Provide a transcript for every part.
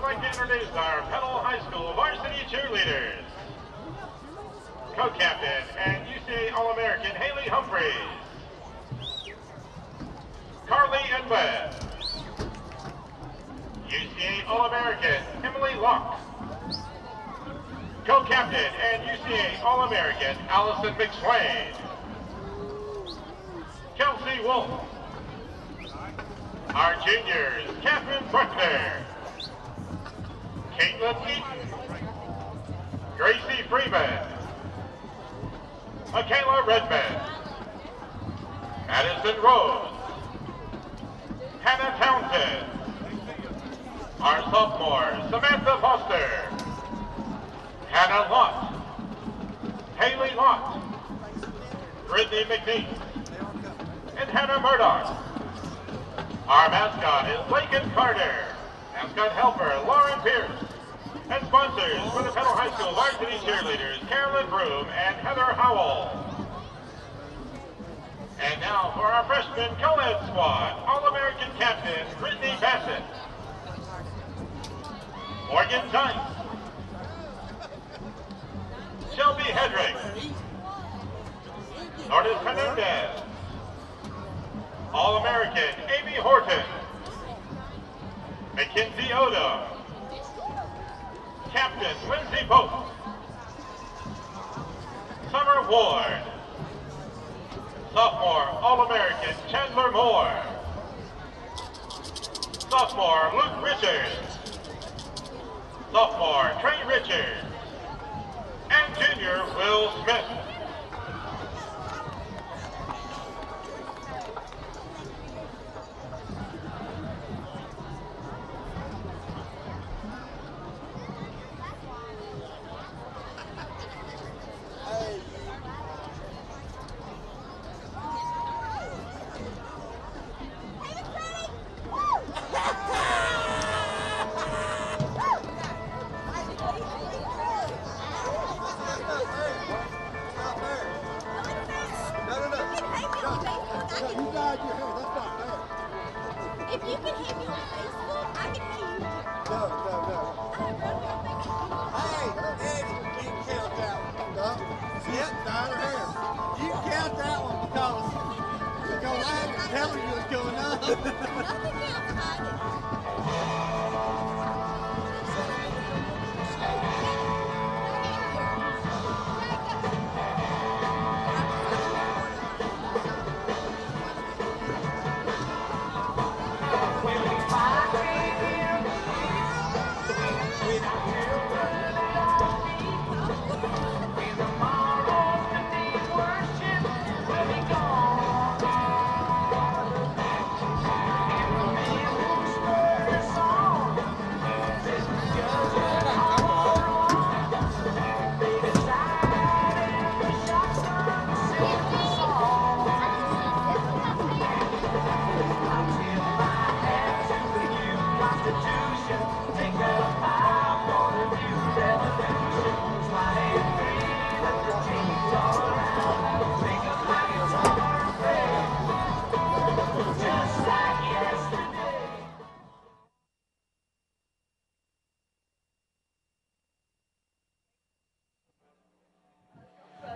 like to introduce our Petal High School varsity cheerleaders. Co-captain and UCA All-American Haley Humphreys. Carly and Webb. UCA All-American Emily Locke. Co-captain and UCA All-American Allison McSwain. Kelsey Wolf. Our juniors, Catherine Bruckner, Caitlin Eaton, Gracie Freeman, Michaela Redmond, Madison Rose, Hannah Townsend, our sophomore, Samantha Foster, Hannah Lott, Haley Lott, Brittany McNeese, and Hannah Murdoch. Our mascot is Lakin Carter, mascot helper Lauren Pierce, and sponsors for the Petal High School varsity cheerleaders Carolyn Broom and Heather Howell. And now for our freshman co-ed squad, All-American captain Brittany Bassett, Morgan Tice, Shelby Hedrick, Lourdes Hernandez, All-American Amy Horton, Mackenzie Odom, Captain Lindsay Pope, Summer Ward, sophomore All-American Chandler Moore, sophomore Luke Richards, sophomore Trey Richards, and junior Will Smith.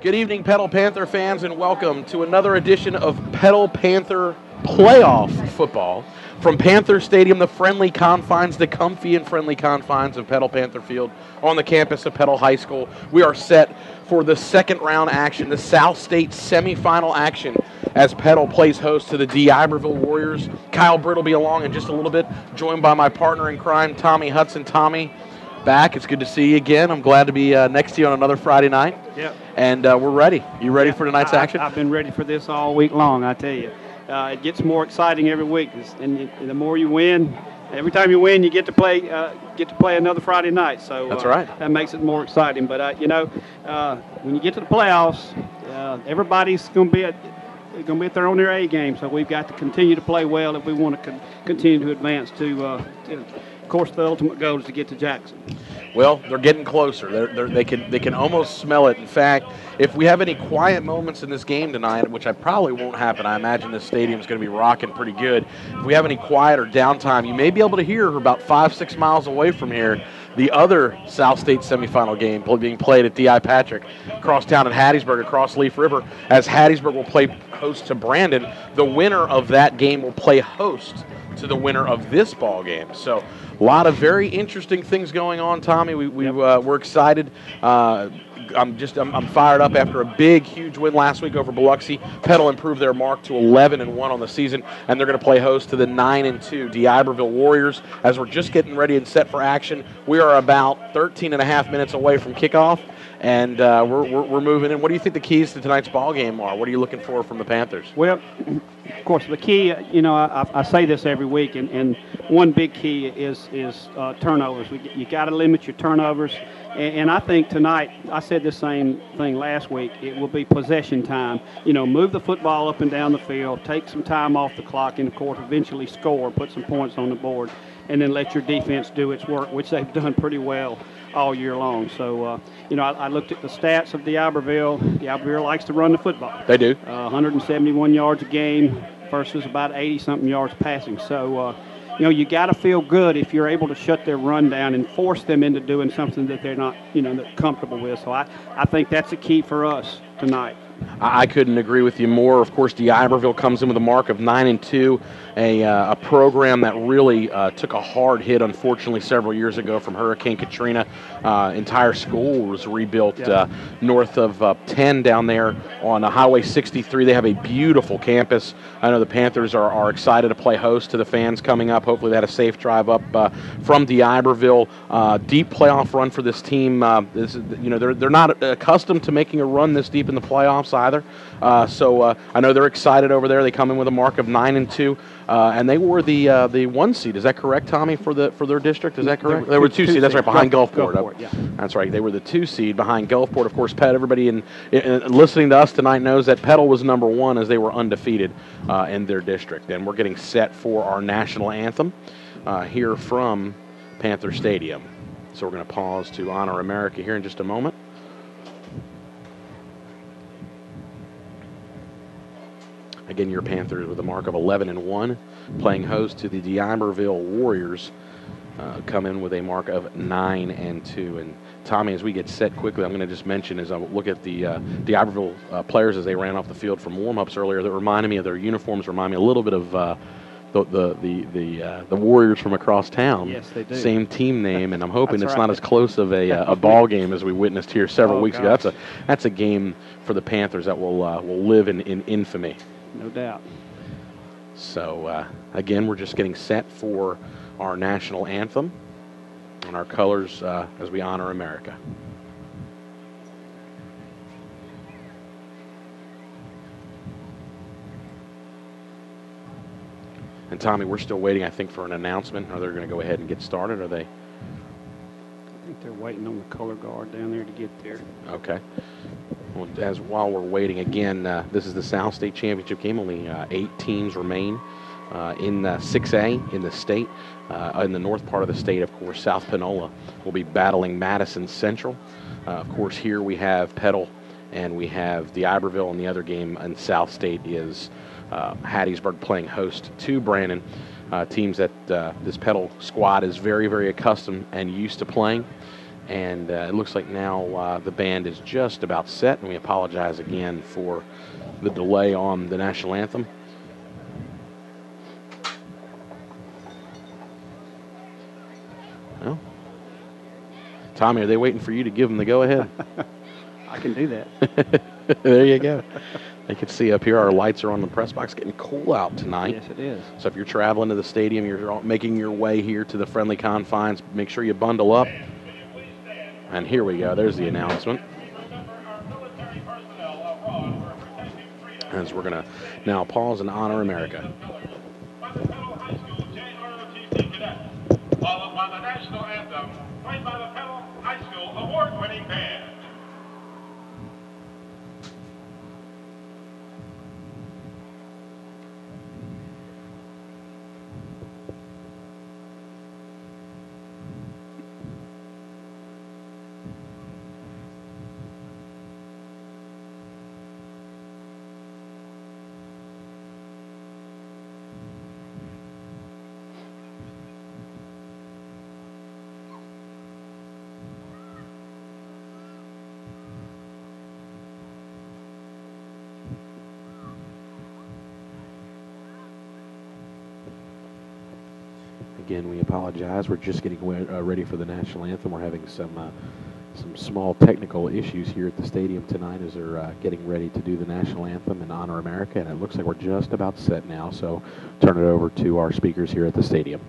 Good evening, Petal Panther fans, and welcome to another edition of Petal Panther Playoff Football from Panther Stadium, the comfy and friendly confines of Petal Panther Field on the campus of Petal High School. We are set for the second round action, the South State semifinal action, as Petal plays host to the D. Iberville Warriors. Kyle Britt will be along in just a little bit, joined by my partner in crime, Tommy Hudson. Tommy, back. It's good to see you again. I'm glad to be next to you on another Friday night. Yep. And we're ready. You ready for tonight's action? I've been ready for this all week long, I tell you. It gets more exciting every week, and the more you win, every time you win, you get to play another Friday night. So that's right. That makes it more exciting. But when you get to the playoffs, everybody's going to be at their own their A game. So we've got to continue to play well if we want to continue to advance to course, the ultimate goal is to get to Jackson. Well, they're getting closer. They can almost smell it. In fact, if we have any quiet moments in this game tonight, which I probably won't happen, I imagine this stadium's going to be rocking pretty good. If we have any quiet or downtime, you may be able to hear about 5-6 miles away from here the other South State semifinal game being played at D.I. Patrick across town at Hattiesburg, across Leaf River, as Hattiesburg will play host to Brandon. The winner of that game will play host to the winner of this ball game. So a lot of very interesting things going on, Tommy. We're excited. I'm fired up after a big, huge win last week over Biloxi. Petal improved their mark to 11-1 on the season, and they're going to play host to the 9-2 D'Iberville Warriors. As we're just getting ready and set for action, we are about 13 and a half minutes away from kickoff, and we're moving in. What do you think the keys to tonight's ball game are? What are you looking for from the Panthers? Well, of course, the key, I say this every week, and one big key is turnovers. You got to limit your turnovers. And I think tonight, I said the same thing last week, it will be possession time. Move the football up and down the field, take some time off the clock, and, of course, eventually score, put some points on the board, and then let your defense do its work, which they've done pretty well all year long. So, I looked at the stats of D'Iberville. D'Iberville likes to run the football. They do. 171 yards a game versus about 80-something yards passing. So, you got to feel good if you're able to shut their run down and force them into doing something that they're not, they're comfortable with. So I think that's a key for us tonight. I couldn't agree with you more. Of course, D'Iberville comes in with a mark of 9-2, a program that really took a hard hit, unfortunately, several years ago from Hurricane Katrina. Entire school was rebuilt north of 10 down there on Highway 63. They have a beautiful campus. I know the Panthers are excited to play host to the fans coming up. Hopefully they had a safe drive up from D'Iberville. Deep playoff run for this team. They're not accustomed to making a run this deep in the playoffs either. So I know they're excited over there. They come in with a mark of 9-2, and they were the 1 seed. Is that correct, Tommy, for their district? Is that correct? They were 2 seed. That's right, behind Gulfport. Yeah. That's right. They were the 2 seed behind Gulfport. Of course, everybody in listening to us tonight knows that Petal was number 1 as they were undefeated in their district. And we're getting set for our national anthem here from Panther Stadium. So we're going to pause to honor America here in just a moment. Again, your Panthers with a mark of 11-1, playing host to the D'Iberville Warriors, come in with a mark of 9-2. And Tommy, as we get set quickly, I'm going to just mention as I look at the D'Iberville players as they ran off the field from warm-ups earlier, that reminded me of their uniforms, remind me a little bit of the Warriors from across town. Yes, they do. Same team name, and I'm hoping it's right. not as close of a ball game as we witnessed here several weeks gosh. ago. That's a game for the Panthers that will live in infamy. No doubt. So, again, we're just getting set for our national anthem and our colors as we honor America. And, Tommy, we're still waiting, I think, for an announcement. Are they going to go ahead and get started? Are they? I think they're waiting on the color guard down there to get there. Okay. Well, while we're waiting, again, this is the South State Championship game. Only 8 teams remain in 6A in the state. In the north part of the state, of course, South Panola will be battling Madison Central. Of course, here we have Petal and we have D'Iberville, and the other game in South State is Hattiesburg playing host to Brandon. Teams that this Petal squad is very, very accustomed and used to playing. And it looks like now the band is just about set, and we apologize again for the delay on the national anthem. Well, Tommy, are they waiting for you to give them the go-ahead? I can do that. There you go. You can see up here our lights are on the press box. Getting cool out tonight. Yes, it is. So if you're traveling to the stadium, you're making your way here to the friendly confines, make sure you bundle up. And here we go. There's the announcement. As we're going to now pause and honor America. Followed by the national anthem, played by the Petal High School award-winning band. Again, we apologize. We're just getting ready for the national anthem. We're having some small technical issues here at the stadium tonight as they're getting ready to do the national anthem and honor America, and it looks like we're just about set now, so turn it over to our speakers here at the stadium.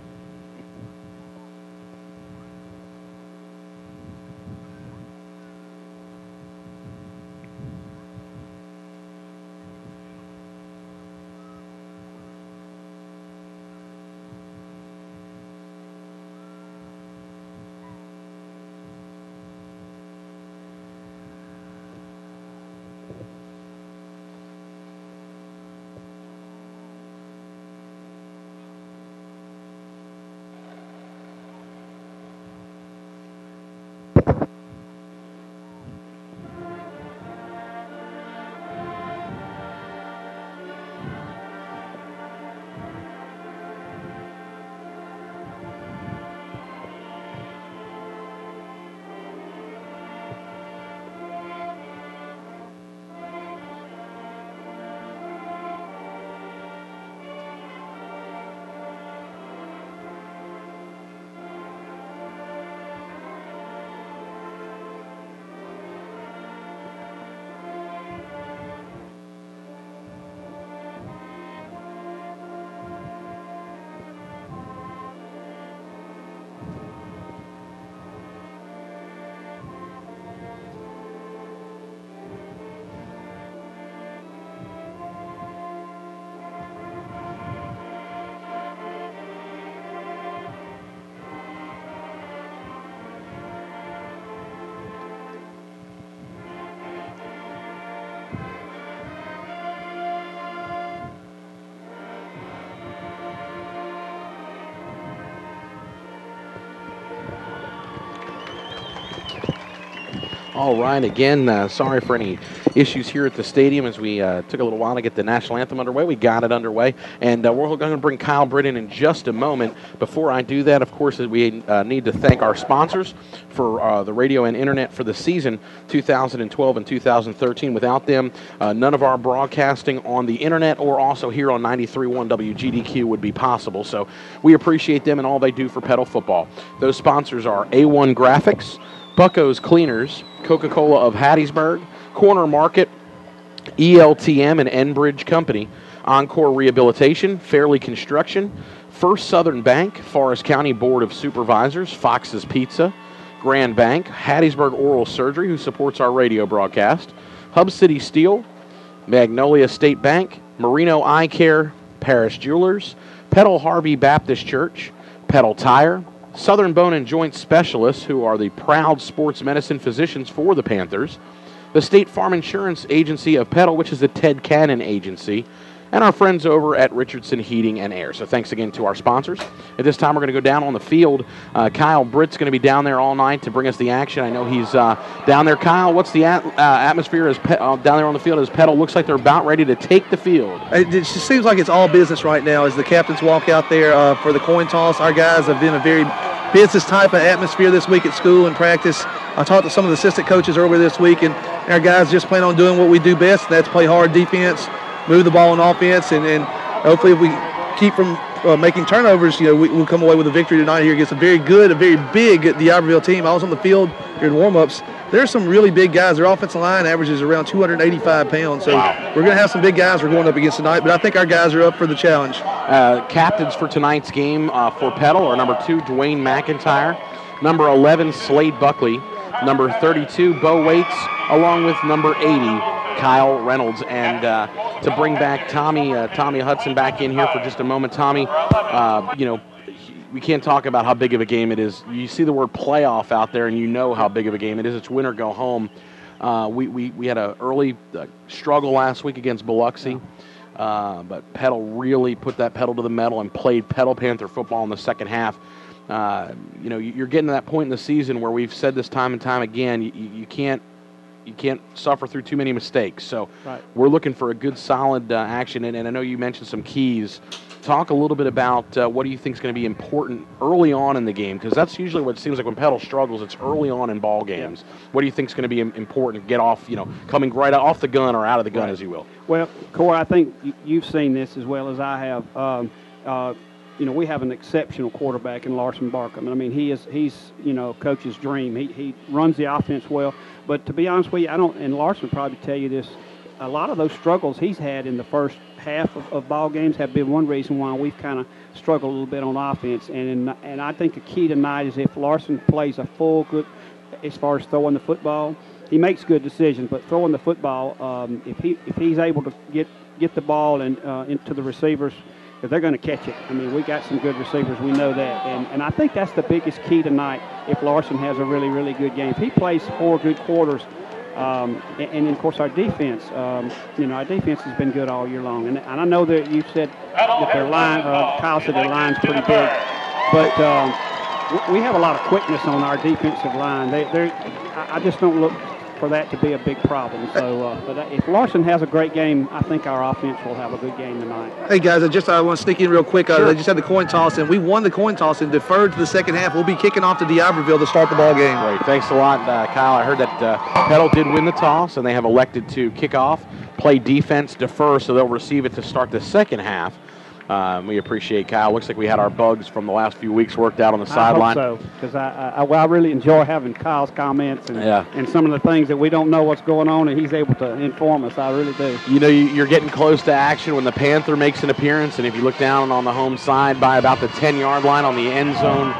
All right, again, sorry for any issues here at the stadium as we took a little while to get the national anthem underway. We got it underway, and we're going to bring Kyle Britt in just a moment. Before I do that, of course, we need to thank our sponsors for the radio and internet for the season 2012 and 2013. Without them, none of our broadcasting on the internet or also here on 93.1 WGDQ would be possible. So we appreciate them and all they do for Petal football. Those sponsors are A1 Graphics, Bucco's Cleaners, Coca-Cola of Hattiesburg, Corner Market, ELTM and Enbridge Company, Encore Rehabilitation, Fairley Construction, First Southern Bank, Forest County Board of Supervisors, Fox's Pizza, Grand Bank, Hattiesburg Oral Surgery, who supports our radio broadcast, Hub City Steel, Magnolia State Bank, Marino Eye Care, Paris Jewelers, Petal Harvey Baptist Church, Petal Tire, Southern Bone and Joint Specialists, who are the proud sports medicine physicians for the Panthers, the State Farm Insurance Agency of Petal, which is the Ted Cannon Agency, and our friends over at Richardson Heating and Air. So thanks again to our sponsors. At this time, we're going to go down on the field. Kyle Britt's going to be down there all night to bring us the action. I know he's down there. Kyle, what's the atmosphere down there on the field as Petal looks like they're about ready to take the field? It just seems like it's all business right now as the captains walk out there for the coin toss. Our guys have been a very business type of atmosphere this week at school and practice. I talked to some of the assistant coaches earlier this week, and our guys just plan on doing what we do best, and that's play hard defense, move the ball on offense, and hopefully if we keep from making turnovers, we'll come away with a victory tonight here against a very good, a very big D'Iberville team. I was on the field during warm-ups. There's some really big guys. Their offensive line averages around 285 pounds. So We're going to have some big guys we're going up against tonight, but I think our guys are up for the challenge. Captains for tonight's game for Petal are number 2, Dwayne McIntyre, number 11, Slade Buckley, number 32, Bo Waits, along with number 80, Kyle Reynolds. And to bring back Tommy Hudson back in here for just a moment. Tommy, we can't talk about how big of a game it is. You see the word playoff out there, and you know how big of a game it is. It's win or go home. We had an early struggle last week against Biloxi, but Petal really put that pedal to the metal and played Petal Panther football in the second half. You're getting to that point in the season where we've said this time and time again, you can't suffer through too many mistakes. So We're looking for a good, solid action. And I know you mentioned some keys. Talk a little bit about what do you think is going to be important early on in the game, because that's usually what it seems like when Petal struggles. It's early on in ball games. Yeah. What do you think is going to be important to get off, coming right off the gun or out of the gun, as you will? Well, Corey, I think you've seen this as well as I have. we have an exceptional quarterback in Larson Barkham. I mean, he's coach's dream. He runs the offense well. But to be honest with you, and Larson would probably tell you this, a lot of those struggles he's had in the first half of ball games have been one reason why we've kind of struggled a little bit on offense. And I think the key tonight is if Larson plays a full good, as far as throwing the football, he makes good decisions. But throwing the football, if he's able to get the ball and into the receivers, if they're going to catch it. I mean, we got some good receivers. We know that. And I think that's the biggest key tonight if Larson has a really, really good game. If he plays 4 good quarters, and of course, our defense, our defense has been good all year long. And I know that you said that their line, Kyle said their line's pretty big. But we have a lot of quickness on our defensive line. I just don't look for that to be a big problem. So, but if Larson has a great game, I think our offense will have a good game tonight. Hey guys, I want to sneak in real quick. Sure. They just had the coin toss, and we won the coin toss and deferred to the second half. We'll be kicking off to D'Iberville to start the ball game. Great, thanks a lot, Kyle. I heard that Petal did win the toss, and they have elected to kick off, play defense, defer, so they'll receive it to start the second half. We appreciate Kyle. Looks like we had our bugs from the last few weeks worked out on the sideline. I hope so, because I really enjoy having Kyle's comments and some of the things that we don't know what's going on, and he's able to inform us. I really do. You're getting close to action when the Panther makes an appearance, and if you look down on the home side by about the 10-yard line on the end zone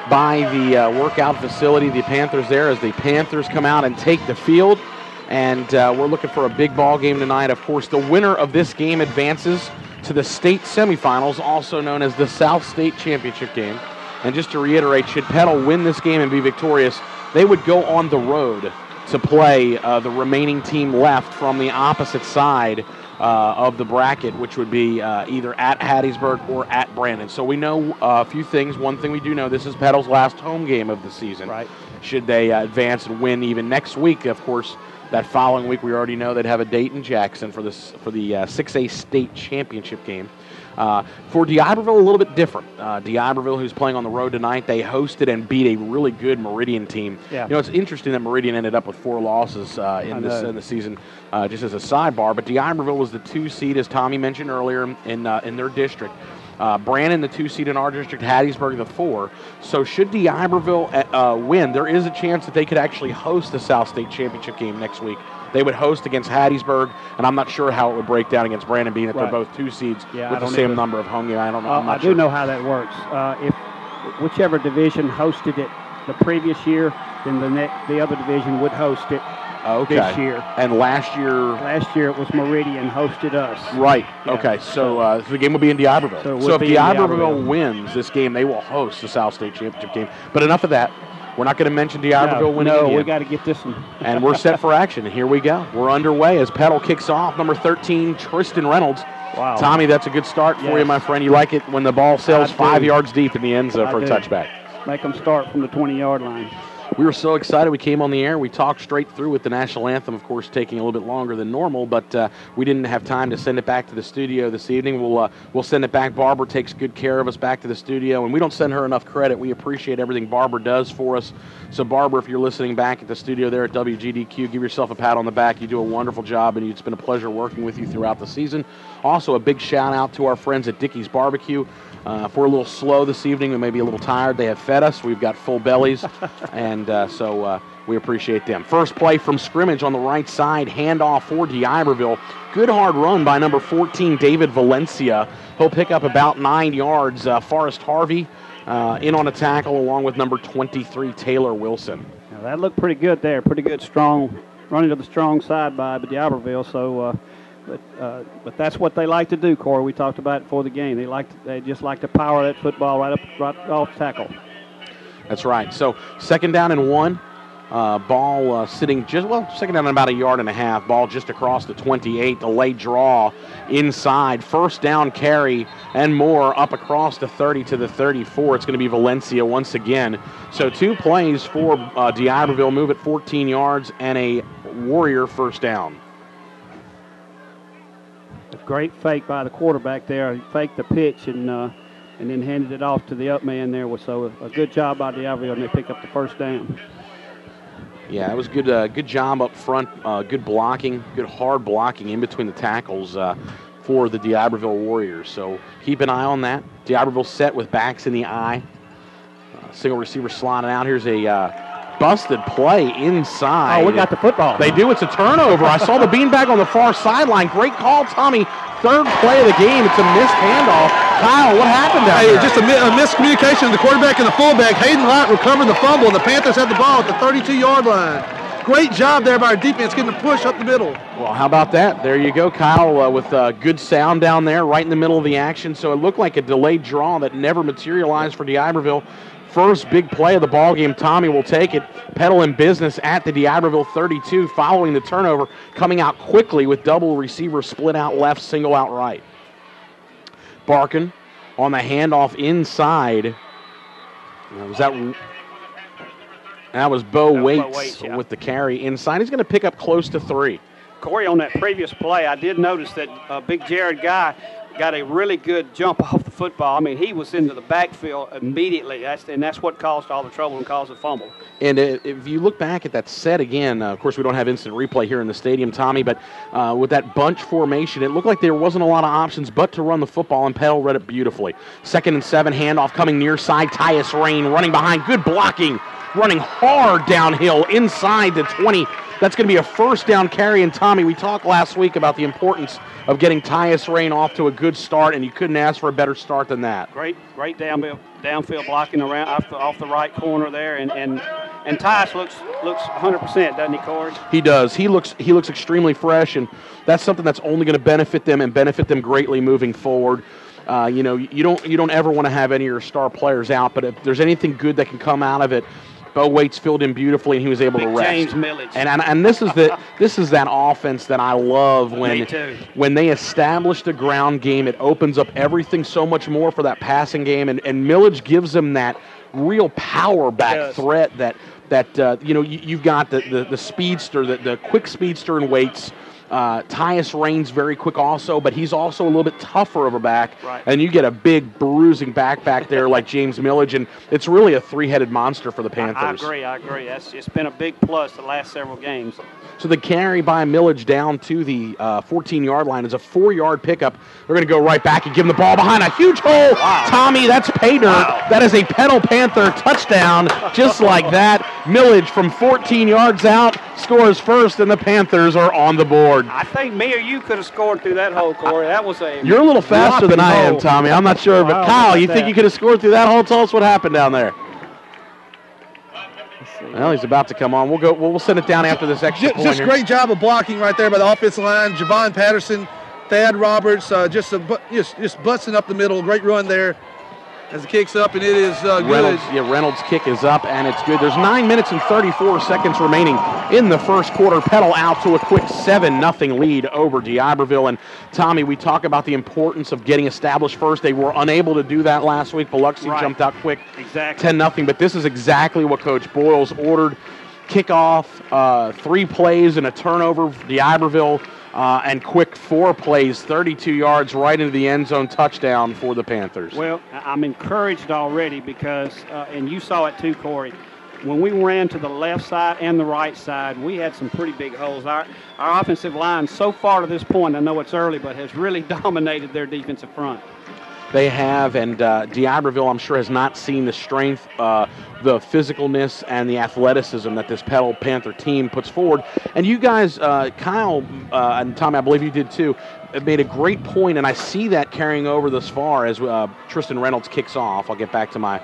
by the workout facility, the Panthers there as the Panthers come out and take the field. And we're looking for a big ball game tonight. Of course, the winner of this game advances to the state semifinals, also known as the South State Championship game. And just to reiterate, should Petal win this game and be victorious, they would go on the road to play the remaining team left from the opposite side of the bracket, which would be either at Hattiesburg or at Brandon. So we know a few things. One thing we do know, this is Petal's last home game of the season. Right. Should they advance and win even next week, of course, that following week, we already know they'd have a date in Jackson for the 6A state championship game. For D'Iberville, a little bit different. D'Iberville, who's playing on the road tonight, they hosted and beat a really good Meridian team. Yeah. It's interesting that Meridian ended up with 4 losses in the season, just as a sidebar. But D'Iberville was the 2 seed, as Tommy mentioned earlier, in their district. Brandon, the 2 seed in our district, Hattiesburg, the 4. So should D'Iberville win, there is a chance that they could actually host the South State Championship game next week. They would host against Hattiesburg, and I'm not sure how it would break down against Brandon, being that they're both 2 seeds with the same number of home games. I don't know. I do know how that works. If whichever division hosted it the previous year, then the other division would host it this year. And last year it was Meridian hosted us. Right. Yeah. Okay. So the game will be in D'Iberville. So if D'Iberville wins this game, they will host the South State Championship game. But enough of that. We're not going to mention D'Iberville winning again. No, we got to get this one. And we're set for action. And here we go. We're underway as Petal kicks off. Number 13, Tristan Reynolds. Wow. Tommy, that's a good start for you, my friend. You like it when the ball sails 5 yards deep in the end zone for a touchback. Make them start from the 20-yard line. We were so excited. We came on the air. We talked straight through with the national anthem, of course, taking a little bit longer than normal, but we didn't have time to send it back to the studio this evening. We'll send it back. Barbara takes good care of us back to the studio, and we don't send her enough credit. We appreciate everything Barbara does for us. So, Barbara, if you're listening back at the studio there at WGDQ, give yourself a pat on the back. You do a wonderful job, and it's been a pleasure working with you throughout the season. Also, a big shout-out to our friends at Dickey's Barbecue. If we're a little slow this evening, we may be a little tired, they have fed us. We've got full bellies, and so we appreciate them. First play from scrimmage on the right side, handoff for D'Iberville. Good hard run by number 14, David Valencia. He'll pick up about 9 yards. Forrest Harvey in on a tackle along with number 23, Taylor Wilson. Now that looked pretty good there. Pretty good, strong, running to the strong side by D'Iberville. So, but that's what they like to do, Corey. We talked about it before the game. They just like to power that football right off tackle. That's right. So 2nd down and 1. Ball sitting second down and about 1.5 yards. Ball just across the 28. The late draw inside. 1st down carry and more up across the 30 to the 34. It's going to be Valencia once again. So 2 plays for D'Iberville. Move at 14 yards and a Warrior 1st down. A great fake by the quarterback there. He faked the pitch and then handed it off to the up man there. So a good job by D'Iberville, and they pick up the 1st down. Yeah, it was good. Good job up front. Good blocking. Good hard blocking in between the tackles for the D'Iberville Warriors. So keep an eye on that. D'Iberville set with backs in the eye. Single receiver sliding out. Here's a busted play inside. Oh, we got the football. They do. It's a turnover. I saw the beanbag on the far sideline. Great call, Tommy. Third play of the game. It's a missed handoff. Kyle, what happened down there? Just a miscommunication of the quarterback and the fullback. Hayden Light recovered the fumble, and the Panthers had the ball at the 32-yard line. Great job there by our defense getting the push up the middle. Well, how about that? There you go, Kyle, with good sound down there right in the middle of the action. So it looked like a delayed draw that never materialized for D'Iberville. First big play of the ball game. Tommy will take it. Petal in business at the D'Iberville 32 following the turnover, coming out quickly with double receiver split out left, single out right. Barkin on the handoff inside. That was Bo Waits with the carry inside. He's going to pick up close to 3. Corey, on that previous play, I did notice that Big Jared Guy got a really good jump off the football. I mean, he was into the backfield immediately, and that's what caused all the trouble and caused the fumble. And if you look back at that set again, of course we don't have instant replay here in the stadium, Tommy, but with that bunch formation, it looked like there wasn't a lot of options but to run the football, and Petal read it beautifully. 2nd and 7, handoff coming near side, Tyus Rain running behind, good blocking, running hard downhill inside the 20. That's going to be a first down carry. And Tommy, we talked last week about the importance of getting Tyus Rain off to a good start, and you couldn't ask for a better start than that. Great downfield blocking around off the right corner there, and Tyus looks 100%, doesn't he, Corey? He does. He looks extremely fresh, and that's something that's only going to benefit them and benefit them greatly moving forward. You don't ever want to have any of your star players out, but if there's anything good that can come out of it, Bo Waits filled in beautifully, and he was able to rest. James Millage. And this is that offense that I love when they establish the ground game. It opens up everything so much more for that passing game, and Millage gives them that real power back threat that you've got the speedster, the quick speedster in Waits. Tyus Rain's very quick also, but he's also a little bit tougher of a back. Right. And you get a big bruising back there like James Millage, and it's really a 3-headed monster for the Panthers. I agree. It's been a big plus the last several games. So the carry by Millage down to the 14-yard line is a 4-yard pickup. They're going to go right back and give him the ball behind a huge hole. Wow. Tommy, that's pay dirt. Wow. That is a Petal Panther touchdown, just like that. Millage from 14 yards out scores first, and the Panthers are on the board. I think me or you could have scored through that hole, Corey. That was a You're a little faster than I am, Tommy. I'm not sure, but Kyle, you think you could have scored through that hole? Tell us what happened down there. Well, he's about to come on. We'll send it down after this extra point. Just great job of blocking right there by the offensive line. Javon Patterson, Thad Roberts, just busting up the middle. Great run there as it kicks up, and it is good. Reynolds' kick is up, and it's good. There's 9 minutes and 34 seconds remaining in the first quarter. Petal out to a quick 7-0 lead over D'Iberville. And Tommy, we talk about the importance of getting established first. They were unable to do that last week. Biloxi jumped out quick, exactly 10-0. But this is exactly what Coach Boyles ordered. Kickoff, 3 plays and a turnover for D'Iberville. And quick 4 plays, 32 yards right into the end zone, touchdown for the Panthers. Well, I'm encouraged already because, and you saw it too, Corey, when we ran to the left side and the right side, we had some pretty big holes. Our offensive line so far to this point, I know it's early, but has really dominated their defensive front. They have, and D'Iberville, I'm sure, has not seen the strength, the physicalness, and the athleticism that this Petal Panther team puts forward. And you guys, Kyle and Tommy, I believe you did too, made a great point, and I see that carrying over this far as Tristan Reynolds kicks off. I'll get back to my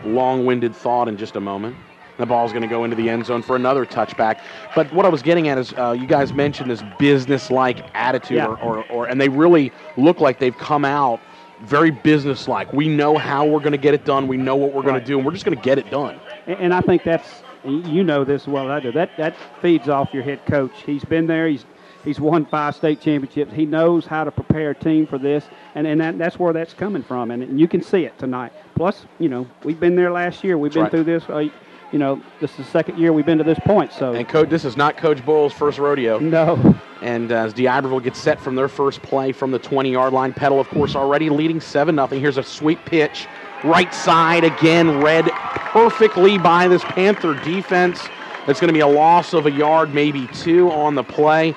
long-winded thought in just a moment. The ball's going to go into the end zone for another touchback. But what I was getting at is you guys mentioned this business-like attitude, and they really look like they've come out very business-like. We know how we're going to get it done. We know what we're going to do, and we're just going to get it done. And I think that's, you know this as well as I do, that feeds off your head coach. He's been there. He's won 5 state championships. He knows how to prepare a team for this, and that's where that's coming from. And you can see it tonight. Plus, we've been there last year. We've been through this. This is the second year we've been to this point. So, and this is not Coach Boyle's first rodeo. No. And as D'Iberville gets set from their first play from the 20-yard line, Petal, of course, already leading 7-0. Here's a sweet pitch. Right side again, read perfectly by this Panther defense. It's going to be a loss of a yard, maybe 2 on the play.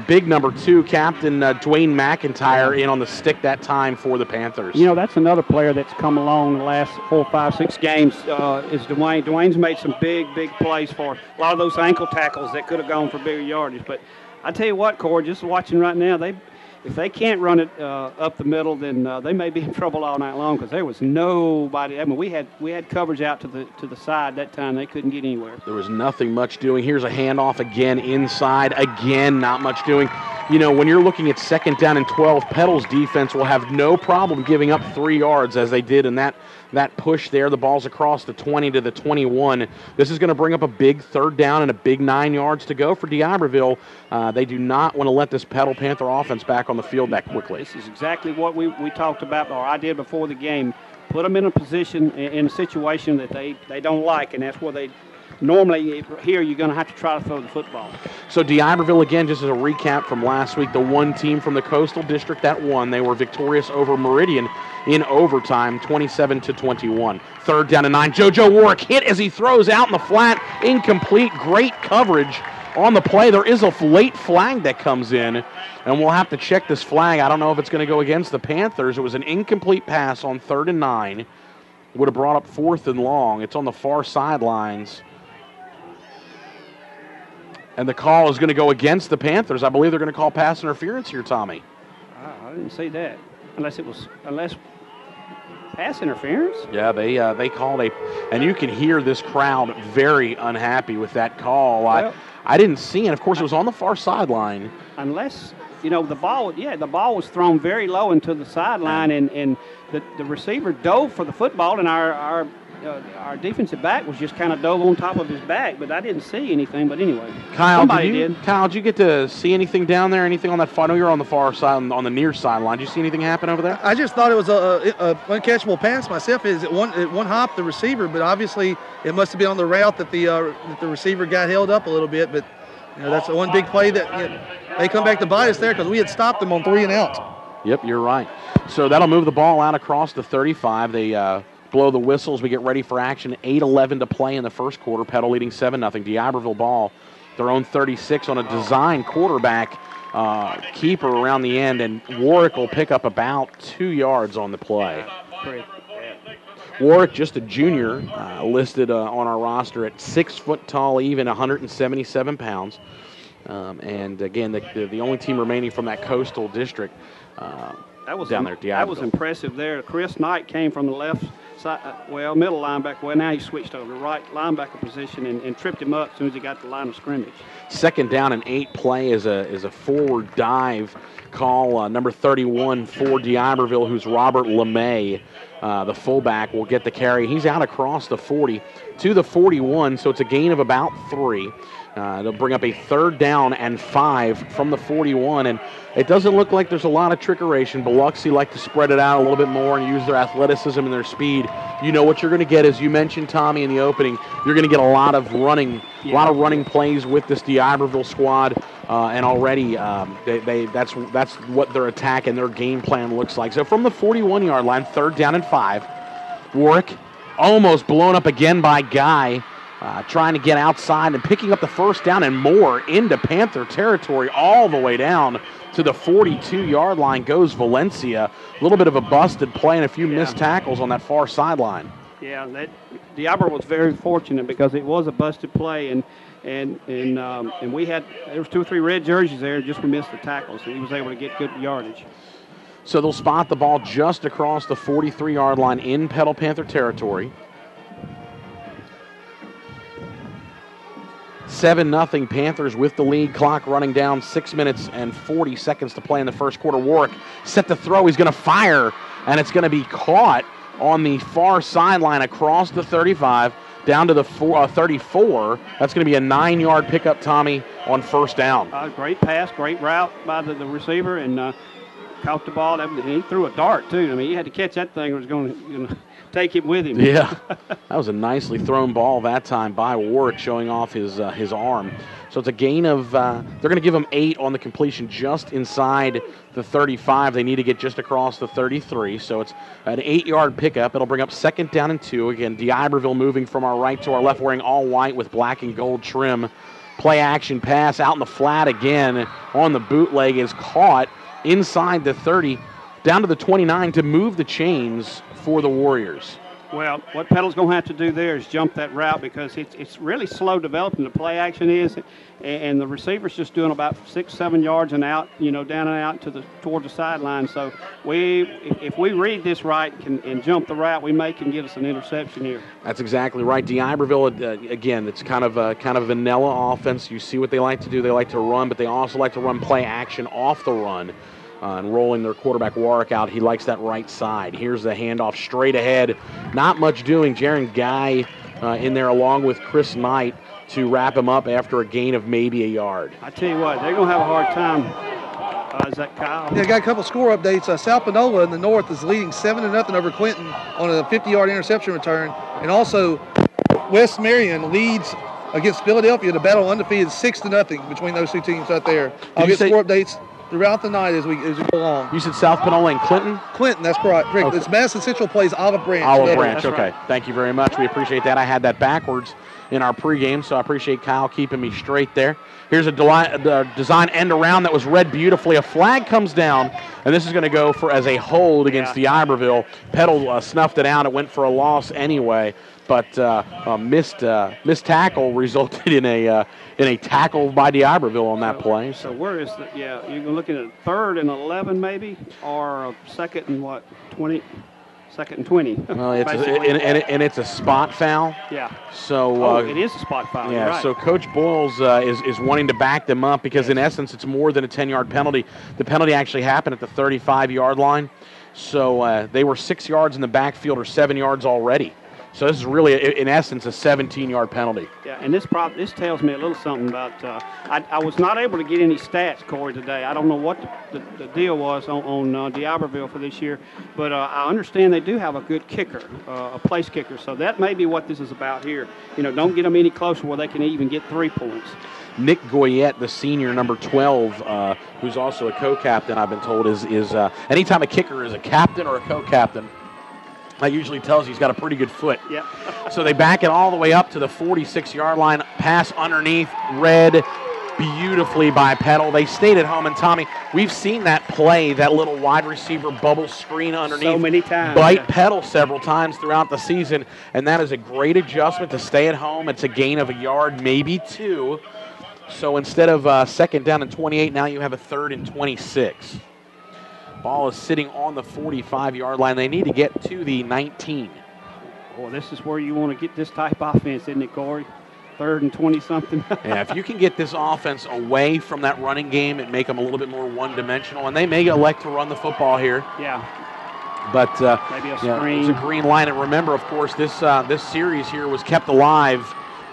Big number 2, Captain Dwayne McIntyre in on the stick that time for the Panthers. You know, that's another player that's come along the last 4, 5, 6 games is Dwayne. Dwayne's made some big plays for a lot of those ankle tackles that could have gone for bigger yardage. But I tell you what, Corey, just watching right now, if they can't run it up the middle, then they may be in trouble all night long because there was nobody. I mean, we had coverage out to the side that time. They couldn't get anywhere. There was nothing much doing. Here's a handoff again inside. Again, not much doing. You know, when you're looking at 2nd down and 12, Petal's defense will have no problem giving up 3 yards as they did in that push there. The ball's across the 20 to the 21. This is going to bring up a big 3rd down and a big 9 yards to go for D'Iberville. They do not want to let this Petal Panther offense back on the field that quickly. This is exactly what we talked about, or I did before the game. Put them in a position, in a situation that they don't like, and that's where they normally here you're going to have to try to throw the football. So D'Iberville, again, just as a recap from last week, the one team from the Coastal District that won. They were victorious over Meridian in overtime, 27-21. 3rd down and 9. JoJo Warwick hit as he throws out in the flat. Incomplete. Great coverage on the play. There is a late flag that comes in, and we'll have to check this flag. I don't know if it's going to go against the Panthers. It was an incomplete pass on 3rd and 9. Would have brought up 4th and long. It's on the far sidelines. And the call is going to go against the Panthers. I believe they're going to call pass interference here, Tommy. I didn't see that. Unless pass interference? Yeah, they called and you can hear this crowd very unhappy with that call. Well, I didn't see it. Of course, it was on the far sideline. Unless, you know, the ball was thrown very low into the sideline, and the receiver dove for the football, and our defensive back was just kind of dove on top of his back, but I didn't see anything. But anyway, somebody did. Kyle, did you get to see anything down there? Anything on that? I know you're on the far side, on the near sideline. Did you see anything happen over there? I just thought it was a uncatchable pass myself. It one hop the receiver, but obviously it must have been on the route that the receiver got held up a little bit. But you know, that's one big play that they come back to bite us there because we had stopped them on 3 and out. Yep, you're right. So that'll move the ball out across the 35. They blow the whistles. We get ready for action. 8:11 to play in the first quarter. Petal leading 7-0. D'Iberville ball, their own 36 on a design quarterback keeper around the end, and Warwick will pick up about 2 yards on the play. Warwick, just a junior, listed on our roster at 6 foot tall, even 177 pounds. And again, the only team remaining from that coastal district down there, D'Iberville. That was impressive there. Chris Knight came from the left side, middle linebacker. Well, now he switched over to right linebacker position and tripped him up as soon as he got to the line of scrimmage. 2nd down and 8 play is a forward dive call. Number 31 for D'Iberville, who's Robert LeMay. The fullback will get the carry. He's out across the 40 to the 41, so it's a gain of about 3. It'll bring up a 3rd down and 5 from the 41, and it doesn't look like there's a lot of trickeration. Biloxi like to spread it out a little bit more and use their athleticism and their speed. You know what you're going to get, as you mentioned, Tommy, in the opening. You're going to get a lot of running plays with this D'Iberville squad, and already that's what their attack and their game plan looks like. So from the 41-yard line, 3rd down and 5. Warwick almost blown up again by Guy. Trying to get outside and picking up the 1st down and more into Panther territory, all the way down to the 42-yard line goes Valencia. A little bit of a busted play and a few missed tackles on that far sideline. Yeah, D'Iberville was very fortunate because it was a busted play, and we had, there was 2 or 3 red jerseys there, just we missed the tackles, and he was able to get good yardage. So they'll spot the ball just across the 43-yard line in Petal Panther territory. 7-0 Panthers with the lead. Clock running down. 6 minutes and 40 seconds to play in the first quarter. Warwick set to throw. He's going to fire, and it's going to be caught on the far sideline across the 35 down to the 34. That's going to be a 9-yard pickup, Tommy, on 1st down. Great pass, great route by the receiver, and caught the ball. He threw a dart, too. I mean, he had to catch that thing or it was going to take him with him. Yeah, that was a nicely thrown ball that time by Warwick, showing off his arm. So it's a gain of, they're going to give him 8 on the completion just inside the 35. They need to get just across the 33. So it's an 8-yard pickup. It'll bring up 2nd down and 2. Again, D'Iberville moving from our right to our left, wearing all white with black and gold trim Play action pass out in the flat again on the bootleg is caught inside the 30, down to the 29 to move the chains for the Warriors. Well, what Petal's going to have to do there is jump that route because it's really slow developing. The play action is, and the receiver's just doing about 6-7 yards and out, down and out towards the sideline. So if we read this right and jump the route, we can get us an interception here. That's exactly right. D'Iberville, again, it's kind of a vanilla offense. You see what they like to do. They like to run, but they also like to run play action off the run. And rolling their quarterback Warwick out. He likes that right side. Here's the handoff straight ahead. Not much doing. Jaron Guy in there along with Chris Knight to wrap him up after a gain of maybe a yard. I tell you what, they're going to have a hard time. Is that Kyle? Yeah, got a couple score updates. South Panola in the north is leading 7-0 over Clinton on a 50-yard interception return. And also, West Marion leads against Philadelphia to battle undefeated 6-0 between those two teams right there. I'll get score updates throughout the night as we go along. You said South Panola and Clinton? Clinton, that's correct. Okay. It's Madison Central plays Olive Branch. Olive Branch, okay. Right. Thank you very much. We appreciate that. I had that backwards in our pregame, so I appreciate Kyle keeping me straight there. Here's a design end around that was read beautifully. A flag comes down, and this is going to go as a hold against D'Iberville. Petal snuffed it out. It went for a loss anyway, but missed tackle resulted in a tackle by D'Iberville on that play. So where is the? Yeah, you're looking at 3rd and 11 maybe, or 2nd and what? 20. 2nd and 20. Well, it's a spot foul. Yeah. So it is a spot foul. Yeah. Right. So Coach Boyles is wanting to back them up because in essence it's more than a 10-yard penalty. The penalty actually happened at the 35-yard line. So they were 6 yards in the backfield or 7 yards already. So this is really, in essence, a 17-yard penalty. Yeah, and this tells me a little something about. I was not able to get any stats, Corey, today. I don't know what the deal was on D'Iberville for this year, but I understand they do have a good kicker, a place kicker. So that may be what this is about here. Don't get them any closer where they can even get 3 points. Nick Goyette, the senior, number 12, who's also a co-captain, I've been told, is anytime a kicker is a captain or a co-captain, that usually tells you he's got a pretty good foot. Yeah. So they back it all the way up to the 46-yard line. Pass underneath, read beautifully by Petal. They stayed at home. And, Tommy, we've seen that play, that little wide receiver bubble screen underneath. So many times. Bite Petal several times throughout the season. And that is a great adjustment to stay at home. It's a gain of a yard, maybe 2. So instead of 2nd down and 28, now you have a 3rd and 26. Ball is sitting on the 45-yard line. They need to get to the 19. Well, this is where you want to get this type of offense, isn't it, Corey? 3rd and 20-something. Yeah, if you can get this offense away from that running game and make them a little bit more one-dimensional, and they may elect to run the football here. Yeah. But maybe a screen. It's a green line. And remember, of course, this series here was kept alive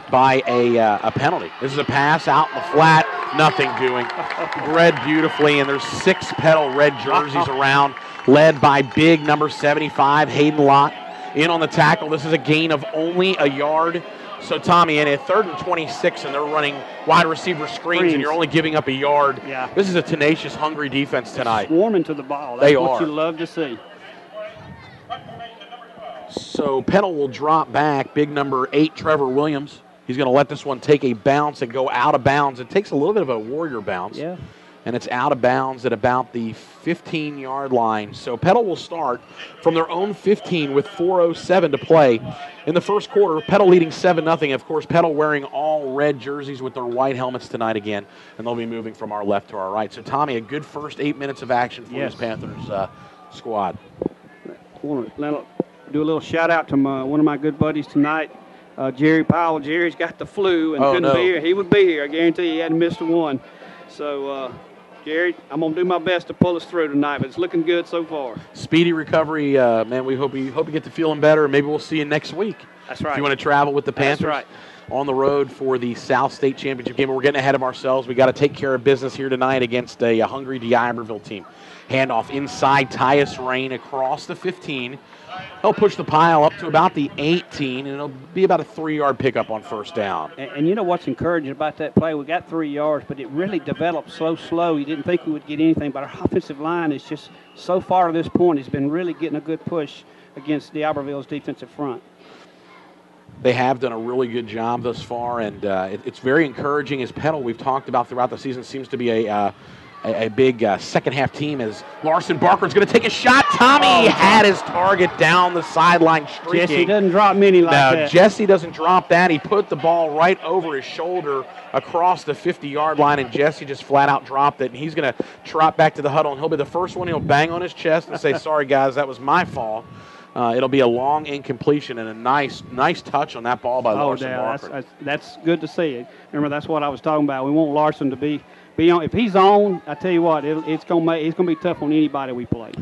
by a penalty. This is a pass out in the flat, nothing doing. Read beautifully, and there's 6 Petal red jerseys around, led by big number 75, Hayden Lott, in on the tackle. This is a gain of only a yard. So, Tommy, in a 3rd and 26, and they're running wide receiver screens, and you're only giving up a yard. Yeah. This is a tenacious, hungry defense tonight. Swarming to the ball. That's what you love to see. So, Petal will drop back. Big number 8, Trevor Williams. He's going to let this one take a bounce and go out of bounds. It takes a little bit of a Warrior bounce. Yeah. And it's out of bounds at about the 15-yard line. So Petal will start from their own 15 with 4:07 to play. In the first quarter, Petal leading 7-0. Of course, Petal wearing all red jerseys with their white helmets tonight again. And they'll be moving from our left to our right. So, Tommy, a good first 8 minutes of action for this Panthers squad. I want to do a little shout-out to one of my good buddies tonight. Jerry Powell. Jerry's got the flu and couldn't be here. He would be here. I guarantee you he hadn't missed a one. So, Jerry, I'm going to do my best to pull us through tonight, but it's looking good so far. Speedy recovery, man. We hope you get to feeling better. Maybe we'll see you next week. That's right. If you want to travel with the Panthers. That's right. On the road for the South State Championship game. We're getting ahead of ourselves. We got to take care of business here tonight against a hungry D'Iberville team. Handoff inside, Tyus Rain across the 15. He'll push the pile up to about the 18, and it'll be about a 3-yard pickup on first down. And you know what's encouraging about that play? We got 3 yards, but it really developed so slow. You didn't think we would get anything, but our offensive line is just so far to this point has been really getting a good push against D'Iberville's defensive front. They have done a really good job thus far, and it's very encouraging as Petal, we've talked about throughout the season, seems to be a big second-half team as Larson Barker's going to take a shot. Tommy had his target down the sideline streaking. Jesse doesn't drop many like that. No, Jesse doesn't drop that. He put the ball right over his shoulder across the 50-yard line, and Jesse just flat-out dropped it, and he's going to trot back to the huddle, and he'll be the first one. He'll bang on his chest and say, sorry, guys, that was my fault. It'll be a long incompletion and a nice touch on that ball by Larson Barker. That's good to see. Remember, that's what I was talking about. We want Larson to be on. If he's on, I tell you what, it's going to be tough on anybody we play.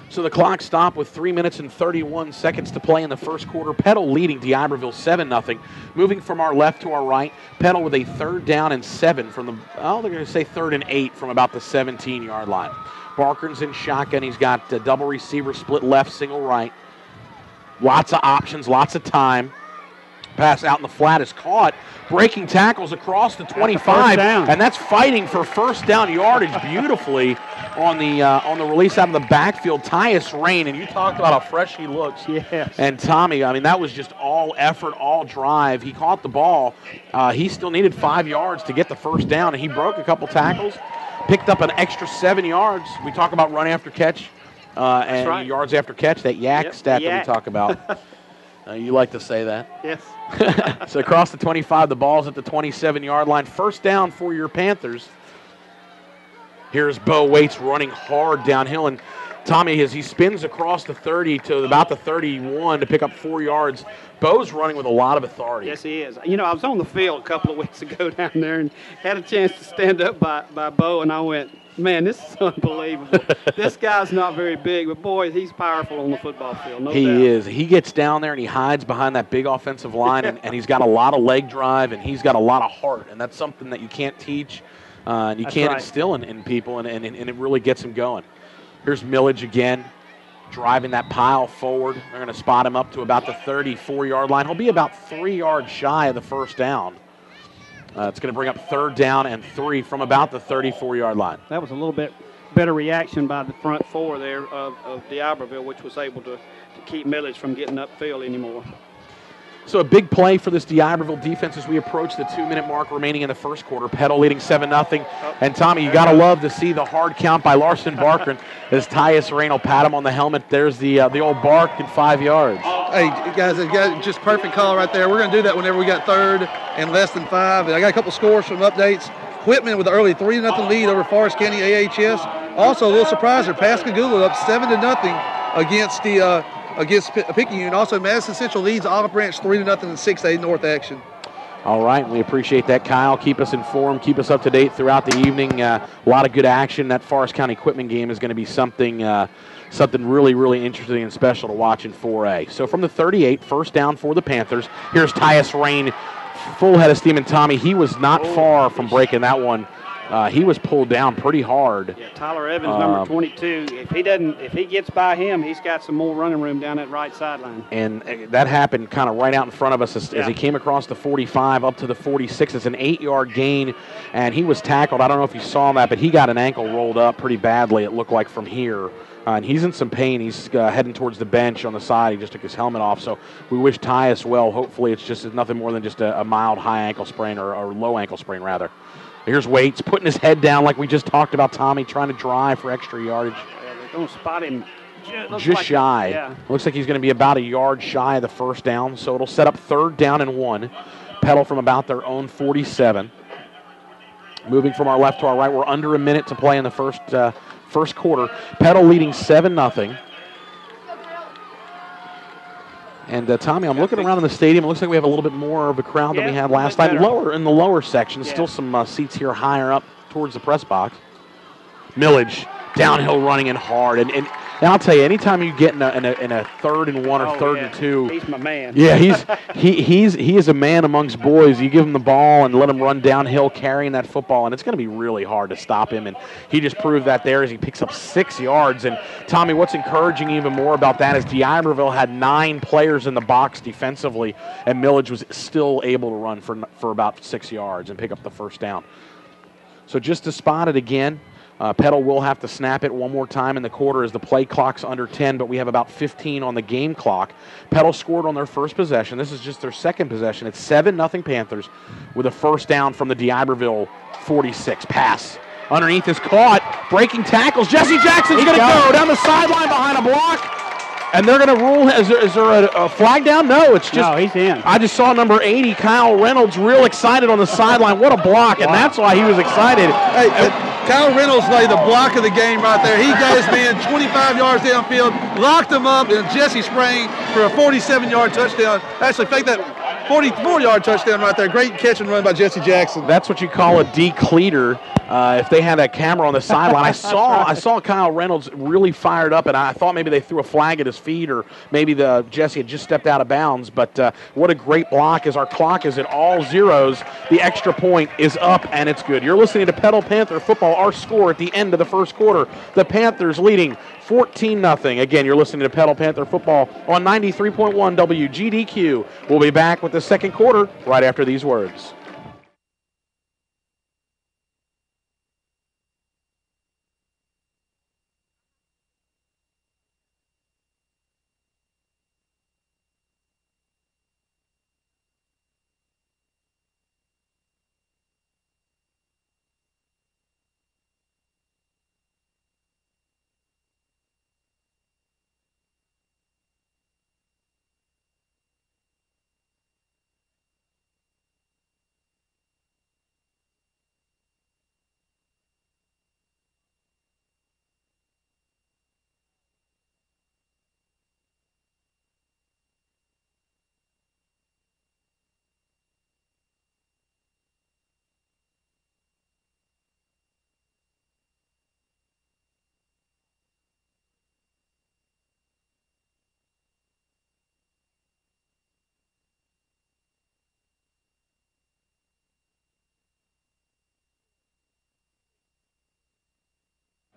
So the clock stopped with 3 minutes and 31 seconds to play in the first quarter. Petal leading D'Iberville 7-0. Moving from our left to our right, Petal with a 3rd down and 7 from the, they're going to say 3rd and 8 from about the 17-yard line. Barker's in shotgun. He's got a double receiver, split left, single right. Lots of options, lots of time. Pass out in the flat is caught. Breaking tackles across the 25, and that's fighting for first down yardage beautifully on the release out of the backfield. Tyus Rain, and you talked about how fresh he looks. Yes. And Tommy, I mean, that was just all effort, all drive. He caught the ball. He still needed 5 yards to get the first down, and he broke a couple tackles, picked up an extra 7 yards. We talk about run after catch. And right. Yards after catch, that yak stat that we talk about. You like to say that. Yes. So across the 25, the ball's at the 27-yard line. First down for your Panthers. Here's Bo Waits running hard downhill. And Tommy, as he spins across the 30 to about the 31 to pick up 4 yards, Bo's running with a lot of authority. Yes, he is. You know, I was on the field a couple of weeks ago down there and had a chance to stand up by Bo, and I went, man, this is unbelievable. This guy's not very big, but, boy, he's powerful on the football field, no doubt. He is. He gets down there and he hides behind that big offensive line, and he's got a lot of leg drive, and he's got a lot of heart, and that's something that you can't teach and you can't instill in people, and it really gets him going. Here's Millage again, driving that pile forward. They're going to spot him up to about the 34-yard line. He'll be about 3 yards shy of the first down. It's going to bring up 3rd down and 3 from about the 34-yard line. That was a little bit better reaction by the front four there of D'Iberville, which was able to keep Millage from getting upfield anymore. So a big play for this D'Iberville defense as we approach the 2-minute mark remaining in the first quarter. Petal leading 7-0. And, Tommy, you got to love to see the hard count by Larson Barker as Tyus Rain will pat him on the helmet. There's the old bark and 5 yards. Hey, guys, just perfect call right there. We're going to do that whenever we got 3rd and less than 5. And I got a couple scores from updates. Whitman with an early 3-0 lead over Forest County AHS. Also, a little surpriser, Pascagoula up 7-0 against the against Picayune. Also, Madison Central leads Olive Branch 3-0 in 6A North action. All right, we appreciate that, Kyle. Keep us informed, keep us up to date throughout the evening. A lot of good action. That Forest County Equipment game is going to be something really, really interesting and special to watch in 4A. So from the 38, first down for the Panthers. Here's Tyus Rain, full head of steam, and Tommy, he was not far from breaking that one. He was pulled down pretty hard. Yeah, Tyler Evans, number 22. If he gets by him, he's got some more running room down that right sideline. And that happened kind of right out in front of us as he came across the 45 up to the 46. It's an 8-yard gain, and he was tackled. I don't know if you saw that, but he got an ankle rolled up pretty badly, it looked like, from here. And he's in some pain. He's heading towards the bench on the side. He just took his helmet off. So we wish Tyus well. Hopefully it's nothing more than just a mild high ankle sprain or low ankle sprain, rather. Here's Waits putting his head down like we just talked about, Tommy, trying to drive for extra yardage. Yeah, they're going to spot him just shy. Yeah. Looks like he's going to be about a yard shy of the first down, so it'll set up 3rd down and 1. Petal from about their own 47. Moving from our left to our right, we're under a minute to play in the first quarter. Petal leading 7-0. And, Tommy, I'm looking around in the stadium. It looks like we have a little bit more of a crowd than we had last night. Lower in the lower section, still some seats here higher up towards the press box. Millage, downhill running in hard. And I'll tell you, anytime you get in a 3rd and 1 or 3rd and 2. He's my man. Yeah, he is a man amongst boys. You give him the ball and let him run downhill carrying that football, and it's going to be really hard to stop him. And he just proved that there as he picks up 6 yards. And, Tommy, what's encouraging even more about that is D'Iberville had 9 players in the box defensively, and Millage was still able to run for about 6 yards and pick up the first down. So just to spot it again, Petal will have to snap it one more time in the quarter as the play clock's under 10, but we have about 15 on the game clock. Petal scored on their first possession. This is just their second possession. It's 7-0 Panthers with a first down from the D'Iberville 46. Pass underneath is caught. Breaking tackles. Jesse Jackson's going to go down the sideline behind a block. And they're going to rule. Is there a flag down? No, it's just. No, he's in. I just saw number 80, Kyle Reynolds, real excited on the sideline. What a block, and that's why he was excited. Hey, Kyle Reynolds laid the block of the game right there. He got his man 25 yards downfield, locked him up, and Jesse sprang for a 47-yard touchdown. Actually, faked that 44-yard touchdown right there. Great catch and run by Jesse Jackson. That's what you call a decleater. If they had that camera on the sideline, I saw Kyle Reynolds really fired up, and I thought maybe they threw a flag at his feet, or maybe Jesse had just stepped out of bounds. But what a great block! As our clock is at all zeros, the extra point is up, and it's good. You're listening to Petal Panther football. Our score at the end of the first quarter: the Panthers leading 14-0. Again, you're listening to Petal Panther football on 93.1 WGDQ. We'll be back with the second quarter right after these words.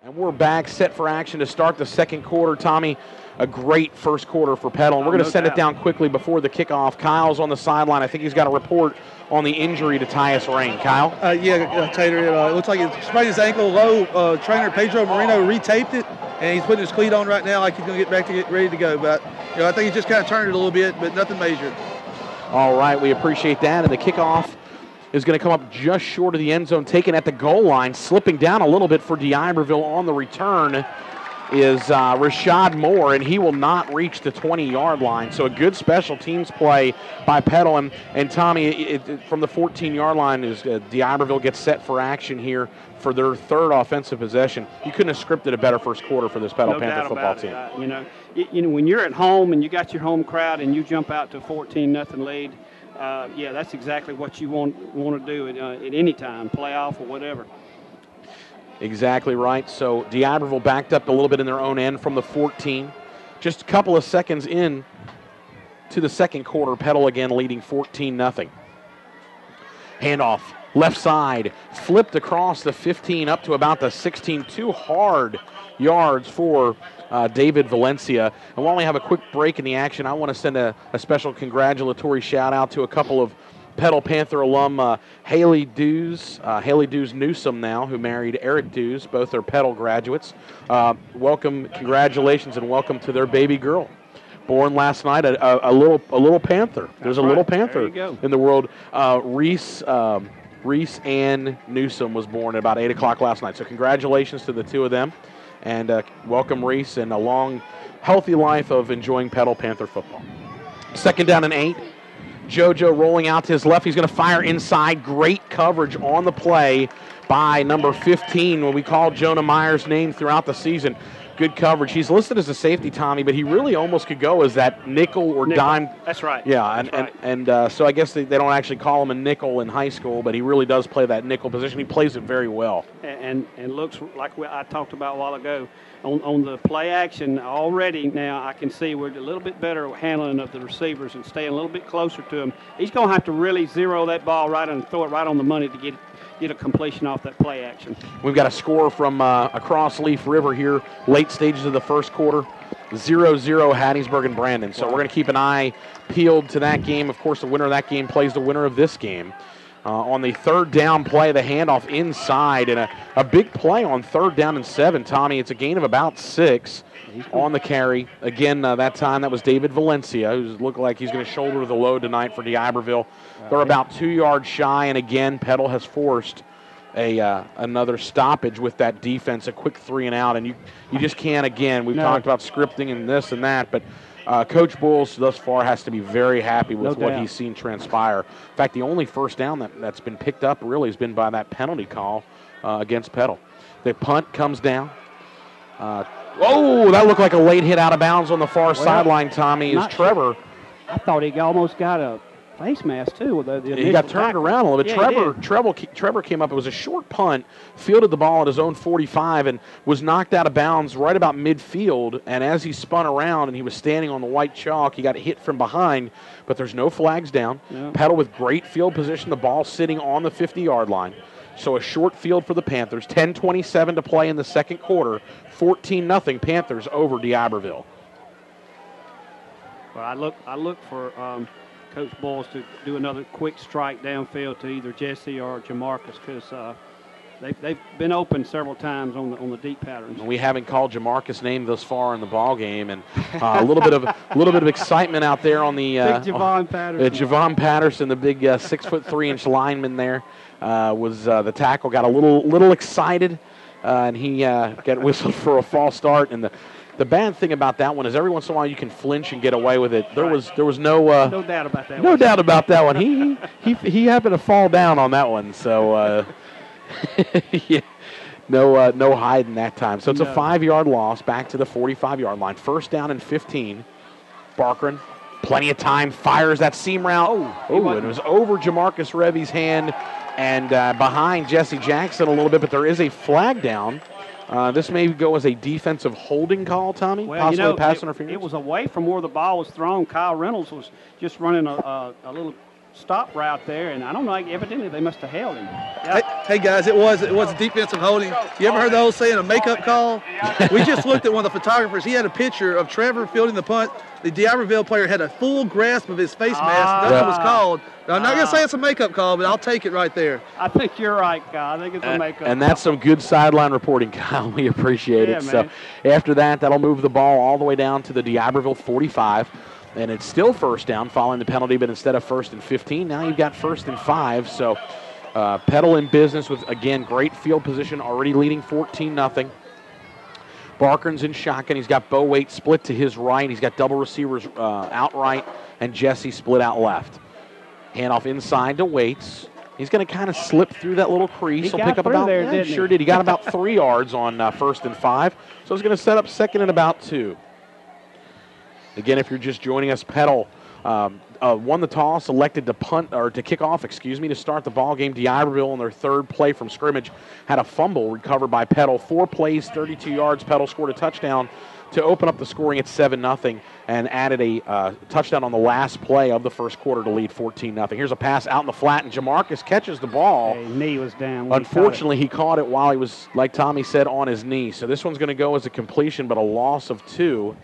And we're back, set for action to start the second quarter. Tommy, a great first quarter for Petal. And we're going to send it down quickly before the kickoff. Kyle's on the sideline. I think he's got a report on the injury to Tyus Rain. Kyle? Tater, it looks like he sprained his ankle low. Trainer Pedro Marino retaped it, and he's putting his cleat on right now like he's going to get ready to go. But I think he just kind of turned it a little bit, but nothing major. All right, we appreciate that. And the kickoff is going to come up just short of the end zone, taken at the goal line, slipping down a little bit for D'Iberville on the return is Rashad Moore, and he will not reach the 20-yard line. So a good special teams play by Petal. And Tommy, from the 14-yard line, is D'Iberville gets set for action here for their third offensive possession. You couldn't have scripted a better first quarter for this Petal Panther football team. When you're at home and you got your home crowd and you jump out to a 14-0 lead, that's exactly what you want to do at any time, playoff or whatever. Exactly right. So D'Iberville backed up a little bit in their own end from the 14. Just a couple of seconds in to the second quarter, Petal again leading 14-0. Handoff, left side, flipped across the 15 up to about the 16. 2 hard yards for David Valencia. And while we have a quick break in the action, I want to send a special congratulatory shout out to a couple of Petal Panther alum, Haley Dews Newsom now, who married Eric Dews. Both are Petal graduates. Welcome, congratulations, and welcome to their baby girl. Born last night, a little Panther. There's a little Panther in the world. Reese Ann Newsom was born at about 8 o'clock last night. So congratulations to the two of them. And welcome, Reese, and a long, healthy life of enjoying Petal Panther football. Second down and 8. JoJo rolling out to his left. He's going to fire inside. Great coverage on the play by number 15 when we call Jonah Meyer's name throughout the season. Good coverage. He's listed as a safety, Tommy, but he really almost could go as that nickel or dime. That's right. Yeah, so I guess they don't actually call him a nickel in high school, but he really does play that nickel position. He plays it very well. And looks like I talked about a while ago. On the play action already now, I can see we're a little bit better handling of the receivers and staying a little bit closer to him. He's going to have to really zero that ball right and throw it right on the money to get a completion off that play action. We've got a score from across Leaf River here, late stages of the first quarter, 0-0 Hattiesburg and Brandon. So we're going to keep an eye peeled to that game. Of course, the winner of that game plays the winner of this game. On the third down play, the handoff inside, and a big play on 3rd down and 7, Tommy. It's a gain of about 6 on the carry. Again, that time that was David Valencia, who's looked like he's going to shoulder the load tonight for D'Iberville. They're about 2 yards shy, and again, Petal has forced another stoppage with that defense, a quick 3 and out, and you just can't. Again, we've talked about scripting and this and that, but Coach Bulls thus far has to be very happy with what he's seen transpire. In fact, the only first down that's been picked up really has been by that penalty call against Petal. The punt comes down. Oh, that looked like a late hit out of bounds on the far sideline, Tommy, is Trevor. I thought he almost got a face mask, too. He got turned around a little bit. Yeah, Trevor came up. It was a short punt, fielded the ball at his own 45, and was knocked out of bounds right about midfield. And as he spun around and he was standing on the white chalk, he got hit from behind, but there's no flags down. Yeah. Petal with great field position, the ball sitting on the 50-yard line. So a short field for the Panthers. 10:27 to play in the second quarter. 14-0 Panthers over D'Iberville. Well, I look for Coach Bulls to do another quick strike downfield to either Jesse or Jamarcus, because they've been open several times on the deep patterns. And we haven't called Jamarcus' name thus far in the ball game, and a little bit of excitement out there on the big Javon Patterson. Javon Patterson, the big 6'3" lineman there, was the tackle got a little excited, and he got whistled for a false start. And the bad thing about that one is every once in a while you can flinch and get away with it. There was no doubt about that. No doubt about that one. He happened to fall down on that one. So yeah, no hiding that time. So it's a 5-yard loss back to the 45-yard line. 1st down and 15. Barkran, plenty of time, fires that seam route. And it was over Jamarcus Revy's hand and behind Jesse Jackson a little bit, but there is a flag down. This may go as a defensive holding call, Tommy? Well, possibly pass interference? It was away from where the ball was thrown. Kyle Reynolds was just running a little stop route there, and I don't know, evidently they must have held him. Yep. Hey guys, it was a defensive holding. You ever heard the old saying, a makeup call? We just looked at one of the photographers. He had a picture of Trevor fielding the punt. The D'Iberville player had a full grasp of his face mask. Nothing was called. Now, I'm not going to say it's a makeup call, but I'll take it right there. I think you're right, Kyle. I think it's a makeup And that's some good sideline reporting, Kyle. We appreciate it. Man. So after that, that'll move the ball all the way down to the D'Iberville 45. And it's still 1st down following the penalty, but instead of 1st and 15, now you've got 1st and 5. So Petal in business with, again, great field position, already leading 14-0. Barkran's in shotgun. He's got Bo Waite split to his right. He's got double receivers outright, and Jesse split out left. Handoff inside to Waits. He's going to kind of slip through that little crease. He'll pick up about there, didn't he? Sure did. He got about 3 yards on 1st and 5. So he's going to set up 2nd and about 2. Again, if you're just joining us, Petal won the toss, elected to kick off, to start the ball game. D'Iberville on their 3rd play from scrimmage had a fumble recovered by Petal. 4 plays, 32 yards. Petal scored a touchdown to open up the scoring at 7-0 and added a touchdown on the last play of the first quarter to lead 14-0. Here's a pass out in the flat, and Jamarcus catches the ball. His knee was down. Unfortunately, he caught it while he was, like Tommy said, on his knee. So this one's going to go as a completion, but a loss of 2.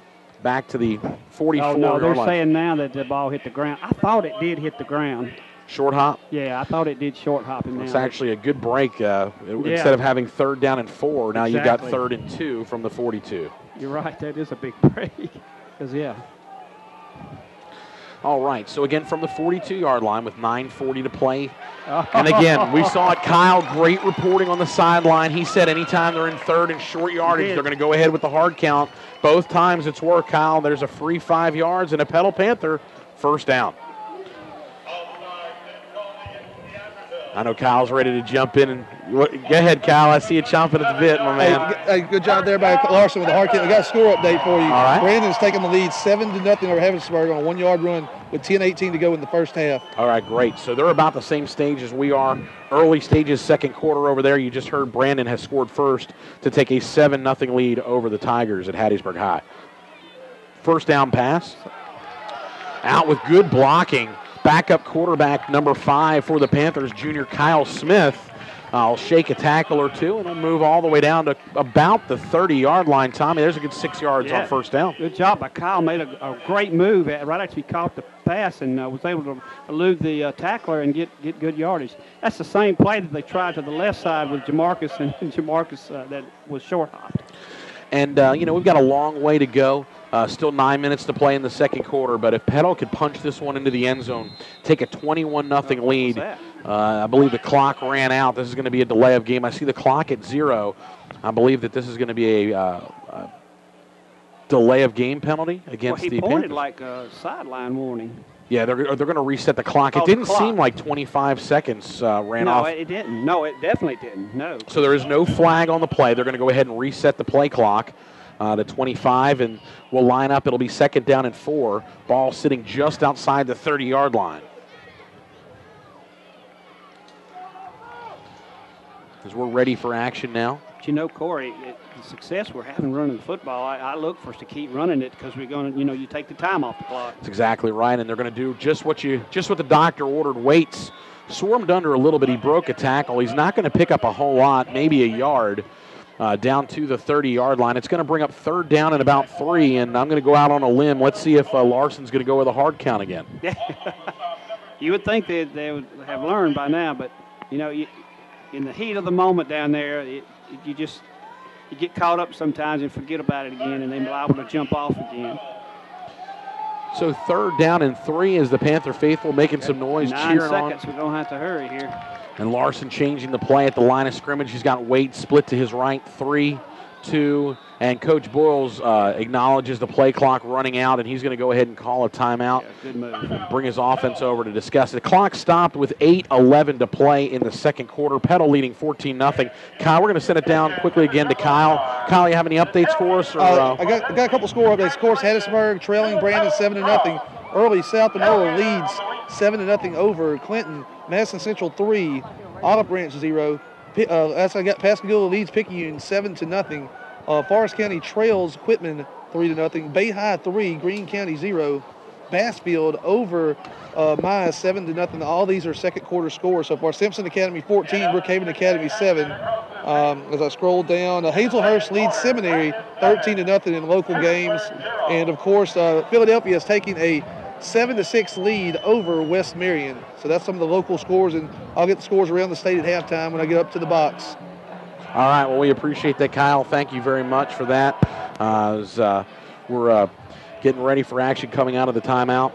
Back to the 44. Oh, no, they're saying now that the ball hit the ground. I thought it did hit the ground. Short hop? Yeah, I thought it did short hop him down. It's actually a good break. Instead of having 3rd down and 4, now you've got 3rd and 2 from the 42. You're right. That is a big break. All right, so again from the 42-yard line with 9:40 to play. And again, we saw it. Kyle, great reporting on the sideline. He said anytime they're in 3rd and short yardage, they're going to go ahead with the hard count. Both times it's worked, Kyle. There's a free 5 yards and a Petal Panther 1st down. I know Kyle's ready to jump in. And go ahead, Kyle. I see you chomping at the bit, my man. Hey, good job there by Larson with the hard kick. We got a score update for you. All right. Brandon's taking the lead 7-0 over Havensburg on a 1-yard run with 10:18 to go in the first half. All right, great. So they're about the same stage as we are. Early stages, second quarter over there. You just heard Brandon has scored first to take a 7-0 lead over the Tigers at Hattiesburg High. 1st down pass. Out with good blocking. Backup quarterback number 5 for the Panthers, junior Kyle Smith. I'll shake a tackle or two, and he'll move all the way down to about the 30-yard line. Tommy, there's a good 6 yards on first down. Good job by Kyle. Made a great move right after he caught the pass and was able to elude the tackler and get good yardage. That's the same play that they tried to the left side with Jamarcus, and Jamarcus that was short-hopped. And, we've got a long way to go. Still 9 minutes to play in the second quarter, but if Petal could punch this one into the end zone, take a 21-0 lead, I believe the clock ran out. This is going to be a delay of game. I see the clock at 0. I believe that this is going to be a delay of game penalty against the Panthers. He pointed like a sideline warning. Yeah, they're going to reset the clock. It didn't seem like 25 seconds ran off. No, it didn't. No, it definitely didn't. No. So there is no flag on the play. They're going to go ahead and reset the play clock to 25, and we'll line up. It'll be 2nd down and 4. Ball sitting just outside the 30-yard line. As we're ready for action now. But Corey, the success we're having running the football, I look for us to keep running it because we're going to, you take the time off the clock. That's exactly right, and they're going to do just what the doctor ordered. Waits swarmed under a little bit. He broke a tackle. He's not going to pick up a whole lot, maybe a yard. Down to the 30-yard line. It's going to bring up 3rd down and about 3, and I'm going to go out on a limb. Let's see if Larson's going to go with a hard count again. You would think they would have learned by now, but, in the heat of the moment down there, you get caught up sometimes and forget about it again, and they're liable to jump off again. So 3rd down and 3 is the Panther faithful making some noise, cheering on. 9 seconds. We're going to have to hurry here. And Larson changing the play at the line of scrimmage. He's got Wade split to his right, 3, 2, and Coach Boyles acknowledges the play clock running out, and he's going to go ahead and call a timeout. Yeah, good move. Bring his offense over to discuss it. The clock stopped with 8:11 to play in the second quarter. Petal leading 14-0. Kyle, we're going to send it down quickly again to Kyle. Kyle, you have any updates for us? Or, I got a couple score updates. Of course, Hattiesburg trailing Brandon 7-0. Early South Panola leads 7-0 over Clinton. Madison Central 3, Olive Branch 0. As I got Pascagoula leads Picayune 7-0. Forest County trails Whitman 3-0. Bay High 3, Greene County 0. Bassfield over Maya 7-0. All these are second quarter scores so far. Simpson Academy 14, Brookhaven Academy 7. As I scroll down, Hazelhurst leads Seminary 13-0 in local games, and of course Philadelphia is taking a 7-6 lead over West Marion. So that's some of the local scores, and I'll get the scores around the state at halftime when I get up to the box. All right, well, we appreciate that, Kyle. Thank you very much for that. As we're getting ready for action coming out of the timeout.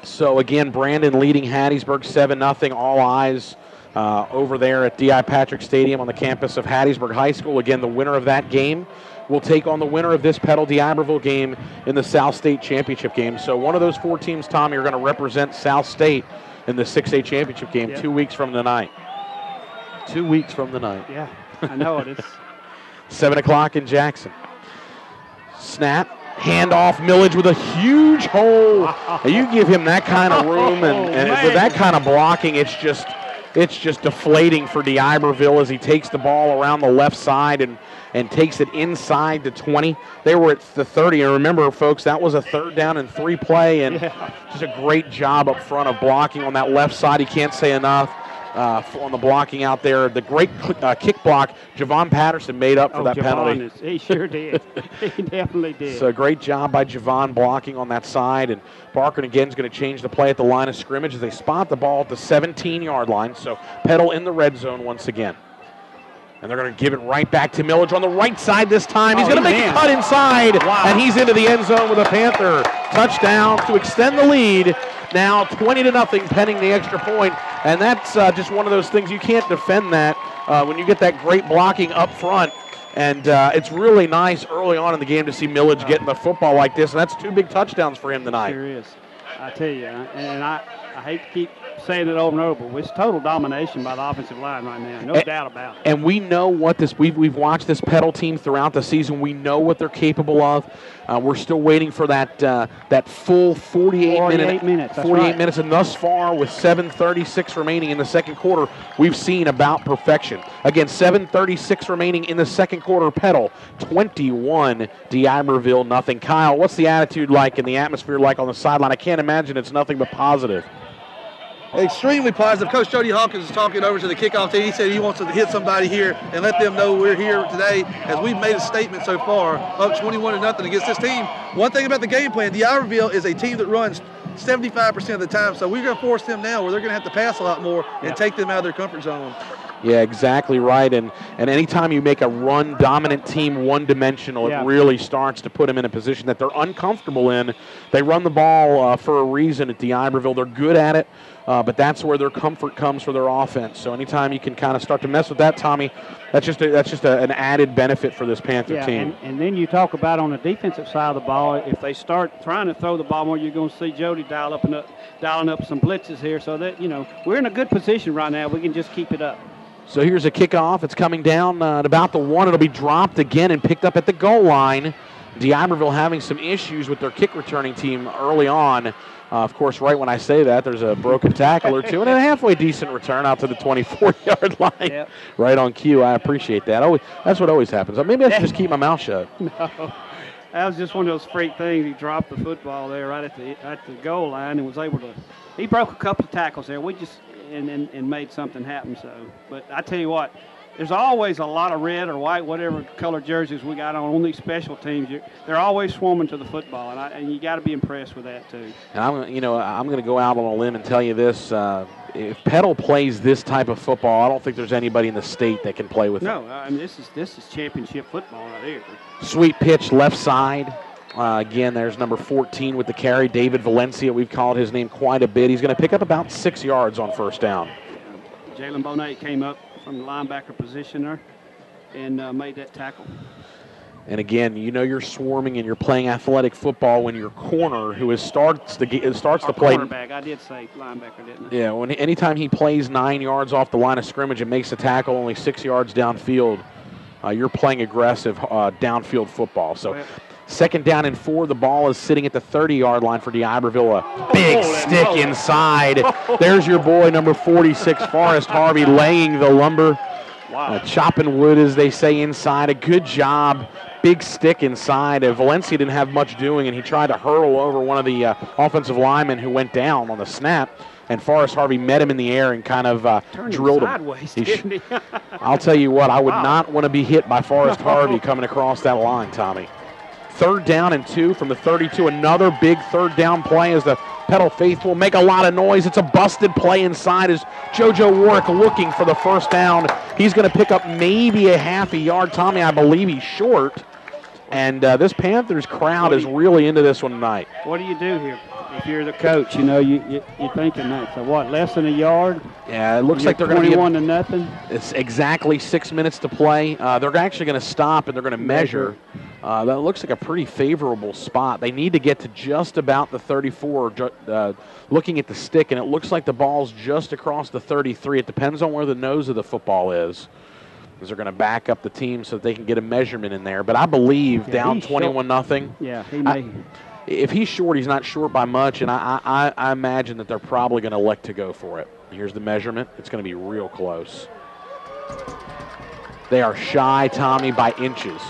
So, again, Brandon leading Hattiesburg 7-0. All eyes over there at D.I. Patrick Stadium on the campus of Hattiesburg High School. Again, the winner of that game will take on the winner of this Petal D'Iberville game in the South State Championship game. So one of those 4 teams, Tommy, are going to represent South State in the 6A Championship game 2 weeks from tonight. 2 weeks from tonight. Yeah, I know it. It's 7 o'clock in Jackson. Snap. Handoff, Millage with a huge hole. You give him that kind of room, and with that kind of blocking, it's just deflating for D'Iberville as he takes the ball around the left side and takes it inside the 20. They were at the 30, and remember, folks, that was a 3rd down and 3 play, and just a great job up front of blocking on that left side. He can't say enough. On the blocking out there. The great kick block Javon Patterson made up for that penalty. He sure did. He definitely did. So great job by Javon blocking on that side. And Barker again is going to change the play at the line of scrimmage as they spot the ball at the 17-yard line. So Petal in the red zone once again. And they're going to give it right back to Millage on the right side this time. He's going to make a cut inside, and he's into the end zone with a Panther touchdown to extend the lead. Now 20-0 pending the extra point, and that's just one of those things you can't defend that when you get that great blocking up front. And it's really nice early on in the game to see Millage getting the football like this, and that's 2 big touchdowns for him tonight. Sure is. I tell you, and I hate to keep saying it over and over, but it's total domination by the offensive line right now. No doubt about it. And we know what this, we've watched this Petal team throughout the season. We know what they're capable of. We're still waiting for that full 48 minutes. 48 minutes, and thus far, with 7:36 remaining in the second quarter, we've seen about perfection. Again, 7:36 remaining in the second quarter. Petal 21, D'Iberville nothing. Kyle, what's the attitude like and the atmosphere like on the sideline? I can't imagine it's nothing but positive. Extremely positive. Coach Jody Hawkins is talking over to the kickoff team. He said he wants to hit somebody here and let them know we're here today as we've made a statement so far, up 21-0 against this team. One thing about the game plan, D'Iberville is a team that runs 75% of the time, so we're going to force them now where they're going to have to pass a lot more and take them out of their comfort zone. Yeah, exactly right. And anytime you make a run-dominant team one-dimensional, it really starts to put them in a position that they're uncomfortable in. They run the ball for a reason at D'Iberville. They're good at it, but that's where their comfort comes for their offense. So anytime you can kind of start to mess with that, Tommy, that's just an added benefit for this Panther team. And then you talk about on the defensive side of the ball, if they start trying to throw the ball more, you're going to see Jody dialing up some blitzes here. So that, we're in a good position right now. We can just keep it up. So here's a kickoff. It's coming down at about the 1. It'll be dropped again and picked up at the goal line. D'Iberville having some issues with their kick returning team early on. Of course, right when I say that, there's a broken tackle or two and a halfway decent return out to the 24-yard line. Yep. Right on cue. I appreciate that. That's what always happens. Maybe I should just keep my mouth shut. No. That was just one of those freak things. He dropped the football there right at the goal line and was able to – he broke a couple of tackles there. We just – and made something happen. So, but I tell you what, there's always a lot of red or white, whatever color jerseys we got on these special teams. They're always swarming to the football, and you got to be impressed with that too. And I'm going to go out on a limb and tell you this: if Petal plays this type of football, I don't think there's anybody in the state that can play with it. No, I mean this is championship football right here. Sweet pitch left side. Again, there's number 14 with the carry, David Valencia. We've called his name quite a bit. He's going to pick up about 6 yards on first down. Jalen Bonet came up from the linebacker position there and made that tackle. And again, you're swarming and you're playing athletic football when your corner, who starts to play. Quarterback, I did say linebacker, didn't I? Yeah, anytime he plays 9 yards off the line of scrimmage and makes a tackle only 6 yards downfield, you're playing aggressive downfield football. So. Second down and 4. The ball is sitting at the 30-yard line for D'Iberville. A big stick inside. There's your boy, number 46, Forrest Harvey, laying the lumber. Wow. Chopping wood, as they say, inside. A good job. Big stick inside. Valencia didn't have much doing, and he tried to hurl over one of the offensive linemen who went down on the snap. And Forrest Harvey met him in the air and kind of drilled him. Sideways, didn't he? I'll tell you what, I would not want to be hit by Forrest Harvey coming across that line, Tommy. 3rd down and 2 from the 32. Another big 3rd down play as the Petal faithful make a lot of noise. It's a busted play inside as JoJo Warwick looking for the first down. He's going to pick up maybe a half a yard. Tommy, I believe he's short. And this Panthers crowd is really into this one tonight. What do you do here? If you're the coach, you're thinking that. So what, less than a yard? Yeah, it looks like they're going to be 21-0. It's exactly 6 minutes to play. They're actually going to stop and they're going to measure. That looks like a pretty favorable spot. They need to get to just about the 34, looking at the stick, and it looks like the ball's just across the 33. It depends on where the nose of the football is. Because they're going to back up the team so that they can get a measurement in there. But I believe down 21-0. Yeah, he may. If he's short, he's not short by much, and I imagine that they're probably going to elect to go for it. Here's the measurement. It's going to be real close. They are shy, Tommy, by inches.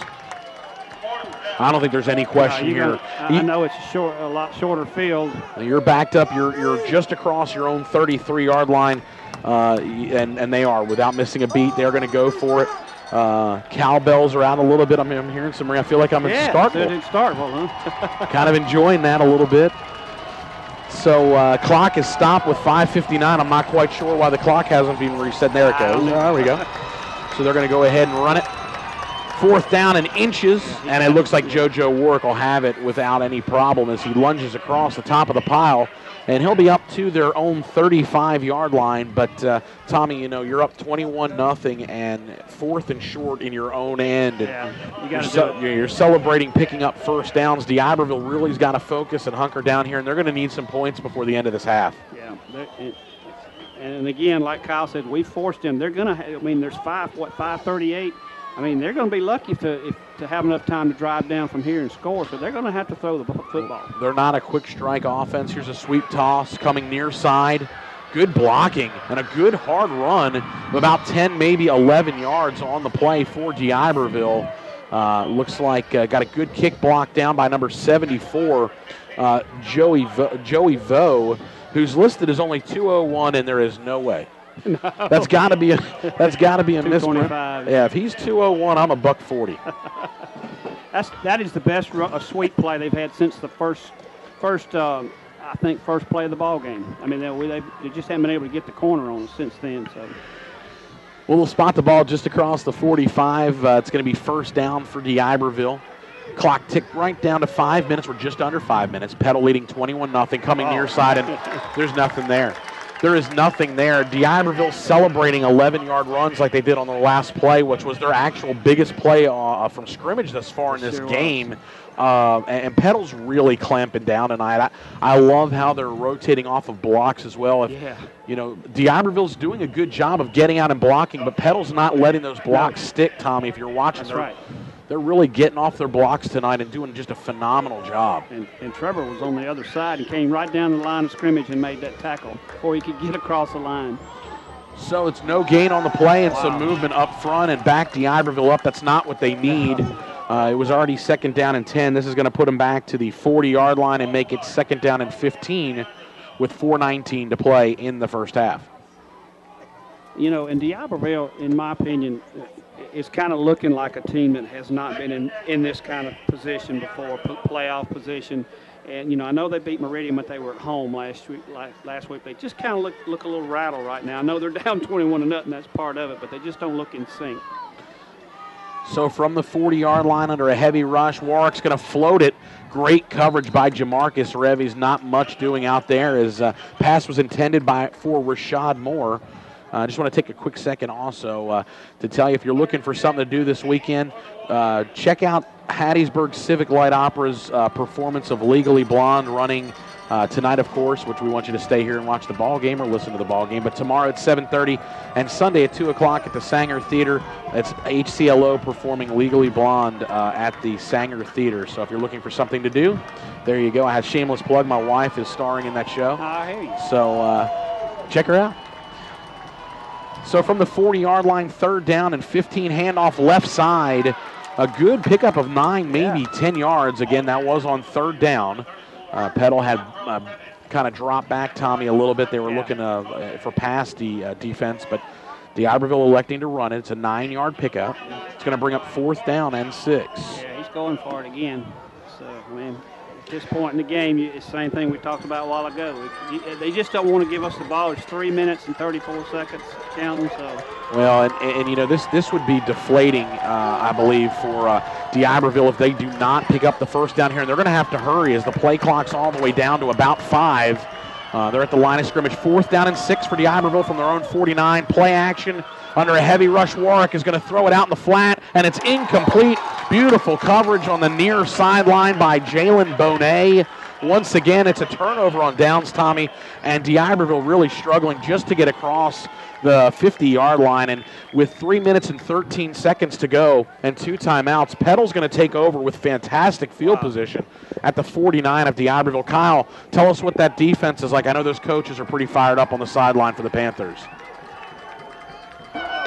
I don't think there's any question here. I know it's a lot shorter field. You're backed up. You're just across your own 33-yard line, and they are, without missing a beat. They're going to go for it. Cowbells are out a little bit. I'm hearing some. I feel like I'm in Starkville. In Starkville, huh? Kind of enjoying that a little bit. So clock is stopped with 5:59. I'm not quite sure why the clock hasn't been reset. There it goes. There we go. So they're going to go ahead and run it. 4th down and inches, and it looks like JoJo Warwick will have it without any problem as he lunges across the top of the pile, and he'll be up to their own 35-yard line. But, Tommy, you're up 21-0 and 4th and short in your own end. And you're celebrating picking up first downs. D'Iberville really's got to focus and hunker down here, and they're going to need some points before the end of this half. Yeah. And again, like Kyle said, we forced them. They're going to, there's 5:38. They're going to be lucky to have enough time to drive down from here and score, so they're going to have to throw the football. They're not a quick strike offense. Here's a sweep toss coming near side. Good blocking and a good hard run of about 10, maybe 11 yards on the play for D'Iberville. Looks like got a good kick block down by number 74, Joey Vo. who's listed as only 201, and there is no way. No. That's got to be a misprint. Yeah, if he's 201, I'm a $140. That is the best sweep play they've had since the first play of the ball game. I mean, they just haven't been able to get the corner on since then. So. Well, we'll spot the ball just across the 45. It's going to be first down for D'Iberville. Clock ticked right down to 5 minutes. We're just under 5 minutes. Petal leading 21-0, coming near side, and there's nothing there. There is nothing there. D'Iberville celebrating 11-yard runs like they did on the last play, which was their actual biggest play from scrimmage thus far in this game. And Petal's really clamping down tonight. I love how they're rotating off of blocks as well. D'Iberville's doing a good job of getting out and blocking, but Petal's not letting those blocks stick, Tommy. If you're watching, they're really getting off their blocks tonight and doing just a phenomenal job. And Trevor was on the other side and came right down the line of scrimmage and made that tackle before he could get across the line. So it's no gain on the play and some movement up front and back D'Iberville up. That's not what they need. It was already 2nd down and 10. This is going to put them back to the 40-yard line and make it 2nd down and 15 with 4:19 to play in the first half. And D'Iberville, in my opinion, is kind of looking like a team that has not been in this kind of position before, playoff position. And, I know they beat Meridian, but they were at home last week. They just kind of look a little rattled right now. I know they're down 21-0, that's part of it, but they just don't look in sync. So from the 40-yard line under a heavy rush, Warwick's going to float it. Great coverage by Jamarcus Revy's. Not much doing out there as pass was intended for Rashad Moore. I just want to take a quick second also to tell you, if you're looking for something to do this weekend, check out Hattiesburg Civic Light Opera's performance of Legally Blonde running tonight, of course, which we want you to stay here and watch the ball game or listen to the ball game. But tomorrow at 7:30 and Sunday at 2 o'clock at the Sanger Theater, it's HCLO performing Legally Blonde at the Sanger Theater. So if you're looking for something to do, there you go. I have a shameless plug. My wife is starring in that show. I hear you. So check her out. So from the 40-yard line, 3rd down and 15, handoff left side. A good pickup of 9, maybe 10 yards. Again, that was on 3rd down. Petal had kind of dropped back, Tommy, a little bit. They were looking for past the defense, but D'Iberville electing to run it. It's a 9-yard pickup. It's going to bring up 4th down and 6. Yeah, he's going for it again. So, at this point in the game, it's the same thing we talked about a while ago. They just don't want to give us the ball. It's 3 minutes and 34 seconds counting. So. Well, and this would be deflating, I believe, for D'Iberville if they do not pick up the first down here. And they're going to have to hurry as the play clock's all the way down to about 5. They're at the line of scrimmage. 4th down and 6 for D'Iberville from their own 49. Play action under a heavy rush. Warwick is going to throw it out in the flat, and it's incomplete. Beautiful coverage on the near sideline by Jalen Bonet. Once again, it's a turnover on downs, Tommy, and D'Iberville really struggling just to get across the 50-yard line. And with 3 minutes and 13 seconds to go and 2 timeouts, Petal's going to take over with fantastic field position at the 49 of D'Iberville. Kyle, tell us what that defense is like. I know those coaches are pretty fired up on the sideline for the Panthers.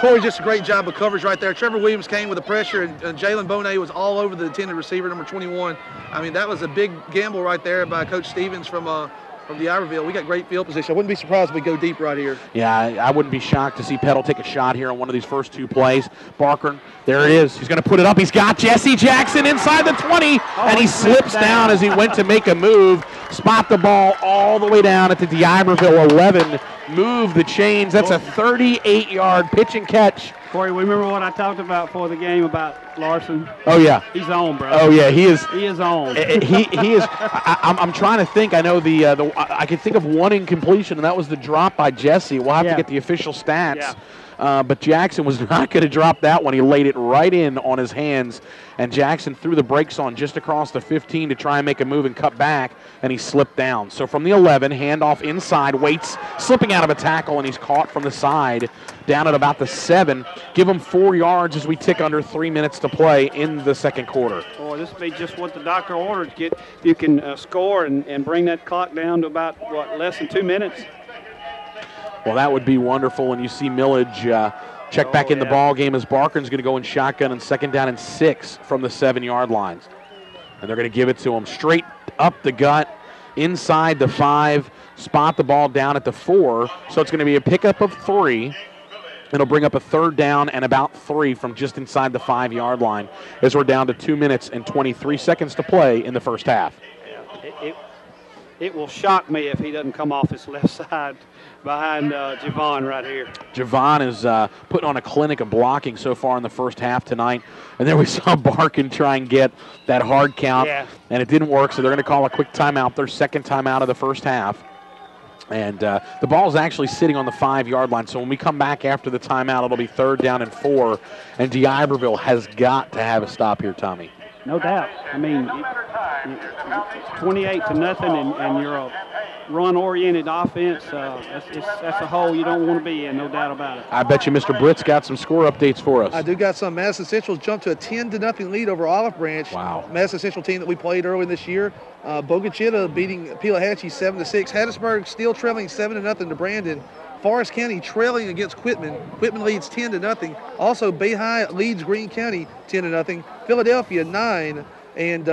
Corey, just a great job of coverage right there. Trevor Williams came with the pressure, and Jalen Bonet was all over the intended receiver, number 21. That was a big gamble right there by Coach Stevens from D'Iberville. We got great field position. I wouldn't be surprised if we go deep right here. Yeah, I wouldn't be shocked to see Petal take a shot here on one of these first 2 plays. Barker, there it is. He's going to put it up. He's got Jesse Jackson inside the 20, and he slips down as he went to make a move. Spot the ball all the way down at the D'Iberville 11. Move the chains. That's a 38-yard pitch and catch. Corey, remember what I talked about before the game about Larson? Oh, yeah. He's on, bro. Oh, yeah, he is. He is on. he is. I'm trying to think. I know I can think of one incompletion, and that was the drop by Jesse. We'll have to get the official stats. Yeah. But Jackson was not going to drop that one. He laid it right in on his hands, and Jackson threw the brakes on just across the 15 to try and make a move and cut back, and he slipped down. So from the 11, handoff inside, Waits slipping out of a tackle, and he's caught from the side down at about the 7. Give him 4 yards as we tick under 3 minutes to play in the second quarter. Boy, this would be just what the doctor ordered. You can score and bring that clock down to about, less than 2 minutes? Well, that would be wonderful, and you see Millage check back in the ball game as Barker's going to go in shotgun and 2nd down and 6 from the 7-yard lines. And they're going to give it to him straight up the gut. inside the 5, spot the ball down at the 4. So it's going to be a pickup of 3. It'll bring up a 3rd down and about 3 from just inside the 5-yard line as we're down to 2 minutes and 23 seconds to play in the first half. It will shock me if he doesn't come off his left side behind Javon right here. Javon is putting on a clinic of blocking so far in the first half tonight. And then we saw Barkin try and get that hard count, and it didn't work, so they're going to call a quick timeout, their second timeout of the first half. And the ball is actually sitting on the 5-yard line, so when we come back after the timeout, it'll be 3rd down and 4, and D'Iberville has got to have a stop here, Tommy. No doubt. I mean, 28-0, and you're a run-oriented offense. That's a hole you don't want to be in, no doubt about it. I bet you Mr. Britt's got some score updates for us. I do got some. Madison Central's jumped to a 10-0 lead over Olive Branch. Wow. Madison Central team that we played early this year. Bogachita beating Petal HS 7-6. Hattiesburg still trailing 7-0 to Brandon. Forest County trailing against Quitman. Quitman leads 10-0. Also, Bay High leads Greene County 10-0. Philadelphia 9, and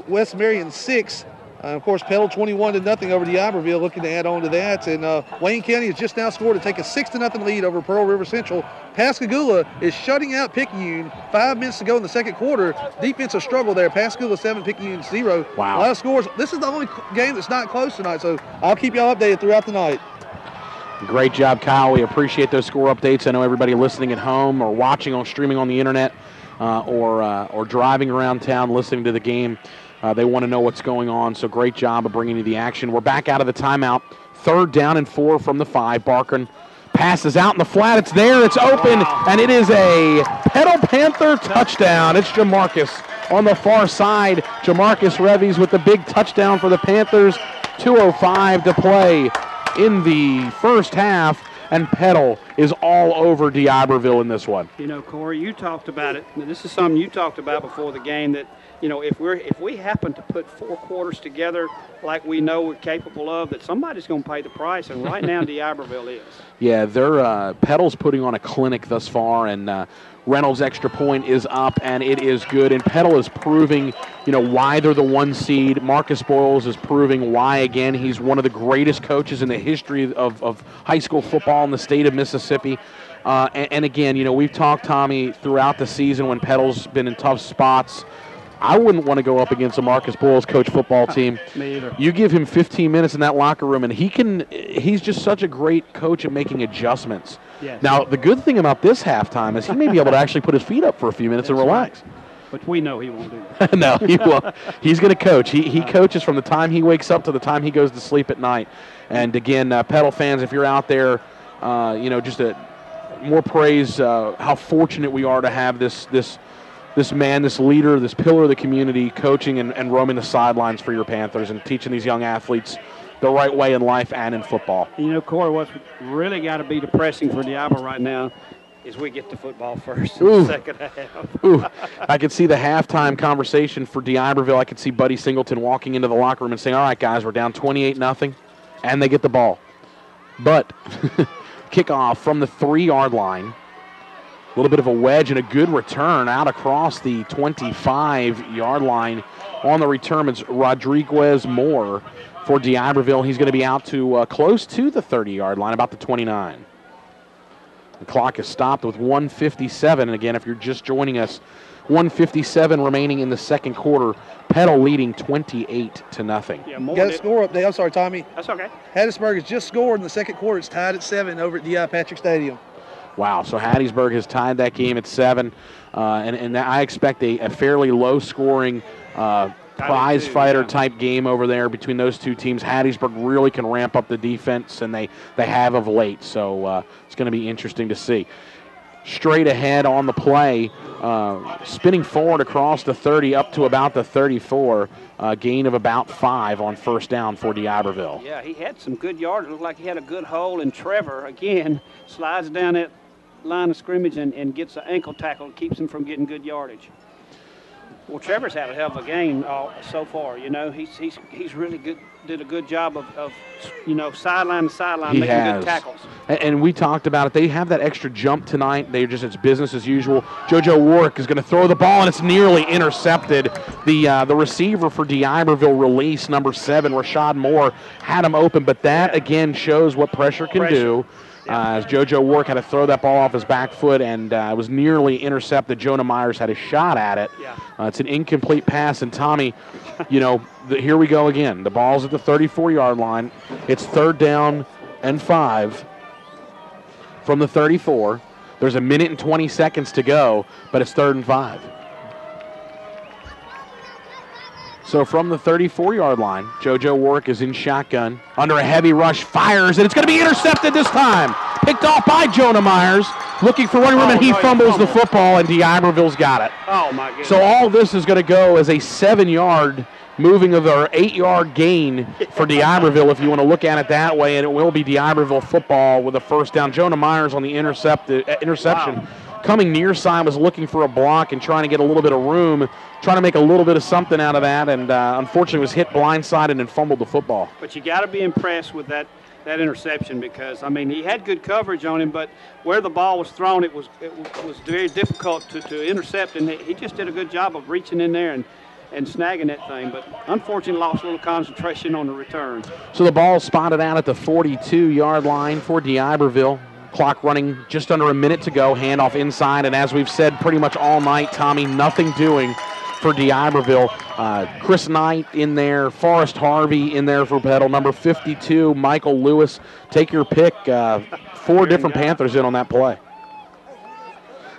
West Marion 6. Of course, Petal 21-0 over D'Iberville, looking to add on to that. And Wayne County has just now scored to take a 6-0 lead over Pearl River Central. Pascagoula is shutting out Picayune. 5 minutes to go in the second quarter. Defensive struggle there. Pascagoula 7, Picayune 0. Wow. A lot of scores. This is the only game that's not close tonight, so I'll keep y'all updated throughout the night. Great job, Kyle. We appreciate those score updates. I know everybody listening at home or watching on streaming on the internet or driving around town listening to the game, they want to know what's going on. So great job of bringing you the action. We're back out of the timeout. 3rd down and 4 from the 5. Barkin passes out in the flat. It's there. It's open, and it is a Petal Panther touchdown. It's Jamarcus on the far side. Jamarcus Revies with the big touchdown for the Panthers. 2:05 to play in the first half, and Petal is all over D'Iberville in this one. You know, Corey, you talked about it. This is something you talked about before the game, that, you know, if we happen to put 4 quarters together like we know we're capable of, that somebody's going to pay the price, and right now D'Iberville is. Yeah, they're Petal's putting on a clinic thus far, and Reynolds' extra point is up, and it is good. And Petal is proving, you know, why they're the 1 seed. Marcus Boyles is proving why, again, he's one of the greatest coaches in the history of high school football in the state of Mississippi. And again, you know, we've talked, Tommy, throughout the season when Petal's been in tough spots. I wouldn't want to go up against a Marcus Boyles coach football team. Me either. You give him 15 minutes in that locker room, and he's just such a great coach at making adjustments. Yes. Now, the good thing about this halftime is he may be able to actually put his feet up for a few minutes and relax. Right. But we know he won't do that. No, he won't. He's going to coach. He coaches from the time he wakes up to the time he goes to sleep at night. And again, Petal fans, if you're out there, you know, just more praise how fortunate we are to have this man, this leader, this pillar of the community coaching and roaming the sidelines for your Panthers and teaching these young athletes the right way in life and in football. You know, Corey, what's really got to be depressing for D'Iberville right now is we get to football first in the second half. Ooh, I could see the halftime conversation for D'Iberville. I could see Buddy Singleton walking into the locker room and saying, all right, guys, we're down 28-0, and they get the ball. But kickoff from the 3-yard line. A little bit of a wedge and a good return out across the 25-yard line. On the return, it's Rodriguez Moore for D'Iberville. He's going to be out to close to the 30-yard line, about the 29. The clock is stopped with 1:57. And again, if you're just joining us, 1:57 remaining in the second quarter. Petal leading 28-0. Yeah, more Got a score update. I'm sorry, Tommy. That's okay. Hattiesburg has just scored in the second quarter. It's tied at 7 over at D.I. Patrick Stadium. Wow, so Hattiesburg has tied that game at 7, and I expect a fairly low-scoring prize fighter type game over there between those two teams. Hattiesburg really can ramp up the defense, and they have of late, so it's going to be interesting to see. Straight ahead on the play, spinning forward across the 30 up to about the 34, gain of about 5 on first down for D'Iberville. Yeah, he had some good yards. It looked like he had a good hole, and Trevor, again, slides down that line of scrimmage and gets an ankle tackle, keeps him from getting good yardage. Well, Trevor's had a hell of a game so far. You know, he's really good. Did a good job of sideline to sideline making good tackles. And we talked about it. They have that extra jump tonight. It's business as usual. JoJo Warwick is going to throw the ball, and it's nearly intercepted. The receiver for DeIberville release, number 7, Rashad Moore, had him open, but that again shows what pressure can do. As JoJo Warwick had to throw that ball off his back foot, and it was nearly intercepted. Jonah Myers had a shot at it. It's an incomplete pass, and Tommy, here we go again. The ball's at the 34-yard line. It's 3rd down and 5 from the 34. There's 1 minute and 20 seconds to go, but it's 3rd and 5. So from the 34-yard line, JoJo Warwick is in shotgun. Under a heavy rush, fires, and it's going to be intercepted this time. Picked off by Jonah Myers. Looking for running room, and he fumbles the football, and DeIberville's got it. Oh, my goodness. So all this is going to go as a 7-yard moving of our 8-yard gain for DeIberville, if you want to look at it that way, and it will be DeIberville football with a 1st down. Jonah Myers on the interception. Wow. Coming near side, was looking for a block and trying to get a little bit of room, trying to make a little bit of something out of that, and unfortunately was hit blindsided and fumbled the football. But you got to be impressed with that interception because, I mean, he had good coverage on him, but where the ball was thrown, it was very difficult to intercept, and he just did a good job of reaching in there and snagging that thing, but unfortunately lost a little concentration on the return. So the ball spotted out at the 42-yard line for DeIberville. Clock running just under a minute to go. Handoff inside, and as we've said pretty much all night, Tommy, nothing doing for DeIberville. Chris Knight in there, Forrest Harvey in there for Petal. Number 52, Michael Lewis. Take your pick. 4 different Panthers in on that play.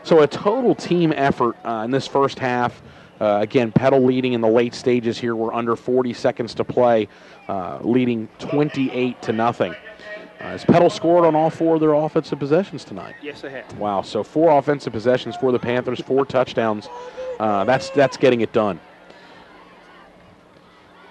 So a total team effort in this first half. Again, Petal leading in the late stages here. We're under 40 seconds to play, leading 28-0. Has Petal scored on all 4 of their offensive possessions tonight? Yes, they have. Wow, so 4 offensive possessions for the Panthers, 4 touchdowns. That's getting it done.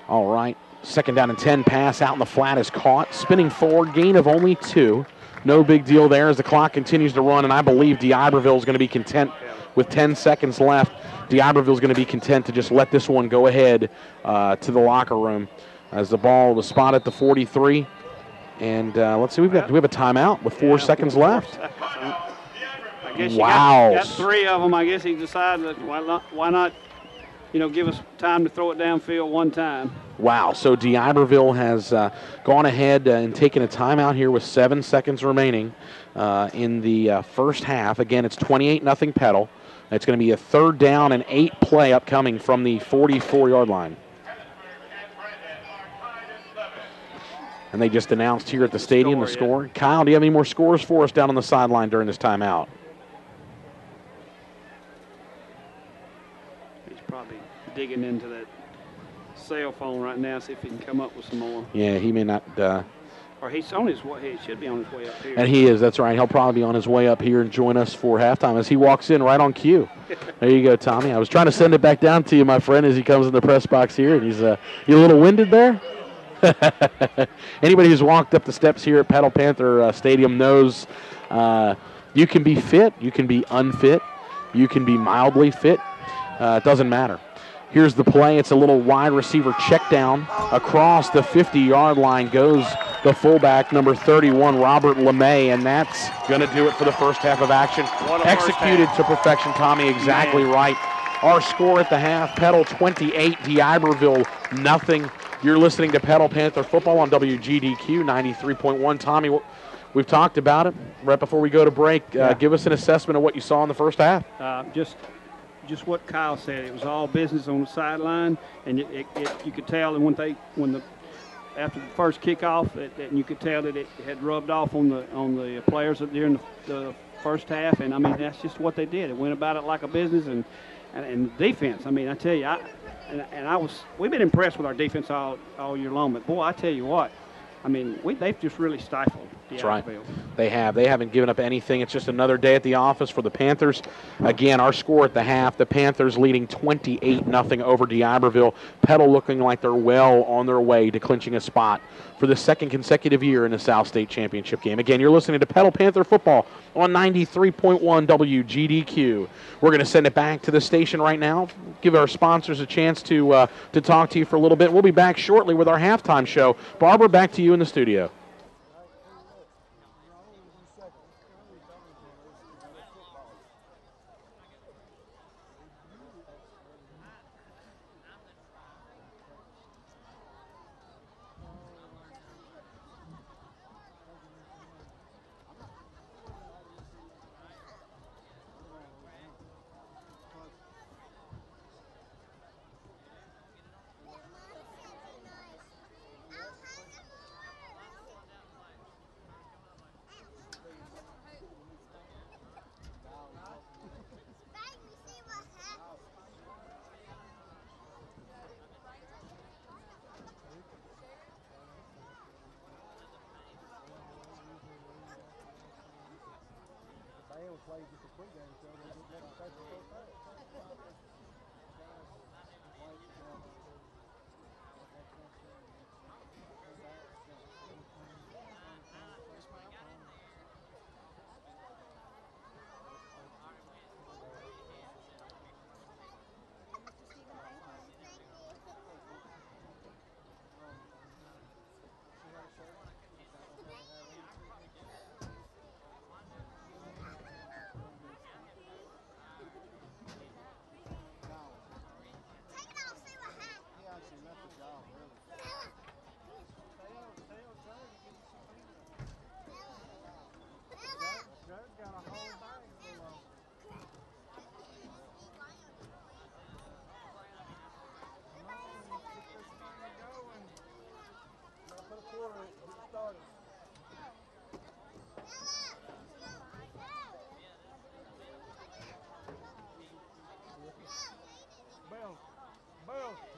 All right, 2nd down and 10, pass out in the flat is caught. Spinning forward, gain of only 2. No big deal there as the clock continues to run, and I believe DeIberville is going to be content with 10 seconds left. DeIberville is going to be content to just let this one go ahead to the locker room as the ball was spotted at the 43. And let's see, we have a timeout with 4 seconds left. I guess wow. You got 3 of them. I guess he decided that why not, give us time to throw it downfield one time. Wow, so DeIberville has gone ahead and taken a timeout here with 7 seconds remaining in the first half. Again, it's 28-0 Petal. It's going to be a 3rd down and 8 play upcoming from the 44-yard line. And they just announced here at the stadium the score. Kyle, do you have any more scores for us down on the sideline during this timeout? He's probably digging into that cell phone right now, see if he can come up with some more. Yeah, he may not. Or he's on his way. He should be on his way up here. And he is. That's right. He'll probably be on his way up here and join us for halftime as he walks in right on cue. There you go, Tommy. I was trying to send it back down to you, my friend, as he comes in the press box here. And he's you a little winded there? Anybody who's walked up the steps here at Petal Panther Stadium knows you can be fit, you can be unfit, you can be mildly fit. It doesn't matter. Here's the play. It's a little wide receiver check down. Across the 50-yard line goes the fullback, number 31, Robert LeMay, and that's going to do it for the first half of action. Executed to perfection, Tommy, exactly right. Our score at the half, Petal 28, DeIberville nothing. You're listening to Petal Panther Football on WGDQ 93.1. Tommy, we've talked about it right before we go to break. Give us an assessment of what you saw in the first half. Just what Kyle said. It was all business on the sideline, and you could tell after the first kickoff, that you could tell that it had rubbed off on the players during the first half. And I mean, that's just what they did. It went about it like a business, and defense. I mean, I tell you, we've been impressed with our defense all year long. But boy, I tell you what, I mean, they've just really stifled That's right. They have. They haven't given up anything. It's just another day at the office for the Panthers. Again, our score at the half, the Panthers leading 28-0 over D'Iberville. Petal looking like they're well on their way to clinching a spot for the second consecutive year in the South State Championship game. Again, you're listening to Petal Panther football on 93.1 WGDQ. We're going to send it back to the station right now, give our sponsors a chance to talk to you for a little bit. We'll be back shortly with our halftime show. Barbara, back to you in the studio.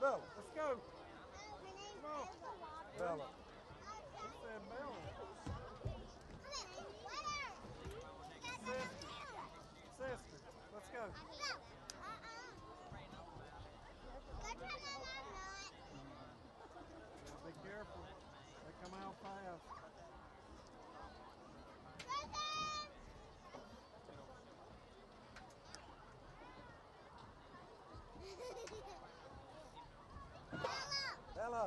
Bella, let's go. Come on. Bella. Who said Bella? Sister, let's go. Be careful. They come out fast. Bella.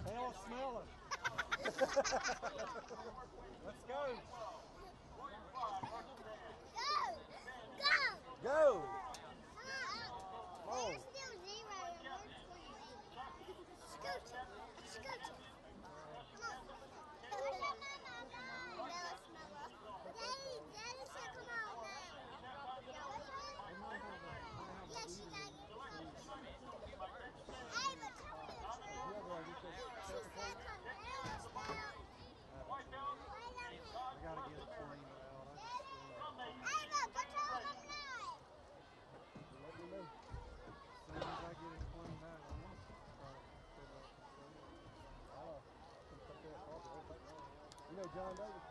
They all smell it. Let's go. Go. Oh. You know John Davis?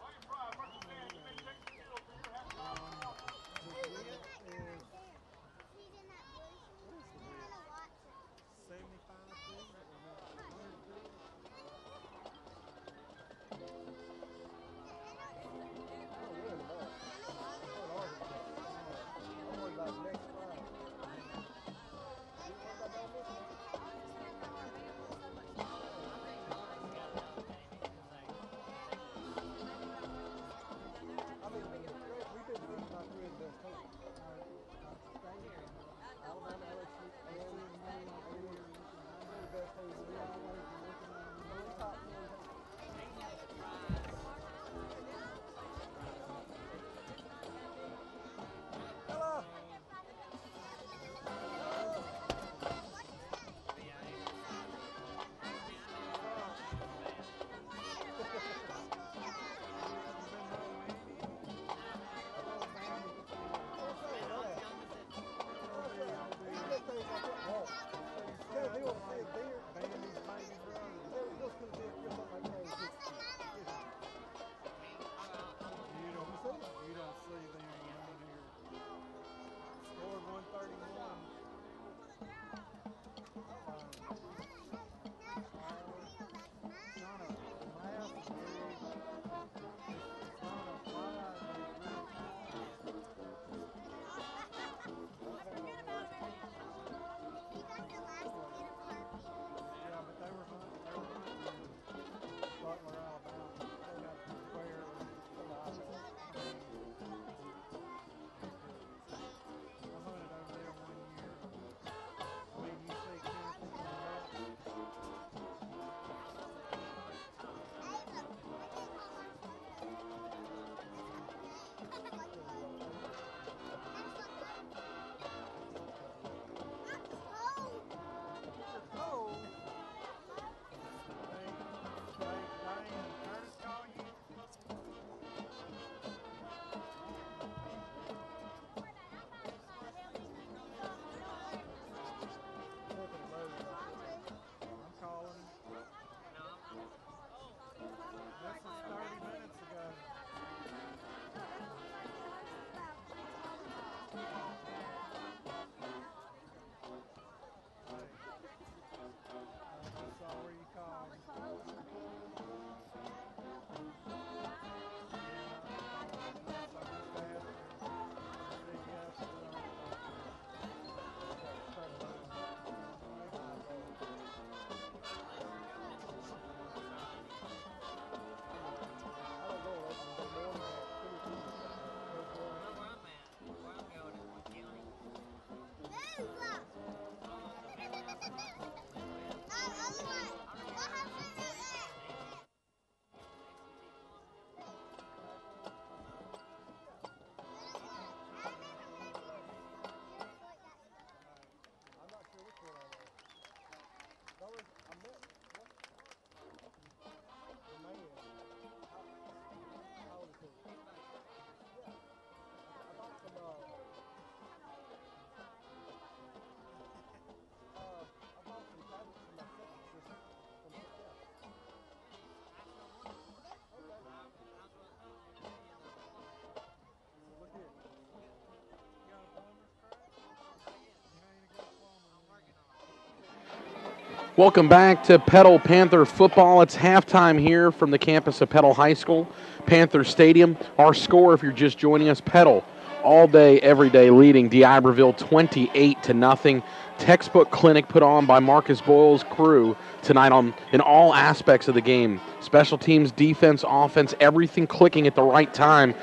Welcome back to Petal Panther football. It's halftime here from the campus of Petal High School, Panther Stadium. Our score, if you're just joining us, Petal all day, every day, leading D'Iberville 28-0. Textbook clinic put on by Marcus Boyle's crew tonight in all aspects of the game. Special teams, defense, offense, everything clicking at the right time,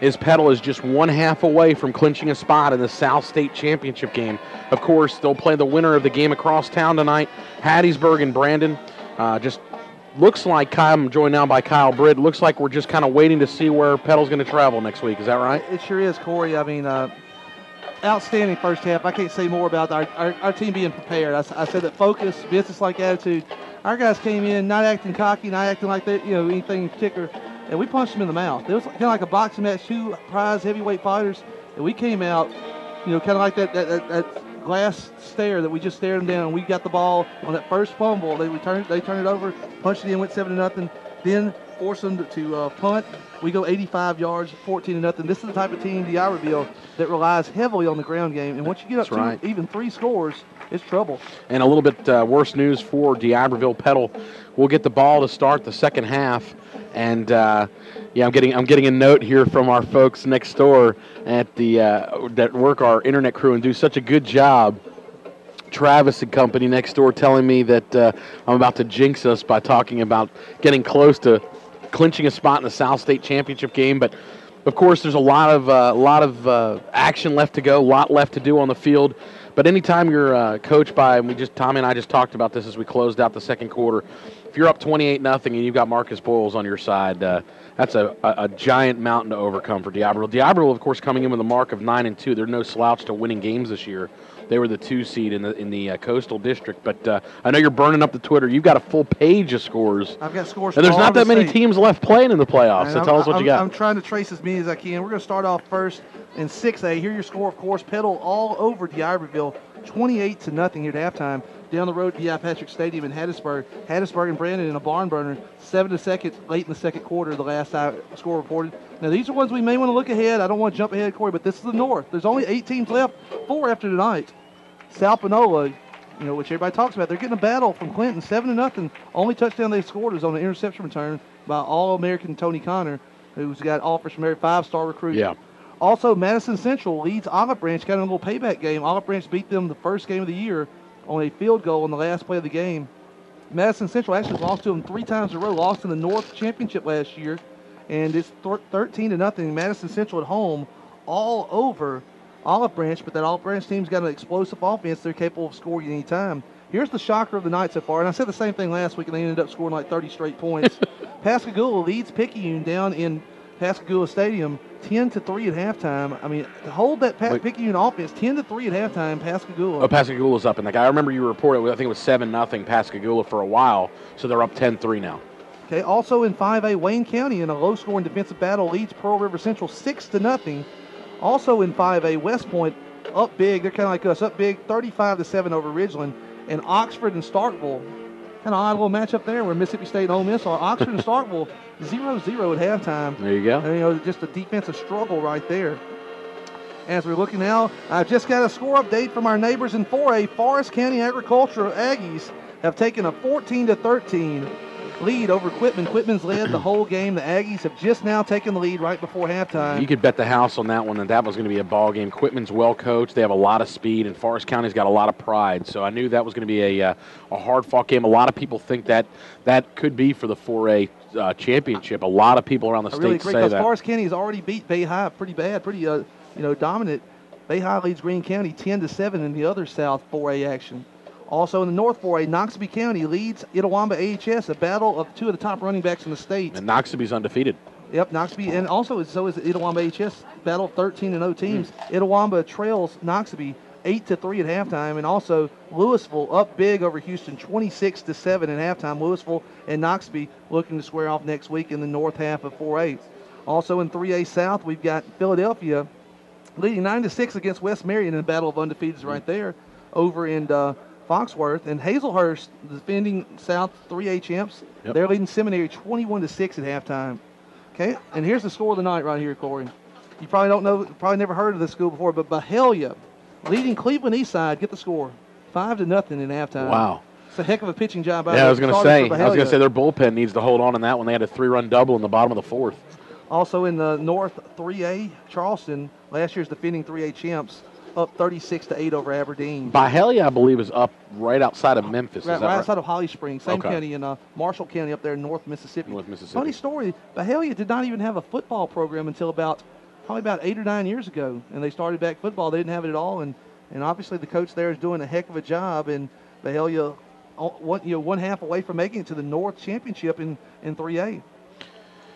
as Petal is just one half away from clinching a spot in the South State Championship game. Of course, they'll play the winner of the game across town tonight, Hattiesburg and Brandon. Just looks like, I'm joined now by Kyle Britt, looks like we're just kind of waiting to see where Petal's going to travel next week. Is that right? It sure is, Corey. I mean, outstanding first half. I can't say more about our team being prepared. I said that focus, business-like attitude. Our guys came in not acting cocky, not acting like they, anything in particular, and we punched them in the mouth. It was kind of like a boxing match, two prize heavyweight fighters, and we came out, kind of like that glass stare that we just stared them down, and we got the ball on that first fumble. They turned it over, punched it in, went 7-0, then forced them to punt. We go 85 yards, 14-0. This is the type of team, D'Iberville, that relies heavily on the ground game, and once you get up to even 3 scores, it's trouble. And a little bit worse news for D'Iberville. Petal will get the ball to start the second half, and I'm getting a note here from our folks next door at the that work our internet crew and do such a good job. Travis and company next door telling me that I'm about to jinx us by talking about getting close to clinching a spot in the South State Championship game, but of course there's a lot of action left to go, a lot left to do on the field. But anytime you're coached by, and Tommy and I just talked about this as we closed out the second quarter, if you're up 28-0 and you've got Marcus Boyles on your side, that's a giant mountain to overcome for D'Iberville. D'Iberville, of course, coming in with a mark of 9-2. They're no slouch to winning games this year. They were the 2 seed in the Coastal District. But I know you're burning up the Twitter. You've got a full page of scores. I've got scores. And there's not that many teams left playing in the playoffs. So tell us what you got. I'm trying to trace as many as I can. We're going to start off first in 6A. Here your score, of course, Petal all over D'Iberville, 28-0 here at halftime. Down the road, D.I. Patrick Stadium in Hattiesburg. Hattiesburg and Brandon in a barn burner, 7-2 late in the second quarter, the last score reported. Now, these are ones we may want to look ahead. I don't want to jump ahead, Corey, but this is the North. There's only 8 teams left, 4 after tonight. South Panola, which everybody talks about, they're getting a battle from Clinton, 7-0. Only touchdown they scored was on an interception return by All-American Tony Connor, who's got offers from every 5-star recruit. Yeah. Also, Madison Central leads Olive Branch, got in a little payback game. Olive Branch beat them the first game of the year on a field goal on the last play of the game. Madison Central actually lost to them 3 times in a row, lost in the North Championship last year, and it's 13-0. Madison Central at home all over Olive Branch, but that Olive Branch team's got an explosive offense. They're capable of scoring any time. Here's the shocker of the night so far, and I said the same thing last week, and they ended up scoring like 30 straight points. Pascagoula leads Picayune down in Pascagoula Stadium 10-3 at halftime. I mean, to hold that Picayune offense 10-3 at halftime, Pascagoula. Oh, Pascagoula's up in that guy. I remember you reported, I think it was 7-0 Pascagoula for a while, so they're up 10-3 now. Okay, also in 5A, Wayne County in a low-scoring defensive battle leads Pearl River Central 6-0. Also in 5A, West Point up big. They're kind of like us, up big, 35-7 over Ridgeland. And Oxford and Starkville, kind of odd little matchup there where Mississippi State and Ole Miss are. Oxford and Starkville 0-0 at halftime. There you go. And, just a defensive struggle right there. As we're looking now, I've just got a score update from our neighbors in 4A. Forest County Agricultural Aggies have taken a 14-13 lead over Quitman. Quitman's led the whole game. The Aggies have just now taken the lead right before halftime. You could bet the house on that one, and that was going to be a ball game. Quitman's well coached. They have a lot of speed, and Forest County's got a lot of pride. So I knew that was going to be a hard-fought game. A lot of people think that could be for the 4A championship. A lot of people around the state say that. Forest County has already beat Bay High pretty bad, pretty dominant. Bay High leads Greene County 10-7 in the other South 4A action. Also in the North 4A, Noxubee County leads Itawamba AHS, a battle of 2 of the top running backs in the state. And Noxubee's undefeated. Yep, Noxubee, and also so is Itawamba AHS, battle of 13-0 teams. Itawamba trails Noxubee 8-3 at halftime, and also Louisville up big over Houston 26-7 at halftime. Louisville and Noxubee looking to square off next week in the north half of 4A. Also in 3A South, we've got Philadelphia leading 9-6 against West Marion in a battle of undefeateds right there over in Foxworth. And Hazelhurst, defending South 3A champs, they're leading Seminary 21-6 at halftime. Okay, and here's the score of the night right here, Corey. You probably don't know, probably never heard of this school before, but Mahalia leading Cleveland Eastside, get the score, 5-0 in halftime. Wow. It's a heck of a pitching job. Yeah, I was going to say their bullpen needs to hold on in that one. They had a 3-run double in the bottom of the fourth. Also in the North 3A, Charleston, last year's defending 3A champs, up 36-8 over Aberdeen. Byhalia, I believe, is up right outside of Memphis. Right outside of Holly Springs, same county in Marshall County up there in North Mississippi. Funny story, Byhalia did not even have a football program until probably about 8 or 9 years ago, and they started back football. They didn't have it at all, and obviously the coach there is doing a heck of a job, and Byhalia one half away from making it to the North Championship in 3A.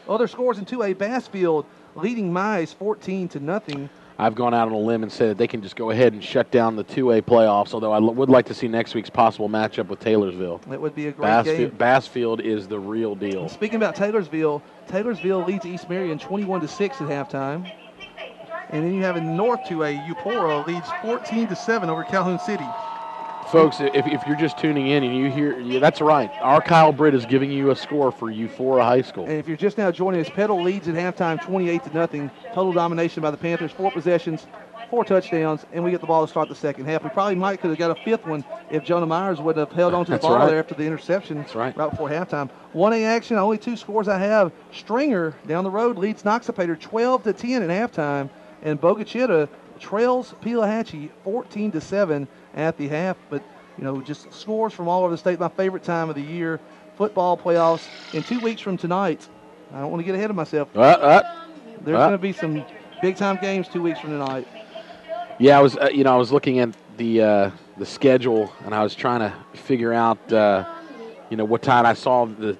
Other scores in 2A, Bassfield leading Mize 14-0. I've gone out on a limb and said that they can just go ahead and shut down the 2A playoffs, although I would like to see next week's possible matchup with Taylorsville. That would be a great game. Bassfield is the real deal. And speaking about Taylorsville leads East Marion 21-6 at halftime. And then you have in North 2A, Eupora leads 14-7 over Calhoun City. Folks, if you're just tuning in and you hear, that's right. Our Kyle Britt is giving you a score for Eupora High School. And if you're just now joining us, Petal leads at halftime 28-0. Total domination by the Panthers, 4 possessions, 4 touchdowns, and we get the ball to start the second half. We probably could have got a 5th one if Jonah Myers would have held on to the ball there after the interception right before halftime. 1A action, only 2 scores I have. Stringer down the road leads Noxapater 12-10 at halftime, and Bogachita trails Pelahatchie 14-7 at the half. But just scores from all over the state. My favorite time of the year, football playoffs. In 2 weeks from tonight, I don't want to get ahead of myself. There's going to be some big time games 2 weeks from tonight. Yeah, I was looking at the schedule, and I was trying to figure out what time I saw the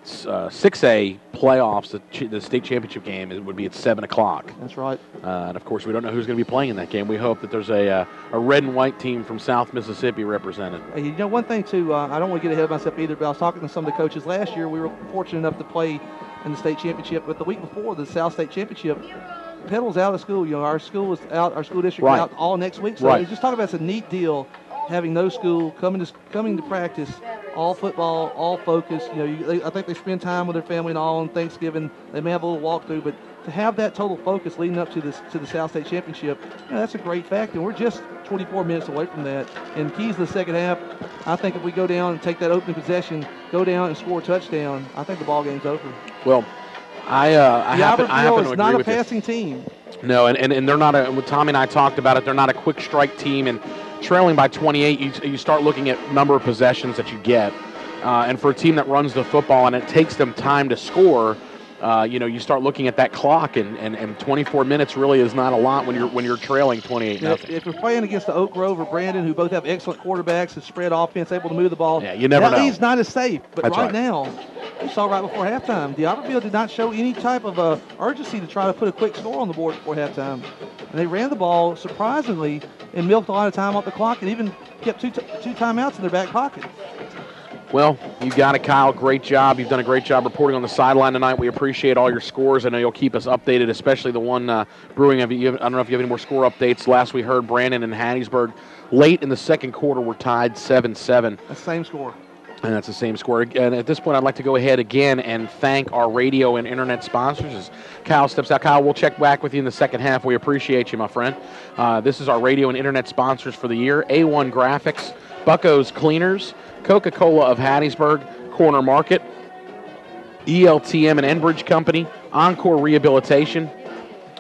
6A playoffs, the state championship game, it would be at 7 o'clock. That's right. And, of course, we don't know who's going to be playing in that game. We hope that there's a red and white team from South Mississippi represented. One thing, too, I don't want to get ahead of myself either, but I was talking to some of the coaches last year. We were fortunate enough to play in the state championship, but the week before the South State Championship, Petal's out of school. Our school was out, our school district is out all next week. So just talking about it's a neat deal having no school, coming to practice, all football, all focus. I think they spend time with their family and all on Thanksgiving. They may have a little walkthrough, but to have that total focus leading up to the South State Championship, that's a great fact. And we're just 24 minutes away from that. And keys to the second half, I think if we go down and take that opening possession, go down and score a touchdown, I think the ball game's over. Well, I happen to agree with you. Not a passing team. No, and they're not Tommy and I talked about it. They're not a quick strike team, and trailing by 28, you start looking at number of possessions that you get. And for a team that runs the football and it takes them time to score, you start looking at that clock, and 24 minutes really is not a lot when you're trailing 28-0. If we're playing against the Oak Grove or Brandon, who both have excellent quarterbacks and spread offense, able to move the ball, you never know. That lead's not as safe. But That's right now, we saw right before halftime, D'Iberville did not show any type of urgency to try to put a quick score on the board before halftime. And they ran the ball surprisingly and milked a lot of time off the clock, and even kept two timeouts in their back pocket. Well, you got it, Kyle. Great job. You've done a great job reporting on the sideline tonight. We appreciate all your scores. I know you'll keep us updated, especially the one brewing. I don't know if you have any more score updates. Last we heard, Brandon and Hattiesburg late in the second quarter were tied 7-7. That's the same score. And that's the same score. And at this point, I'd like to go ahead again and thank our radio and internet sponsors. As Kyle steps out, Kyle, we'll check back with you in the second half. We appreciate you, my friend. This is our radio and internet sponsors for the year. A1 Graphics, Bucko's Cleaners, Coca-Cola of Hattiesburg, Corner Market, ELTM and Enbridge Company, Encore Rehabilitation,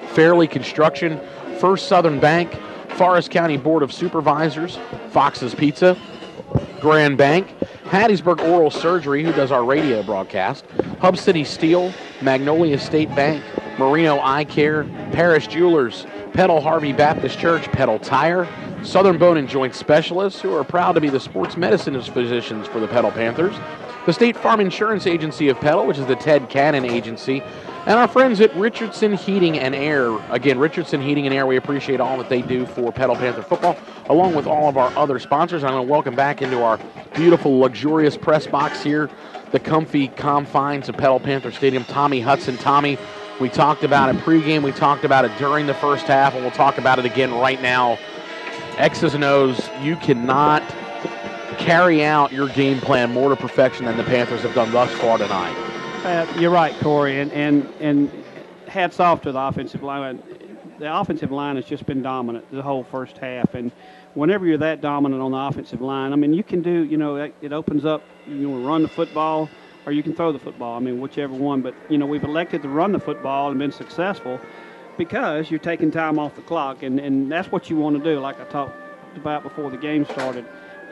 Fairley Construction, First Southern Bank, Forest County Board of Supervisors, Fox's Pizza, Grand Bank, Hattiesburg Oral Surgery, who does our radio broadcast, Hub City Steel, Magnolia State Bank, Marino Eye Care, Parish Jewelers, Petal Harvey Baptist Church, Petal Tire, Southern Bone and Joint Specialists, who are proud to be the sports medicine physicians for the Petal Panthers, the State Farm Insurance Agency of Petal, which is the Ted Cannon Agency, and our friends at Richardson Heating and Air. Again, Richardson Heating and Air, we appreciate all that they do for Petal Panther football, along with all of our other sponsors. I'm going to welcome back into our beautiful, luxurious press box here, the comfy confines of Petal Panther Stadium, Tommy Hudson. Tommy, we talked about it pregame, we talked about it during the first half, and we'll talk about it again right now. X's and O's, you cannot carry out your game plan more to perfection than the Panthers have done thus far tonight. You're right, Corey, and hats off to the offensive line. the offensive line has just been dominant the whole first half. And whenever you're that dominant on the offensive line, I mean, you can do, it opens up, run the football or you can throw the football. I mean, whichever one. But, we've elected to run the football and been successful because you're taking time off the clock. And that's what you want to do, like I talked about before the game started.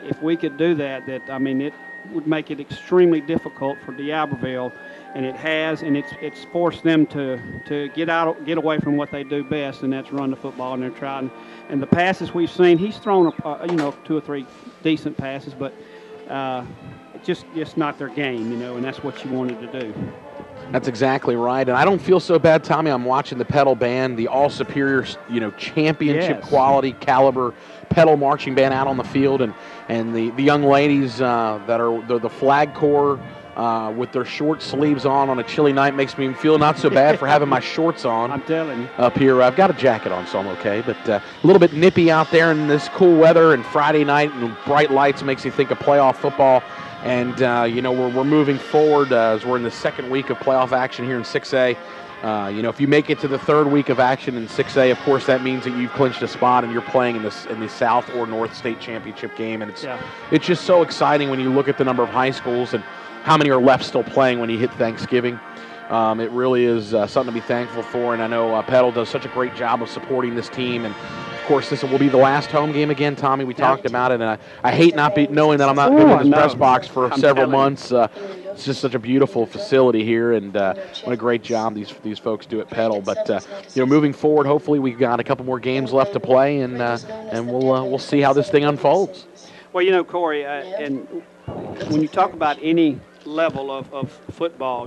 If we could do that, it would make it extremely difficult for D'Iberville, and it has, and it's forced them to get away from what they do best, and that's run the football. And they're trying, and the passes we've seen, he's thrown 2 or 3 decent passes, but just not their game, and that's what you wanted to do. That's exactly right, and I don't feel so bad, Tommy. I'm watching the Petal Band, the all superior, championship quality caliber Petal marching band out on the field, and the young ladies that are the flag corps with their short sleeves on a chilly night makes me feel not so bad for having my shorts on. I'm telling you. Up here, I've got a jacket on, so I'm okay, but a little bit nippy out there in this cool weather, and Friday night and bright lights makes you think of playoff football. And, we're moving forward as we're in the second week of playoff action here in 6A. If you make it to the third week of action in 6A, of course, that means that you've clinched a spot and you're playing in the South or North State Championship game. And it's just so exciting when you look at the number of high schools and how many are left still playing when you hit Thanksgiving. It really is something to be thankful for. And I know Petal does such a great job of supporting this team. And, of course, this will be the last home game again, Tommy. We talked about it, and I hate knowing that I'm not going to this press box for several months. It's just such a beautiful facility here, and what a great job these folks do at Petal. But moving forward, hopefully we've got a couple more games left to play, and we'll see how this thing unfolds. Well, Corey, and when you talk about any level of football,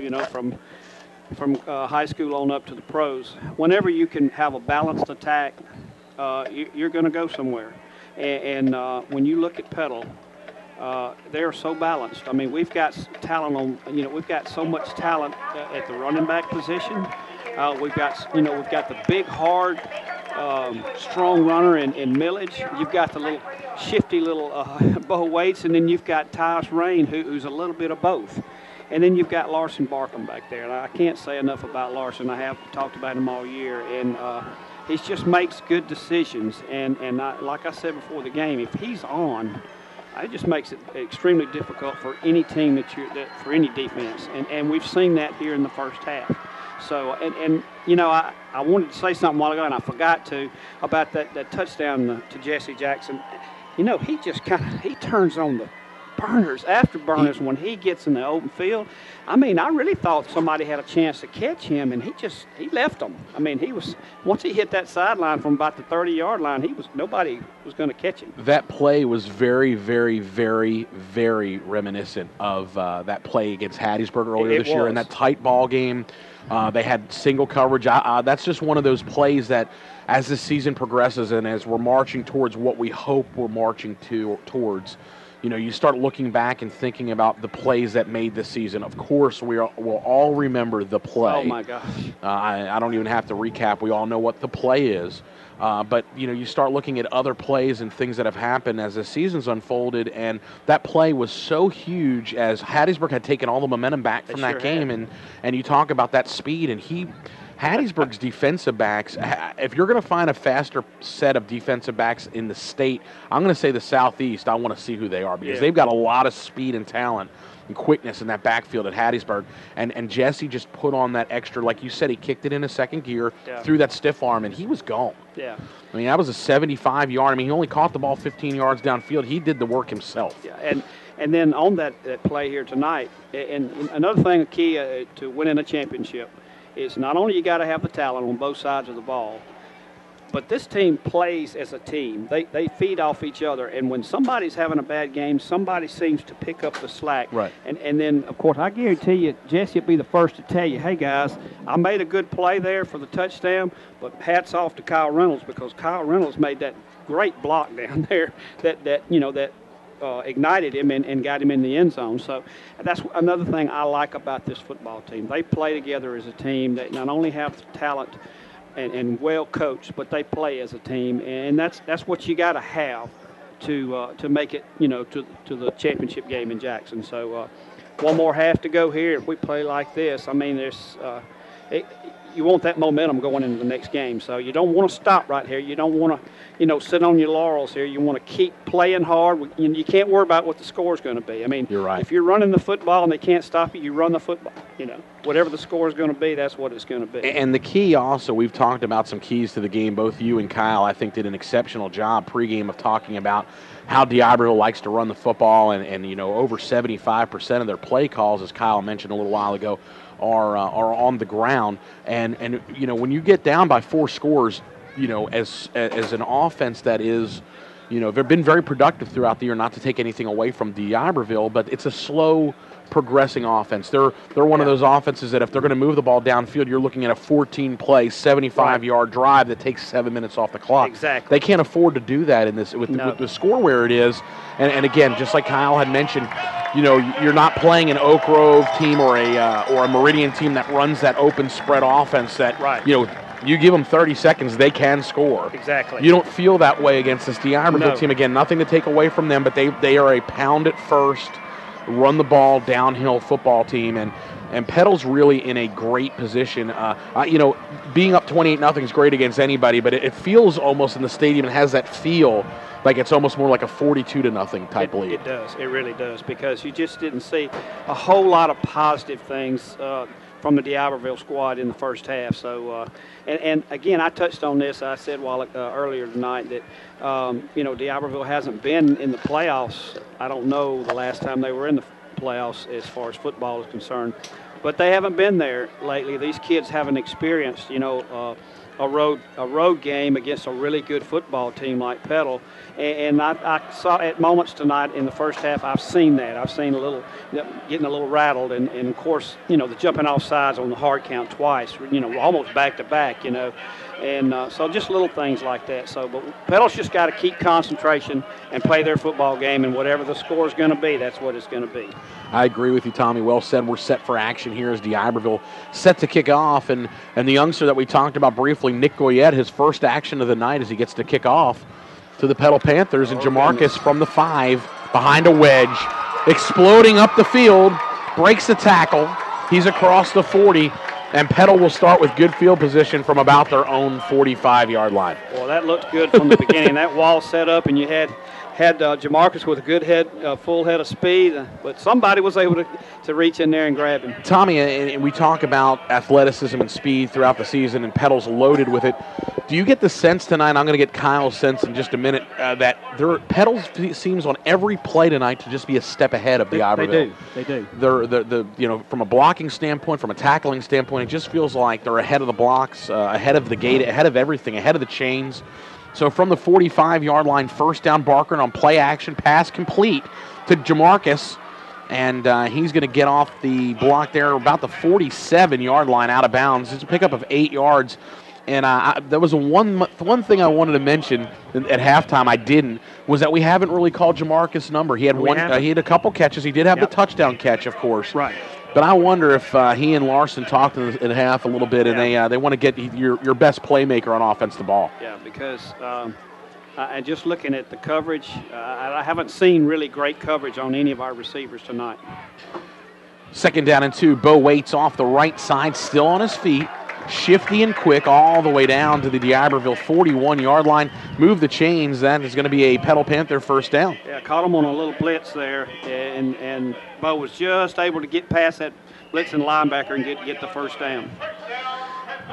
from high school on up to the pros, whenever you can have a balanced attack, you're going to go somewhere. And when you look at Petal, they are so balanced. I mean, we've got talent we've got so much talent at the running back position. We've got the big, hard, strong runner in Millage. You've got the little shifty little Bo Waits, and then you've got Tyus Rain, who's a little bit of both. And then you've got Larson Barkham back there. And I can't say enough about Larson. I have talked about him all year. And he just makes good decisions, and like I said before the game, if he's on, it just makes it extremely difficult for any team for any defense, and we've seen that here in the first half. So, I wanted to say something a while ago, and I forgot to, about that touchdown to Jesse Jackson. He just he turns on the afterburners when he gets in the open field. I mean, I really thought somebody had a chance to catch him, and he left them. I mean, once he hit that sideline from about the 30-yard line, nobody was going to catch him. That play was very, very, very, very reminiscent of that play against Hattiesburg earlier this year in that tight ball game. They had single coverage. That's just one of those plays that, as the season progresses and as we're marching towards what we hope we're marching towards, you start looking back and thinking about the plays that made this season. Of course, we'll all remember the play. Oh, my gosh. I don't even have to recap. We all know what the play is. But, you start looking at other plays and things that have happened as the season's unfolded, and that play was so huge as Hattiesburg had taken all the momentum back from that game. And you talk about that speed, and Hattiesburg's defensive backs, if you're going to find a faster set of defensive backs in the state, I'm going to say the Southeast, I want to see who they are because they've got a lot of speed and talent and quickness in that backfield at Hattiesburg. And Jesse just put on that extra, like you said, he kicked it in a second gear, threw that stiff arm, and he was gone. Yeah. I mean, that was a 75-yard. I mean, he only caught the ball 15 yards downfield. He did the work himself. Yeah, and then on that play here tonight, and another thing, a key to winning a championship, is not only you got to have the talent on both sides of the ball, but this team plays as a team. They feed off each other, and when somebody's having a bad game, somebody seems to pick up the slack. Right. And then, of course, I guarantee you, Jesse will be the first to tell you, hey, guys, I made a good play there for the touchdown, but hats off to Kyle Reynolds because Kyle Reynolds made that great block down there that ignited him and got him in the end zone. So that's another thing I like about this football team. They play together as a team. They not only have talent and well coached, but they play as a team, and that's what you got to have to make it to the championship game in Jackson. So one more half to go here. If we play like this, I mean, you want that momentum going into the next game. So you don't want to stop right here. You don't want to, sit on your laurels here. You want to keep playing hard. You can't worry about what the score is going to be. I mean, You're right. If you're running the football and they can't stop you, you run the football. Whatever the score is going to be, that's what it's going to be. And the key also, we've talked about some keys to the game. Both you and Kyle, I think, did an exceptional job pregame of talking about how D'Iberville likes to run the football, and over 75% of their play calls, as Kyle mentioned a little while ago, are on the ground. And when you get down by 4 scores, as an offense that is, they've been very productive throughout the year. Not to take anything away from D'Iberville, but it's a slow progressing offense. They're one of those offenses that if they're going to move the ball downfield, you're looking at a 14-play, 75-yard drive that takes 7 minutes off the clock. Exactly. They can't afford to do that in this with the score where it is. And again, just like Kyle had mentioned, you're not playing an Oak Grove team or a Meridian team that runs that open spread offense that you give them 30 seconds, they can score. Exactly. You don't feel that way against this D'Iberville team. Again, nothing to take away from them, but they are a pound it first, run the ball downhill football team, and Petal's really in a great position. Being up 28-0 is great against anybody, but it feels almost in the stadium, it has that feel like it's almost more like a 42-0 type lead. It does. It really does, because you just didn't see a whole lot of positive things from the D'Iberville squad in the first half. So, and again, I touched on this. I said earlier tonight that D'Iberville hasn't been in the playoffs. I don't know the last time they were in the playoffs as far as football is concerned, but they haven't been there lately. These kids haven't experienced, a road game against a really good football team like Petal. And I saw at moments tonight in the first half, I've seen that. I've seen getting a little rattled, and of course, the jumping off sides on the hard count twice, almost back to back, and so just little things like that. So, but Petal's just got to keep concentration and play their football game, and whatever the score is going to be, that's what it's going to be. I agree with you, Tommy. Well said. We're set for action here as D'Iberville set to kick off, and the youngster that we talked about briefly, Nick Goyette, his first action of the night as he gets to kick off to the Petal Panthers, and Jamarcus from the 5 behind a wedge, exploding up the field, breaks the tackle. He's across the 40, and Petal will start with good field position from about their own 45-yard line. Well, that looked good from the beginning. That wall set up, and you had Jamarcus with a good full head of speed, but somebody was able to reach in there and grab him. Tommy, and we talk about athleticism and speed throughout the season, and Petal's loaded with it. Do you get the sense tonight, I'm going to get Kyle's sense in just a minute, that Petal seems on every play tonight to just be a step ahead of D'Iberville? They do. They're from a blocking standpoint, from a tackling standpoint, it just feels like they're ahead of the blocks, ahead of the gate, ahead of everything, ahead of the chains. So from the 45-yard line, first down, Barker on play action, pass complete to Jamarcus, and he's going to get off the block there about the 47-yard line out of bounds. It's a pickup of 8 yards. And there was one thing I wanted to mention at halftime. I didn't, was that we haven't really called Jamarcus' number. He had he had a couple catches. He did have the touchdown catch, of course. Right. But I wonder if he and Larson talked in half a little bit, and they want to get your best playmaker on offense the ball. Yeah, because and just looking at the coverage, I haven't seen really great coverage on any of our receivers tonight. Second down and 2. Bo Waits off the right side, still on his feet. Shifty and quick all the way down to the D'Iberville 41-yard line. Move the chains. That is going to be a Petal Panther first down. Yeah, caught him on a little blitz there, and Bo was just able to get past that blitzing linebacker and get the first down.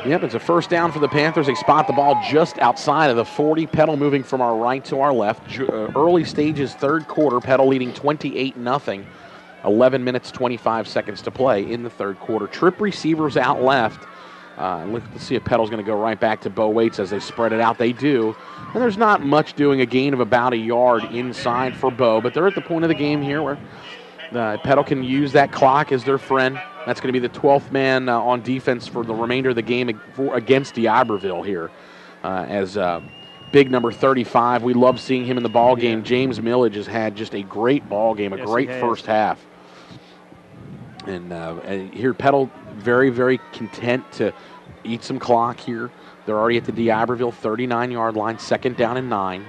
Yep, it's a first down for the Panthers. They spot the ball just outside of the 40. Petal moving from our right to our left. Early stages, third quarter. Petal leading 28-0. 11 minutes, 25 seconds to play in the third quarter. Trip receivers out left. Let's see if Petal's going to go right back to Bo Waits as they spread it out. They do. And there's not much doing, a gain of about a yard inside for Bo, but they're at the point of the game here where Petal can use that clock as their friend. That's going to be the 12th man on defense for the remainder of the game against D'Iberville here. As big number 35, we love seeing him in the ball game. James Millage has had just a great ball game, a great first half. And here Petal very, very content to eat some clock here. They're already at the D'Iberville 39-yard line, second down and 9.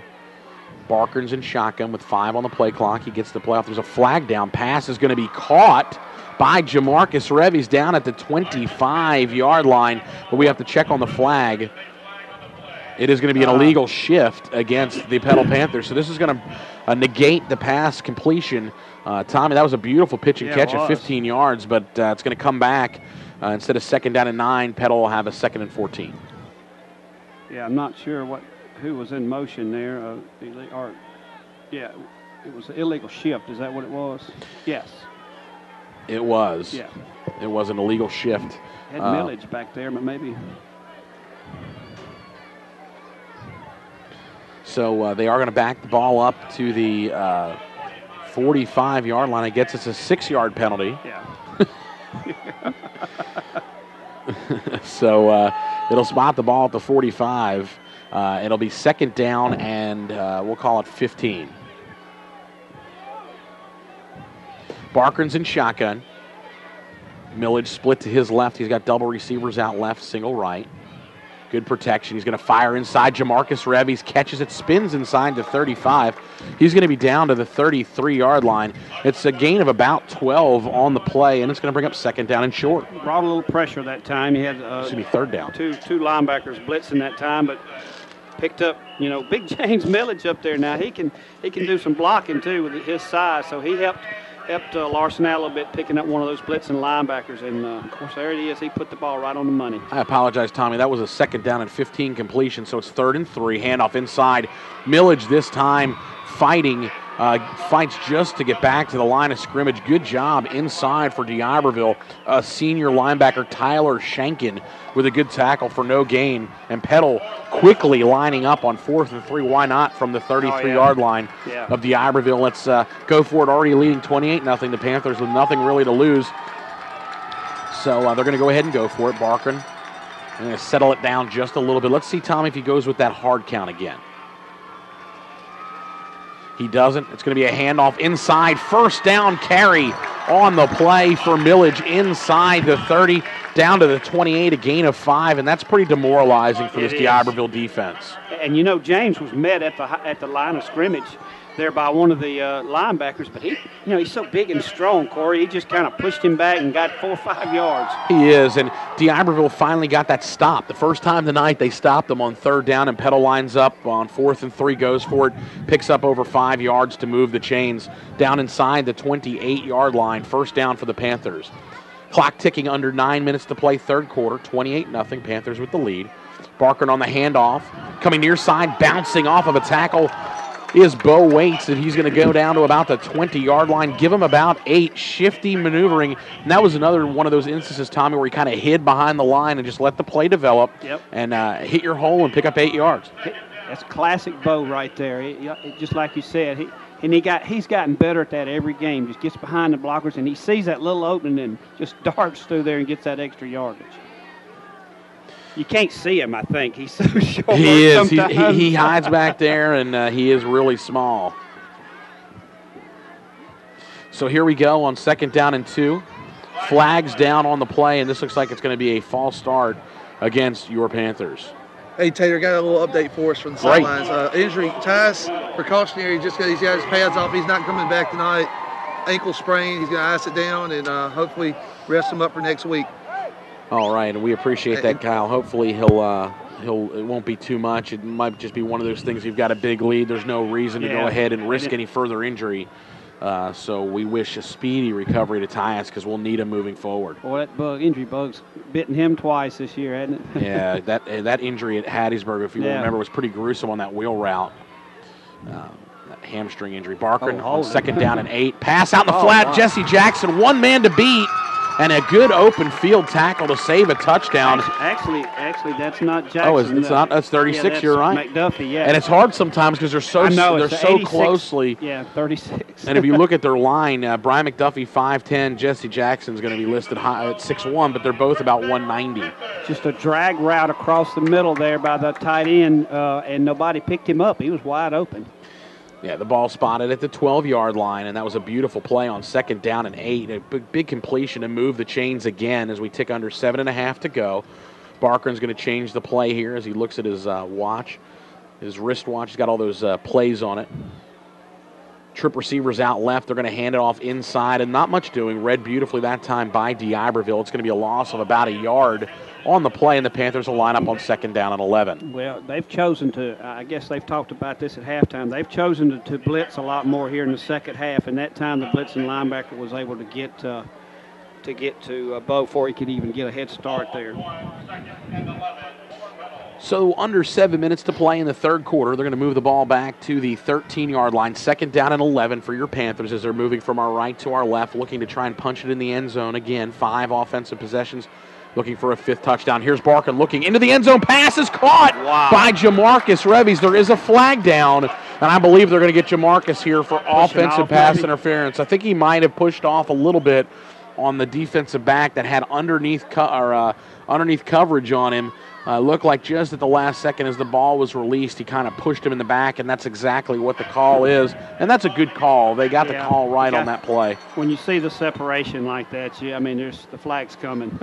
Barker's in shotgun with 5 on the play clock. He gets the play off. There's a flag down. Pass is going to be caught by Jamarcus Revy's down at the 25-yard line, but we have to check on the flag. It is going to be an illegal shift against the Petal Panthers. So this is going to negate the pass completion. Tommy, that was a beautiful pitch and catch at 15 yards, but it's going to come back. Instead of 2nd down and 9, Petal will have a 2nd and 14. Yeah, I'm not sure who was in motion there. It was an illegal shift. Is that what it was? Yes. It was. Yeah. It was an illegal shift. Had millage back there, but maybe. So they are going to back the ball up to the 45-yard line. It gets us a 6-yard penalty. Yeah. So it'll spot the ball at the 45. It'll be 2nd down and we'll call it 15. Barkern's in shotgun. Millage split to his left. He's got double receivers out left, single right. Good protection. He's going to fire inside. Jamarcus Revy's catches it, spins inside to 35. He's going to be down to the 33-yard line. It's a gain of about 12 on the play, and it's going to bring up 2nd down and short. Brought a little pressure that time. He had It's going to be 3rd down. Two linebackers blitzing that time, but picked up, big James Millage up there now. He can do some blocking too with his size, so he helped Larson out a little bit, picking up one of those blitzing linebackers. And, of course, there it is. He put the ball right on the money. I apologize, Tommy. That was a 2nd down and 15 completion, so it's 3rd and 3. Handoff inside. Millage this time fights just to get back to the line of scrimmage. Good job inside for D'Iberville. Senior linebacker Tyler Shankin with a good tackle for no gain. And Petal quickly lining up on 4th and 3. Why not from the 33-yard line of D'Iberville? Let's go for it. Already leading 28-0. The Panthers with nothing really to lose. So they're going to go ahead and go for it. Barkern going to settle it down just a little bit. Let's see, Tommy, if he goes with that hard count again. He doesn't. It's going to be a handoff inside. 1st down carry on the play for Millage inside the 30, down to the 28, a gain of 5, and that's pretty demoralizing for this D'Iberville defense. And James was met at the line of scrimmage there by one of the linebackers, but he's so big and strong, Corey. He just kind of pushed him back and got 4 or 5 yards. He is, and D'Iberville finally got that stop. The first time tonight they stopped him on 3rd down, and Petal lines up on 4th and 3, goes for it, picks up over 5 yards to move the chains down inside the 28-yard line. 1st down for the Panthers. Clock ticking, under 9 minutes to play, 3rd quarter, 28-0, Panthers with the lead. Barkern on the handoff, coming near side, bouncing off of a tackle is Bo Waits, and he's going to go down to about the 20-yard line. Give him about 8, shifty maneuvering. And that was another one of those instances, Tommy, where he kind of hid behind the line and just let the play develop and hit your hole and pick up 8 yards. That's classic Bo right there. Just like you said, he's gotten better at that every game. Just gets behind the blockers, and he sees that little opening and just darts through there and gets that extra yardage. You can't see him, I think. He's so short. He is. He hides back there, and he is really small. So here we go on 2nd down and 2. Flags down on the play, and this looks like it's going to be a false start against your Panthers. Hey, Taylor, got a little update for us from the sidelines. Injury, Tyus, precautionary, just because he's got his pads off. He's not coming back tonight. Ankle sprain. He's going to ice it down and hopefully rest him up for next week. All right, and we appreciate that, Kyle. Hopefully it won't be too much. It might just be one of those things. You've got a big lead. There's no reason to go ahead and risk any further injury. So we wish a speedy recovery to Tyus because we'll need him moving forward. Well, that injury bug's bitten him twice this year, hasn't it? Yeah, that injury at Hattiesburg, if you remember, was pretty gruesome on that wheel route. That hamstring injury. Barkern on 2nd down and 8. Pass out in the flat. Wow. Jesse Jackson, one man to beat. And a good open field tackle to save a touchdown. Actually, that's not Jackson. Oh, it's not. That's 36. That's you're right. McDuffie, yeah. And it's hard sometimes because they're so closely. Yeah, 36. And if you look at their line, Brian McDuffie 5'10", Jesse Jackson's going to be listed high at 6'1", but they're both about 190. Just a drag route across the middle there by the tight end, and nobody picked him up. He was wide open. Yeah, the ball spotted at the 12-yard line, and that was a beautiful play on 2nd down and 8. A big completion to move the chains again as we tick under 7.5 to go. Barkern's going to change the play here as he looks at his watch, his wristwatch. He's got all those plays on it. Trip receivers out left. They're going to hand it off inside, and not much doing. Read beautifully that time by D'Iberville. It's going to be a loss of about a yard on the play, and the Panthers will line up on 2nd down and 11. Well, they've chosen to, I guess they've talked about this at halftime, they've chosen to blitz a lot more here in the second half, and that time the blitzing linebacker was able to get to Bo before he could even get a head start there. So under 7 minutes to play in the third quarter. They're going to move the ball back to the 13-yard line. 2nd down and 11 for your Panthers as they're moving from our right to our left, looking to try and punch it in the end zone. Again, 5 offensive possessions, looking for a 5th touchdown. Here's Barkin looking into the end zone. Pass is caught by Jamarcus Revies. There is a flag down, and I believe they're going to get Jamarcus here for offensive pass interference. I think he might have pushed off a little bit on the defensive back that had underneath coverage on him. Looked like just at the last second as the ball was released, he kind of pushed him in the back, and that's exactly what the call is. And that's a good call. They got the call right on that play. When you see the separation like that, there's the flag's coming.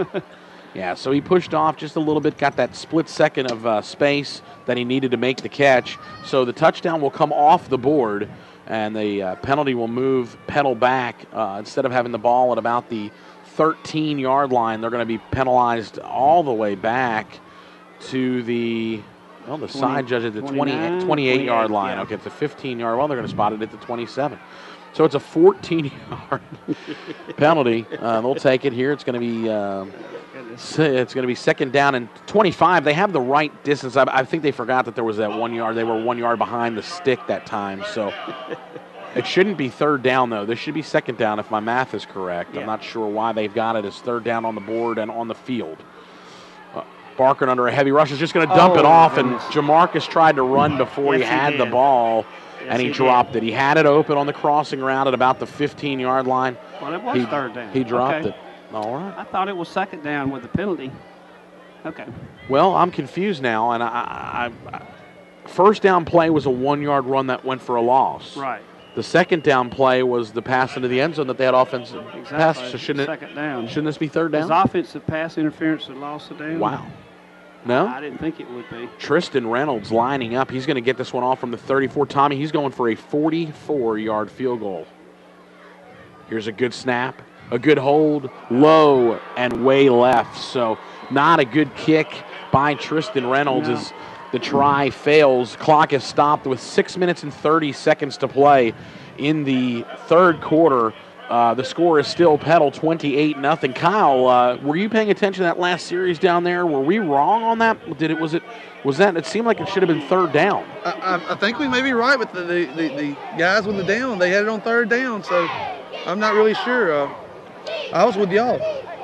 Yeah, so he pushed off just a little bit, got that split second of space that he needed to make the catch. So the touchdown will come off the board, and the penalty will move Petal back. Instead of having the ball at about the 13-yard line, they're going to be penalized all the way back to the side judge at the 28-yard line. Yeah. Okay, it's a 15-yard. Well, they're going to spot it at the 27. So it's a 14-yard penalty. They'll take it here. It's going to be 2nd down and 25. They have the right distance. I think they forgot that there was that 1 yard. They were 1 yard behind the stick that time. So it shouldn't be 3rd down, though. This should be 2nd down if my math is correct. Yeah. I'm not sure why they've got it as 3rd down on the board and on the field. Barker under a heavy rush is just going to dump it off, and Jamarcus tried to run before he had the ball, and he dropped it. He had it open on the crossing route at about the 15-yard line. Well, it was 3rd down. He dropped it. All right. I thought it was 2nd down with the penalty. Okay. Well, I'm confused now, and I 1st down play was a 1 yard run that went for a loss. Right. The 2nd down play was the pass into the end zone that they had offensive pass. So shouldn't this be 3rd down? His offensive pass interference that lost the down. Wow. No? I didn't think it would be. Tristan Reynolds lining up. He's going to get this one off from the 34. Tommy, he's going for a 44-yard field goal. Here's a good snap, a good hold, low and way left. So not a good kick by Tristan Reynolds as the try fails. Clock is stopped with 6 minutes and 30 seconds to play in the third quarter. The score is still Petal 28-0. Kyle, were you paying attention to that last series down there? Were we wrong on that? It seemed like it should have been 3rd down. I think we may be right with the guys with the down. They had it on 3rd down, so I'm not really sure. I was with y'all.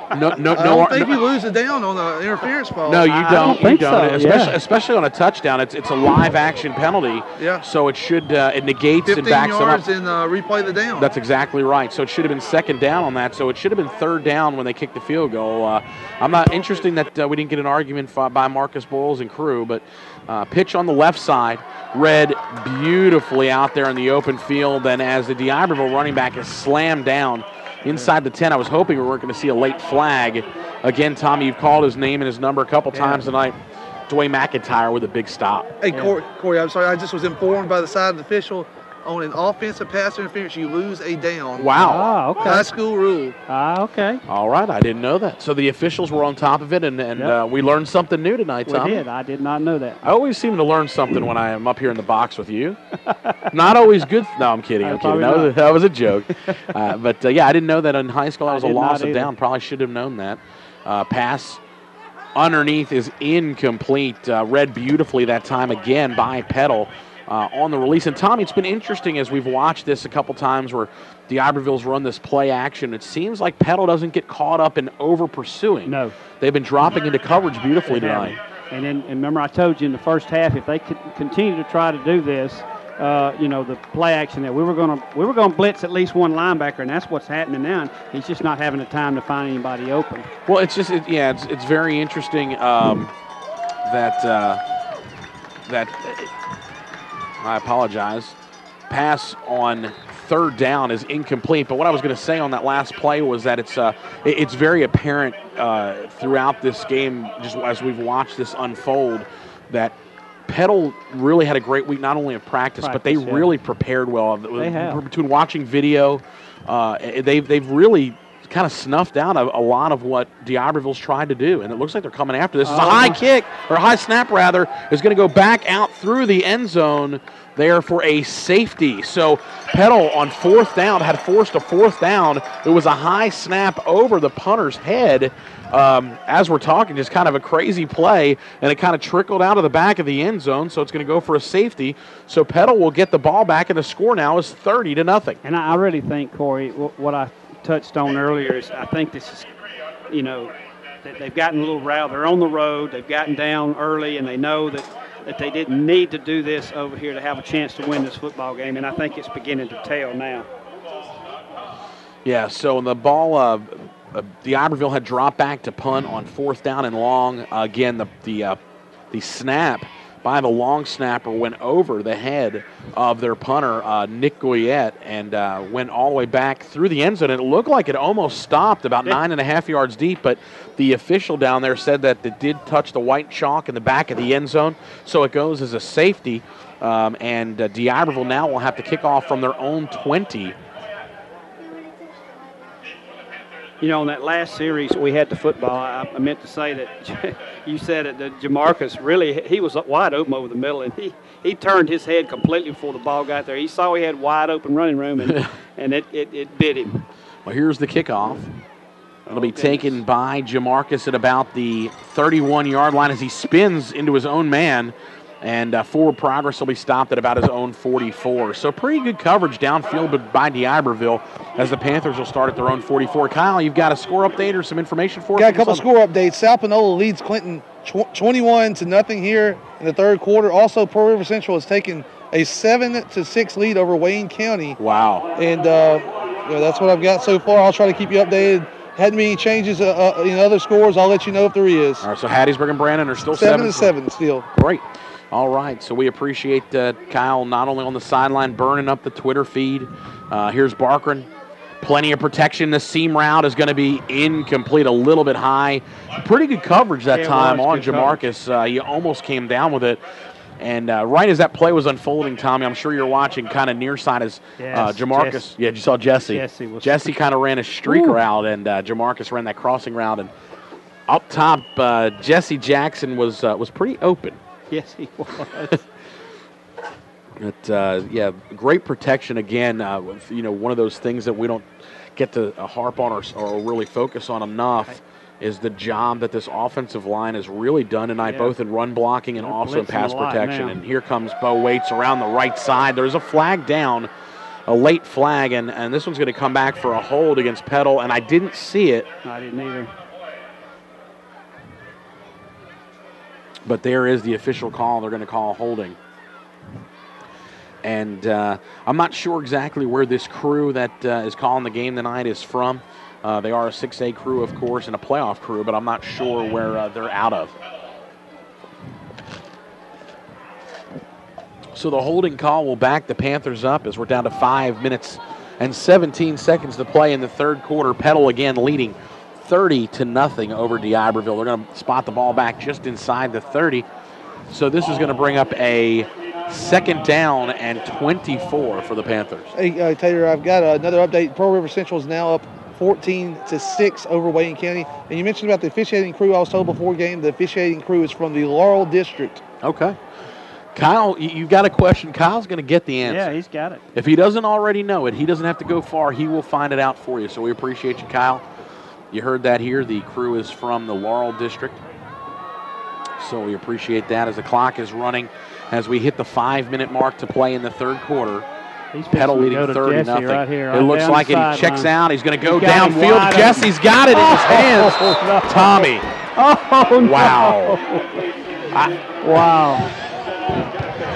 I don't think you lose the down on the interference ball. No, you don't. You don't. So, especially on a touchdown. It's a live action penalty. Yeah. So it should it negates and backs them up. 15 yards and replay the down. That's exactly right. So it should have been 2nd down on that. So it should have been 3rd down when they kicked the field goal. I'm not interesting that we didn't get an argument by Marcus Boyles and crew, but pitch on the left side, read beautifully out there in the open field, and as the D'Iberville running back is slammed down inside the 10, I was hoping we weren't going to see a late flag. Again, Tommy, you've called his name and his number a couple times tonight. Dwayne McIntyre with a big stop. Hey, Corey, I'm sorry. I just was informed by the side of the official on an offensive pass interference, you lose a down. Wow. Ah, okay. High school rule. Ah, okay. All right, I didn't know that. So the officials were on top of it, and we learned something new tonight, Tommy. We did. I did not know that. I always seem to learn something when I am up here in the box with you. Not always good. No, I'm kidding. That was a joke. But I didn't know that in high school. That was a loss of down. Probably should have known that. Pass underneath is incomplete. Read beautifully that time again by Petal. On the release. And, Tommy, it's been interesting as we've watched this a couple times where D'Iberville's run this play action. It seems like Petal doesn't get caught up in over-pursuing. No. They've been dropping into coverage beautifully tonight. And remember I told you in the first half, if they could continue to try to do this, the play action that we were going to blitz at least one linebacker, and that's what's happening now. He's just not having the time to find anybody open. Well, it's just it's very interesting that I apologize. Pass on 3rd down is incomplete. But what I was going to say on that last play was that it's very apparent throughout this game, just as we've watched this unfold, that Petal really had a great week, not only of practice but they really prepared well. They have. Between watching video, they've really kind of snuffed out a lot of what D'Iberville's tried to do, and it looks like they're coming after this. It's a high kick, or high snap rather, is going to go back out through the end zone there for a safety. So Petal on fourth down had forced a fourth down. It was a high snap over the punter's head. As we're talking, just kind of a crazy play, and it kind of trickled out of the back of the end zone, so it's going to go for a safety. So Petal will get the ball back, and the score now is 30-0. And I really think, Corey, what I touched on earlier is I think this is, that they've gotten a little riled. They're on the road. They've gotten down early, and they know that they didn't need to do this over here to have a chance to win this football game, and I think it's beginning to tell now. Yeah, so the ball, D'Iberville had dropped back to punt on fourth down and long. Again, the snap by the long snapper went over the head of their punter, Nick Goyette, and went all the way back through the end zone. And it looked like it almost stopped about 9.5 yards deep, but the official down there said that it did touch the white chalk in the back of the end zone, so it goes as a safety. And D'Iberville now will have to kick off from their own 20. In that last series we had the football, I meant to say that you said it, that Jamarcus really, he was wide open over the middle, and he turned his head completely before the ball got there. He saw he had wide open running room, and it bit him. Well, here's the kickoff. It'll be taken by Jamarcus at about the 31-yard line as he spins into his own man. And forward progress will be stopped at about his own 44. So pretty good coverage downfield by D'Iberville as the Panthers will start at their own 44. Kyle, you've got a score update or some information for us? Got a couple score updates. South Panola leads Clinton 21-0 here in the third quarter. Also, Pearl River Central has taken a 7-6 lead over Wayne County. Wow. And that's what I've got so far. I'll try to keep you updated. Hadn't any changes in other scores. I'll let you know if there is. All right, so Hattiesburg and Brandon are still 7-7 still. Great. All right, so we appreciate Kyle not only on the sideline burning up the Twitter feed. Here's Barkran. Plenty of protection. The seam route is going to be incomplete, a little bit high. Pretty good coverage that time on Jamarcus. He almost came down with it. And right as that play was unfolding, Tommy, I'm sure you're watching kind of near side as Jamarcus. Yeah, you saw Jesse. Jesse kind of ran a streak route, and Jamarcus ran that crossing route. And up top, Jesse Jackson was pretty open. Yes, he was. But, great protection again. One of those things that we don't get to harp on or really focus on enough is the job that this offensive line has really done tonight, both in run blocking and also in pass protection. And here comes Bo Waits around the right side. There's a flag down, a late flag, and this one's going to come back for a hold against Petal, and I didn't see it. I didn't either. But there is the official call. They're going to call holding. And I'm not sure exactly where this crew that is calling the game tonight is from. They are a 6A crew, of course, and a playoff crew, but I'm not sure where they're out of. So the holding call will back the Panthers up as we're down to 5 minutes and 17 seconds to play in the third quarter. Petal again leading 30-0 over D'Iberville. They're going to spot the ball back just inside the 30. So this is going to bring up a second down and 24 for the Panthers. Hey, Tater, I've got another update. Pearl River Central is now up 14-6 over Wayne County. And you mentioned about the officiating crew. I was told before game the officiating crew is from the Laurel District. Okay. Kyle, you've got a question. Kyle's going to get the answer. Yeah, he's got it. If he doesn't already know it, he doesn't have to go far. He will find it out for you. So we appreciate you, Kyle. You heard that here. The crew is from the Laurel District. So we appreciate that as the clock is running as we hit the 5-minute mark to play in the third quarter. Petal leading 30-0. Right here, it looks like it. He checks out. He's going to go downfield. Jesse's got it in his hands. No. Tommy. Oh, wow. No. Wow.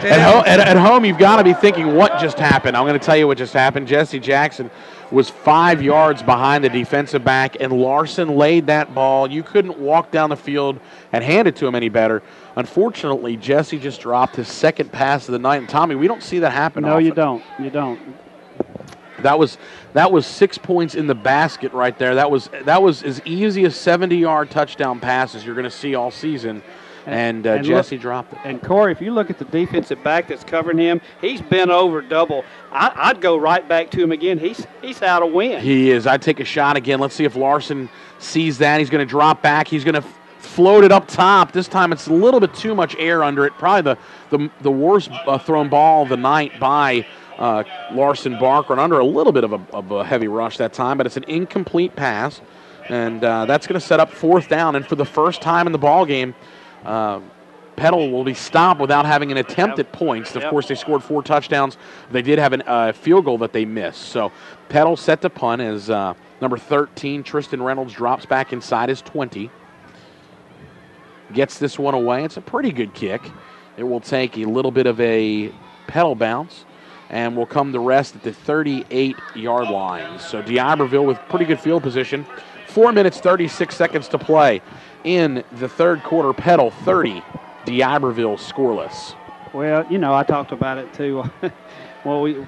At home, you've got to be thinking, what just happened? I'm going to tell you what just happened. Jesse Jackson was 5 yards behind the defensive back, and Larson laid that ball. You couldn't walk down the field and hand it to him any better. Unfortunately, Jesse just dropped his second pass of the night. And, Tommy, we don't see that happen often. No, you don't. You don't. That was 6 points in the basket right there. That was as easy a 70-yard touchdown pass as you're going to see all season. and and Jesse look, dropped it. And Corey, if you look at the defensive back that's covering him, he's bent over double. I'd go right back to him again. He's out of wind. He is. I'd take a shot again. Let's see if Larson sees that. He's going to drop back. He's going to float it up top. This time it's a little bit too much air under it. Probably the worst thrown ball of the night by Larson Barker, and under a little bit of a heavy rush that time, but it's an incomplete pass, and that's going to set up 4th down. And for the first time in the ball game, Petal will be stopped without having an attempt at points. Of course, they scored 4 touchdowns. They did have a field goal that they missed. So Petal set to punt as number 13, Tristan Reynolds, drops back inside his 20. Gets this one away. It's a pretty good kick. It will take a little bit of a Petal bounce and will come to rest at the 38-yard line. So D'Iberville with pretty good field position. 4 minutes, 36 seconds to play in the third quarter. Petal 30, D'Iberville scoreless. Well, I talked about it too. What we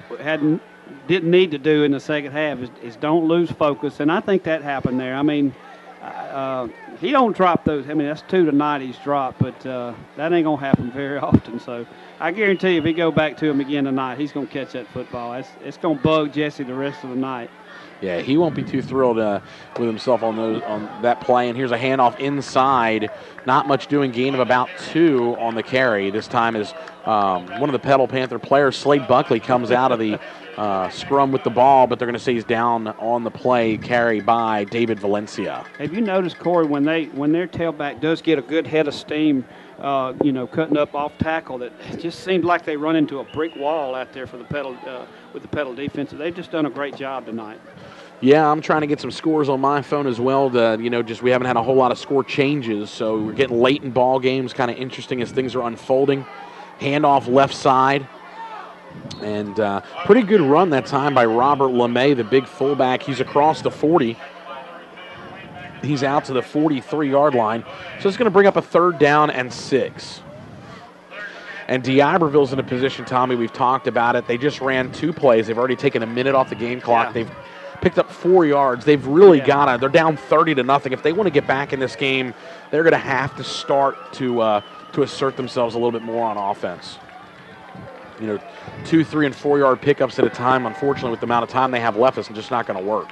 didn't need to do in the second half is don't lose focus, and I think that happened there. I mean, he don't drop those. I mean, that's 2 tonight he's dropped, but that ain't going to happen very often. So I guarantee you if he go back to him again tonight, he's going to catch that football. It's going to bug Jesse the rest of the night. Yeah, he won't be too thrilled with himself on that play. And here's a handoff inside. Not much doing, gain of about 2 on the carry. This time is one of the Petal Panther players, Slade Buckley, comes out of the scrum with the ball, but they're going to say he's down on the play, carry by David Valencia. Have you noticed, Corey, when their tailback does get a good head of steam, cutting up off tackle, that it just seems like they run into a brick wall out there for the Petal with the Petal defense. They've just done a great job tonight. Yeah, I'm trying to get some scores on my phone as well. We haven't had a whole lot of score changes, so we're getting late in ball games. Kind of interesting as things are unfolding. Handoff left side. And pretty good run that time by Robert LeMay, the big fullback. He's across the 40. He's out to the 43-yard line. So it's going to bring up a 3rd down and 6. And D'Iberville's in a position, Tommy, we've talked about it. They just ran 2 plays. They've already taken a minute off the game clock. Yeah. They've picked up 4 yards. They've really got to. They're down 30-0. If they want to get back in this game, they're going to have to start to assert themselves a little bit more on offense. 2, 3, and 4 yard pickups at a time, unfortunately, with the amount of time they have left, it's just not going to work.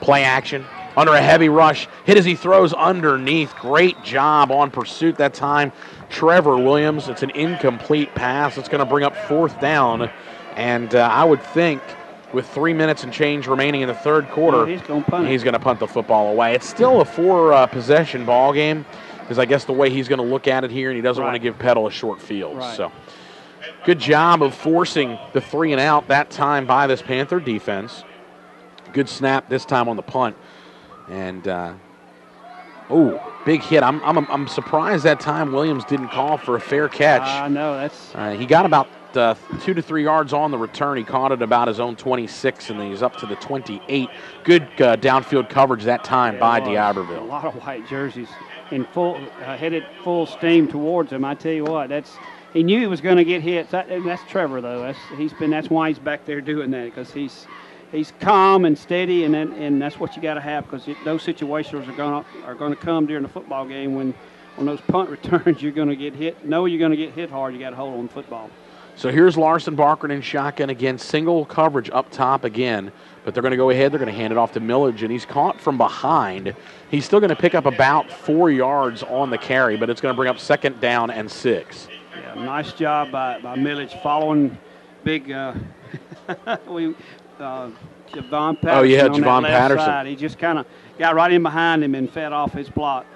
Play action under a heavy rush. Hit as he throws underneath. Great job on pursuit that time. Trevor Williams. It's an incomplete pass. It's going to bring up 4th down. And I would think with 3 minutes and change remaining in the third quarter, he's going to punt the football away. It's still a 4-possession ball game because I guess the way he's going to look at it here, and he doesn't want to give Petal a short field. Right. So good job of forcing the 3 and out that time by this Panther defense. Good snap this time on the punt. And, big hit. I'm surprised that time Williams didn't call for a fair catch. I know. That's he got about 2 to 3 yards on the return. He caught it about his own 26, and then he's up to the 28. Good downfield coverage that time by D'Iberville. A lot of white jerseys in full, headed full steam towards him. I tell you what, he knew he was going to get hit. That's Trevor, though. That's why he's back there doing that, because he's calm and steady, and that's what you got to have, because those situations are going to come during the football game when on those punt returns you're going to get hit. Know you're going to get hit hard. You got to hold on football. So here's Larson Barker in shotgun again, single coverage up top again, but they're going to go ahead. They're going to hand it off to Millage, and he's caught from behind. He's still going to pick up about 4 yards on the carry, but it's going to bring up 2nd down and 6. Yeah, nice job by Millage following big Javon Patterson. Oh, yeah, on Javon that left Patterson. Side. He just kind of got right in behind him and fed off his block.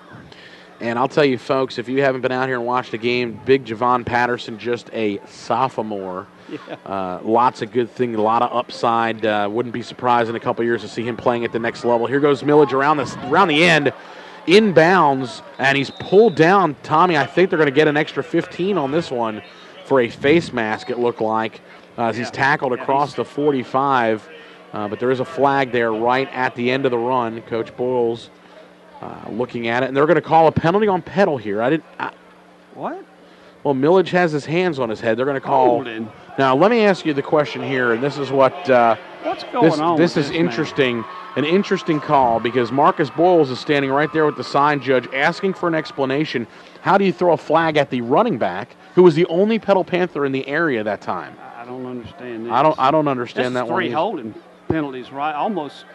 And I'll tell you, folks, if you haven't been out here and watched a game, big Javon Patterson, just a sophomore. Yeah. Lots of good things, a lot of upside. Wouldn't be surprised in a couple years to see him playing at the next level. Here goes Millage around the end, inbounds, and he's pulled down. Tommy, I think they're going to get an extra 15 on this one for a face mask, it looked like, as he's tackled across the 45. But there is a flag there right at the end of the run. Coach Boyles looking at it, and they're going to call a penalty on Petal here. What? Well, Millage has his hands on his head. They're going to call. Holding. Now, let me ask you the question here, and this is what What's going on? This with is man? interesting. An interesting call because Marcus Boyles is standing right there with the sign judge asking for an explanation. How do you throw a flag at the running back who was the only Petal Panther in the area that time? I don't understand this. I don't understand That's that one. three holding penalties, right? Almost,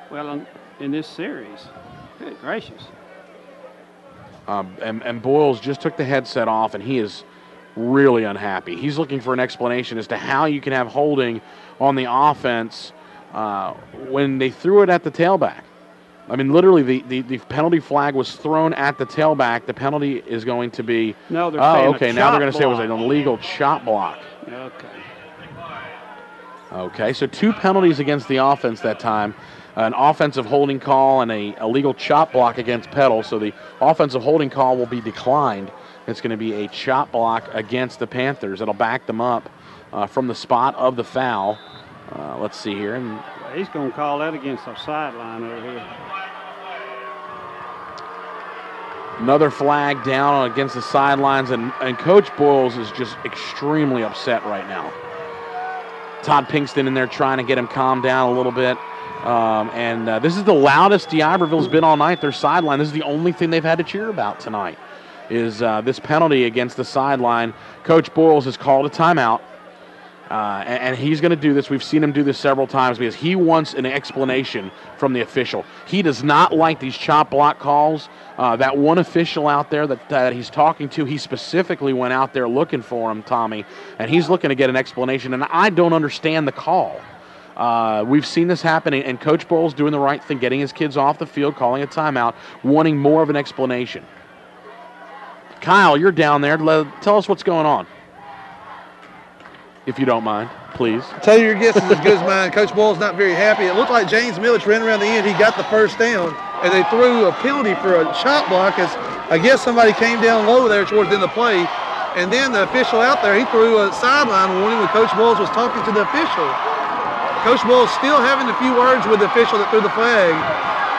well, in this series. Good gracious. And Boyles just took the headset off, and he is really unhappy. He's looking for an explanation as to how you can have holding on the offense when they threw it at the tailback. I mean, literally, the penalty flag was thrown at the tailback. The penalty is going to be. No, they're saying okay. a Now they're chop going to say it was an block. illegal chop block. Okay. Okay, so 2 penalties against the offense that time. An offensive holding call and a illegal chop block against Petal. So the offensive holding call will be declined. It's going to be a chop block against the Panthers. It'll back them up from the spot of the foul. Let's see here. And He's going to call that against our sideline over here. another flag down against the sidelines, and Coach Boyles is just extremely upset right now. Todd Pinkston in there trying to get him calmed down a little bit. This is the loudest D'Iberville's been all night, their sideline. This is the only thing they've had to cheer about tonight is this penalty against the sideline. Coach Boyles has called a timeout, and he's going to do this. We've seen him do this several times because he wants an explanation from the official. He does not like these chop block calls. That one official out there that he's talking to, he specifically went out there looking for him, Tommy, and he's looking to get an explanation, and I don't understand the call. We've seen this happen, and Coach Boyles doing the right thing, getting his kids off the field, calling a timeout, wanting more of an explanation. Kyle, you're down there. Tell us what's going on, if you don't mind, please. Tell you your guess is as good as mine. Coach Boyle's not very happy. It looked like James Millage ran around the end. He got the first down, and they threw a penalty for a chop block as I guess somebody came down low there towards the end of the play. And then the official out there, he threw a sideline warning when Coach Boyles was talking to the official. Coach Boyles still having a few words with the official that threw the flag.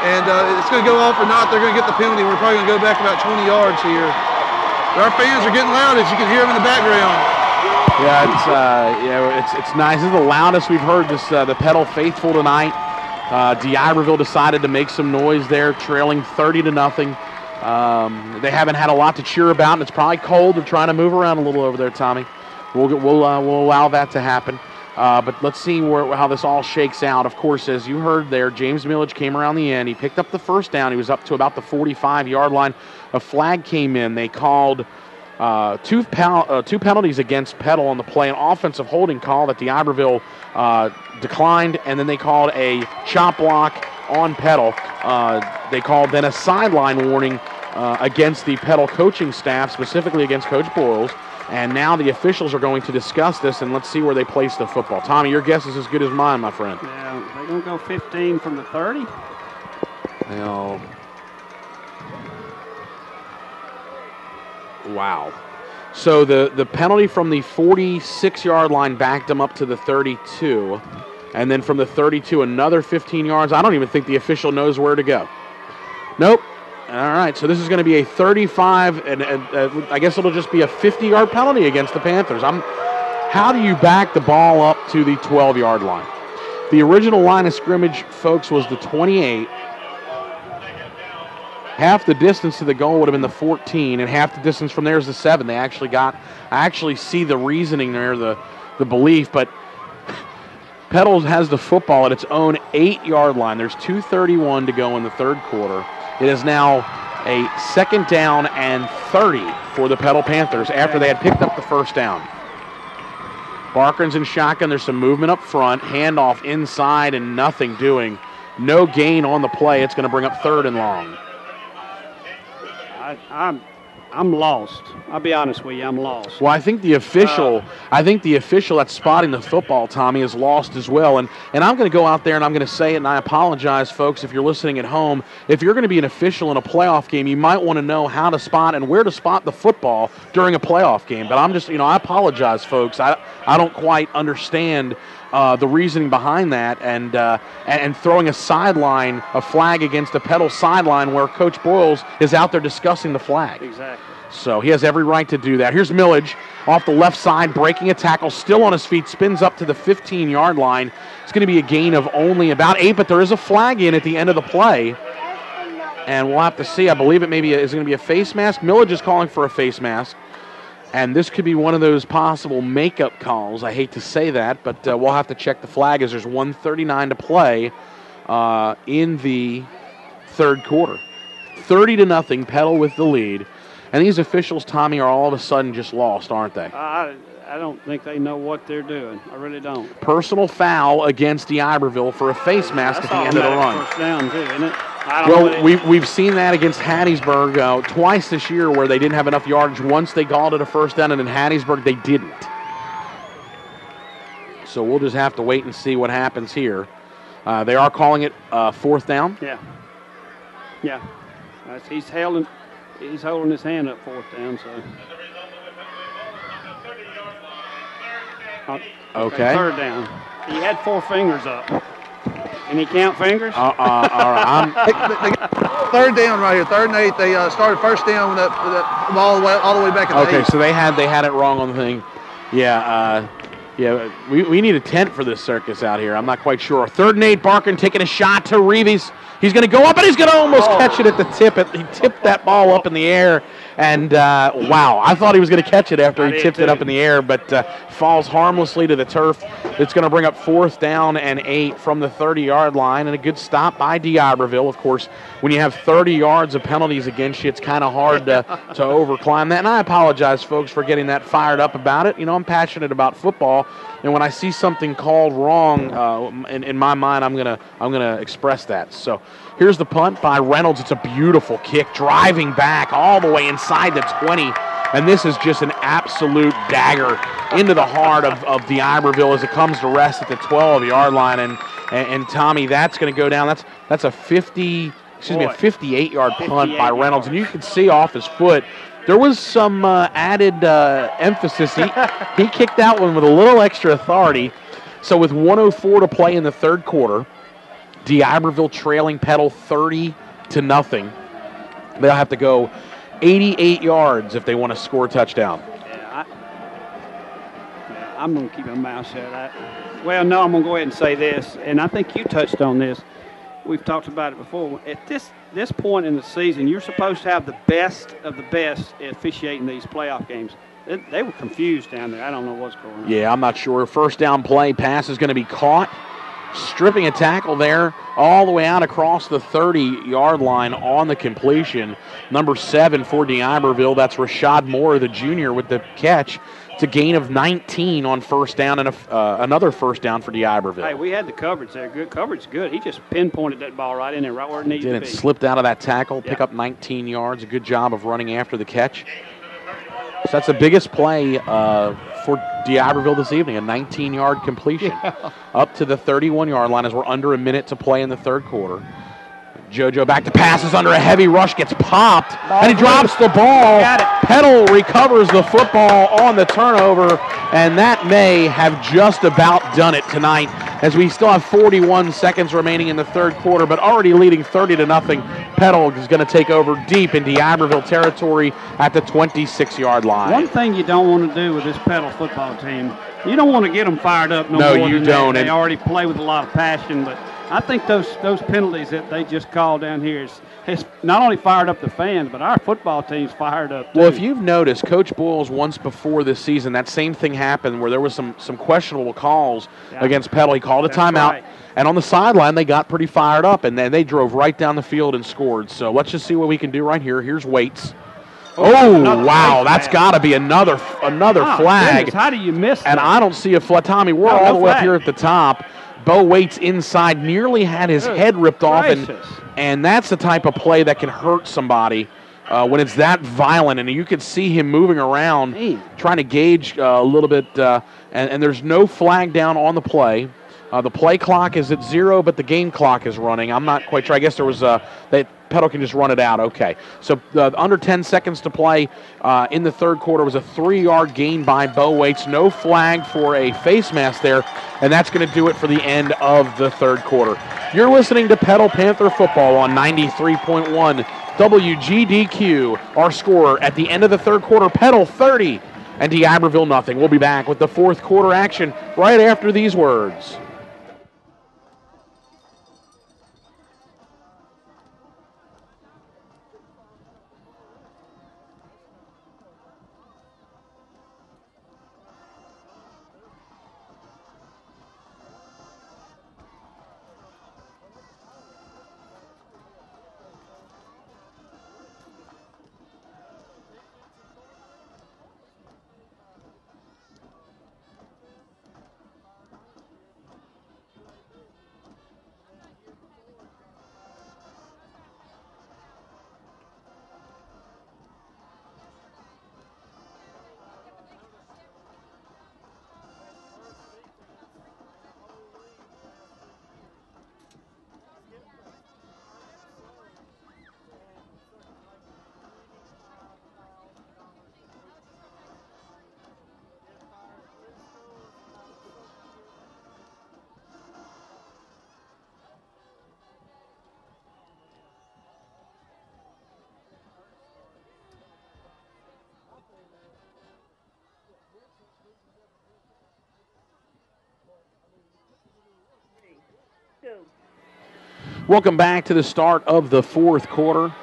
And it's going to go off or not. They're going to get the penalty. We're probably going to go back about 20 yards here. But our fans are getting loud, as you can hear them in the background. Yeah, it's nice. This is the loudest we've heard this the Petal faithful tonight. D'Iberville decided to make some noise there, trailing 30-0. They haven't had a lot to cheer about, and it's probably cold. They're trying to move around a little over there, Tommy. We'll allow that to happen. But let's see how this all shakes out. Of course, as you heard there, James Millage came around the end. He picked up the first down. He was up to about the 45-yard line. A flag came in. They called two penalties against Petal on the play, an offensive holding call that D'Iberville declined, and then they called a chop block on Petal. They called then a sideline warning against the Petal coaching staff, specifically against Coach Boyles. And now the officials are going to discuss this, and let's see where they place the football. Tommy, your guess is as good as mine, my friend. Yeah, they're going to go 15 from the 30. Well, wow. So the penalty from the 46-yard line backed them up to the 32. And then from the 32, another 15 yards. I don't even think the official knows where to go. Nope. All right, so this is going to be a 35, and I guess it'll just be a 50-yard penalty against the Panthers. How do you back the ball up to the 12-yard line? The original line of scrimmage, folks, was the 28. Half the distance to the goal would have been the 14, and half the distance from there is the 7. I actually see the reasoning there, the belief, but Petal has the football at its own 8-yard line. There's 2:31 to go in the third quarter. It is now a second down and 30 for the Petal Panthers after they had picked up the first down. Barkins in shotgun. There's some movement up front. Handoff inside and nothing doing. No gain on the play. It's going to bring up 3rd and long. I'm lost. I'll be honest with you, I'm lost. Well, I think the official that's spotting the football, Tommy, is lost as well. And I'm going to go out there and I'm going to say it, and I apologize, folks, if you're listening at home. If you're going to be an official in a playoff game, you might want to know how to spot and where to spot the football during a playoff game. But I'm just, I apologize, folks. I don't quite understand the reasoning behind that, and throwing a flag against a Petal sideline where Coach Boyles is out there discussing the flag. Exactly. So he has every right to do that. Here's Millage off the left side, breaking a tackle, still on his feet, spins up to the 15-yard line. It's going to be a gain of only about 8, but there is a flag in at the end of the play. And we'll have to see. I believe it maybe is going to be a face mask. Millage is calling for a face mask. And this could be one of those possible makeup calls. I hate to say that, but we'll have to check the flag as there's 1:39 to play in the third quarter. 30-0, Petal with the lead. And these officials, Tommy, are all of a sudden just lost, aren't they? I don't think they know what they're doing. I really don't. Personal foul against d'Iberville for a face mask at the end of the run. First down, too, isn't it? Well, we've seen that against Hattiesburg twice this year where they didn't have enough yardage. Once they called it a first down, and in Hattiesburg they didn't. So we'll just have to wait and see what happens here. They are calling it fourth down. Yeah. Yeah. He's holding his hand up fourth down. So. Okay. Third down. He had 4 fingers up. Can he count fingers? All right. They got third down right here, 3rd and 8. They started first down with that ball all the way back at the 8. So they had it wrong on the thing. Yeah. We need a tent for this circus out here. I'm not quite sure. 3rd and 8, Barkin taking a shot to Reeves. He's going to go up, and he's going to almost catch it at the tip. He tipped that ball up in the air, and wow, I thought he was going to catch it after he tipped it up in the air, but falls harmlessly to the turf. It's going to bring up 4th down and 8 from the 30-yard line, and a good stop by d'Iberville. Of course, when you have 30 yards of penalties against you, it's kind of hard to overclimb that, and I apologize, folks, for getting that fired up about it. You know, I'm passionate about football, and when I see something called wrong, in my mind, I'm gonna express that. So here's the punt by Reynolds. It's a beautiful kick, driving back all the way inside the 20, and this is just an absolute dagger into the heart of d'Iberville as it comes to rest at the 12-yard line. And Tommy, that's going to go down. That's a 58-yard punt by Reynolds, and you can see off his foot. There was some added emphasis. He kicked that one with a little extra authority. So with 1:04 to play in the third quarter, d'Iberville trailing Petal 30-0. They'll have to go 88 yards if they want to score a touchdown. I'm going to keep my mouth shut. Well, no, I'm going to go ahead and say this, and I think you touched on this. We've talked about it before. At this point in the season, you're supposed to have the best of the best officiating these playoff games. They were confused down there. I don't know what's going on. Yeah, I'm not sure. First down play, pass is going to be caught. Stripping a tackle there all the way out across the 30-yard line on the completion. Number 7 for d'Iberville. That's Rashad Moore, the junior, with the catch. It's a gain of 19 on first down and another first down for d'Iberville. Hey, we had the coverage there. Good coverage, good. He just pinpointed that ball right in there, right where it needed to be. It slipped out of that tackle, pick up 19 yards. A good job of running after the catch. So that's the biggest play for d'Iberville this evening, a 19-yard completion up to the 31-yard line as we're under a minute to play in the third quarter. JoJo back to passes under a heavy rush, gets popped, and he drops the ball. Petal recovers the football on the turnover, and that may have just about done it tonight as we still have 41 seconds remaining in the third quarter, but already leading 30-0. Petal is going to take over deep in d'Iberville territory at the 26-yard line. One thing you don't want to do with this Petal football team, you don't want to get them fired up no more you than don't. They already play with a lot of passion, but I think those penalties that they just called down here has not only fired up the fans, but our football team's fired up too. Well, if you've noticed, Coach Boyles once before this season, that same thing happened where there was some questionable calls against Petal. He called a timeout, right. And on the sideline they got pretty fired up, and then they drove right down the field and scored. So let's just see what we can do right here. Here's Waits. Oh, wow, that's got to be another flag. Goodness, how do you miss that? And I don't see a flag. Tommy, we're all the way up here at the top. Bo Waits inside, nearly had his head ripped off, and that's the type of play that can hurt somebody when it's that violent. And you could see him moving around, trying to gauge a little bit, and there's no flag down on the play. The play clock is at 0, but the game clock is running. I'm not quite sure. I guess there was that Petal can just run it out. Okay. So under 10 seconds to play in the third quarter was a 3-yard gain by Bo Waits. No flag for a face mask there, and that's going to do it for the end of the third quarter. You're listening to Petal Panther football on 93.1 WGDQ. Our score at the end of the third quarter, Petal 30 and D'Iberville nothing. We'll be back with the fourth quarter action right after these words. Welcome back to the start of the fourth quarter.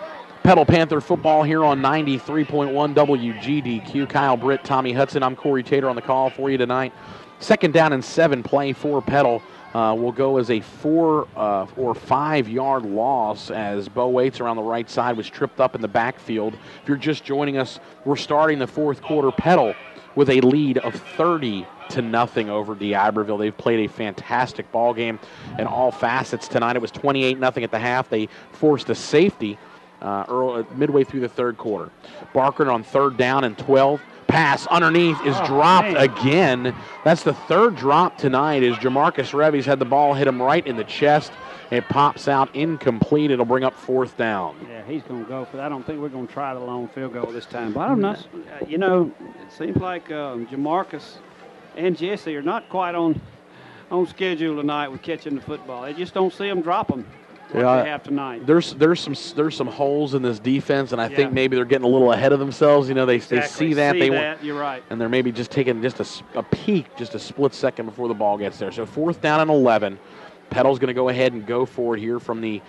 Petal Panther football here on 93.1 WGDQ. Kyle Britt, Tommy Hudson. I'm Corey Tater on the call for you tonight. Second down and 7 play for Petal. Will go as a 4 or 5 yard loss as Bo Waits around the right side was tripped up in the backfield. If you're just joining us, we're starting the fourth quarter. Petal with a lead of 30-0 over D'Iberville. They've played a fantastic ball game in all facets tonight. It was 28-0 at the half. They forced a safety midway through the third quarter. Barker on third down and 12. Pass underneath is dropped again. That's the third drop tonight as Jamarcus Revies had the ball hit him right in the chest. It pops out incomplete. It'll bring up fourth down. Yeah, he's going to go for that. I don't think we're going to try the long field goal this time. But I don't know. You know, it seems like Jamarcus and Jesse are not quite on schedule tonight with catching the football. They just don't see them drop them. They have tonight. There's some holes in this defense, and I think maybe they're getting a little ahead of themselves. You know, they see that. You're right. And they're maybe just taking just a peek, just a split second before the ball gets there. So fourth down and 11. Petal's going to go ahead and go for it here from the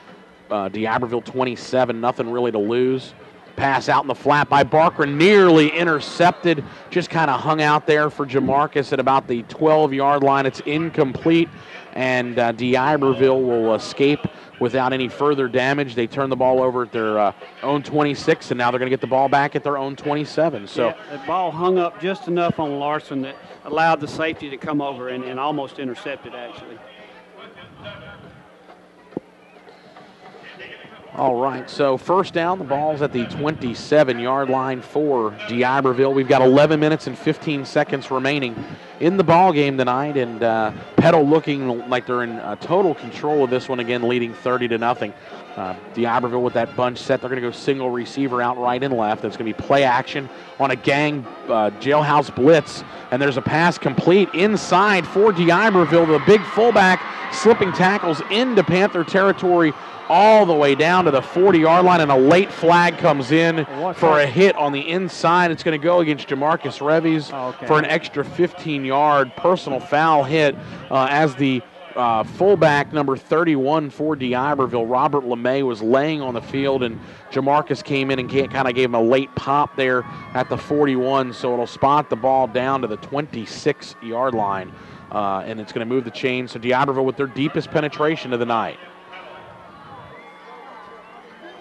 D'Iberville 27. Nothing really to lose. Pass out in the flat by Barker, nearly intercepted. Just kind of hung out there for Jamarcus at about the 12-yard line. It's incomplete, and D'Iberville will escape without any further damage. They turn the ball over at their own 26, and now they're going to get the ball back at their own 27. So the ball hung up just enough on Larson that allowed the safety to come over and almost intercepted, actually. All right, so first down, the ball's at the 27-yard line for D'Iberville. We've got 11 minutes and 15 seconds remaining in the ball game tonight, and Petal looking like they're in total control of this one again, leading 30-0. D'Iberville with that bunch set. They're going to go single receiver out right and left. That's going to be play action on a gang jailhouse blitz, and there's a pass complete inside for D'Iberville. The big fullback slipping tackles into Panther territory all the way down to the 40-yard line, and a late flag comes in for a hit on the inside. It's going to go against Jamarcus Revies for an extra 15-yard personal foul hit as the fullback number 31 for D'Iberville, Robert LeMay, was laying on the field, and Jamarcus came in and kind of gave him a late pop there at the 41, so it'll spot the ball down to the 26-yard line, and it's going to move the chain. So D'Iberville with their deepest penetration of the night.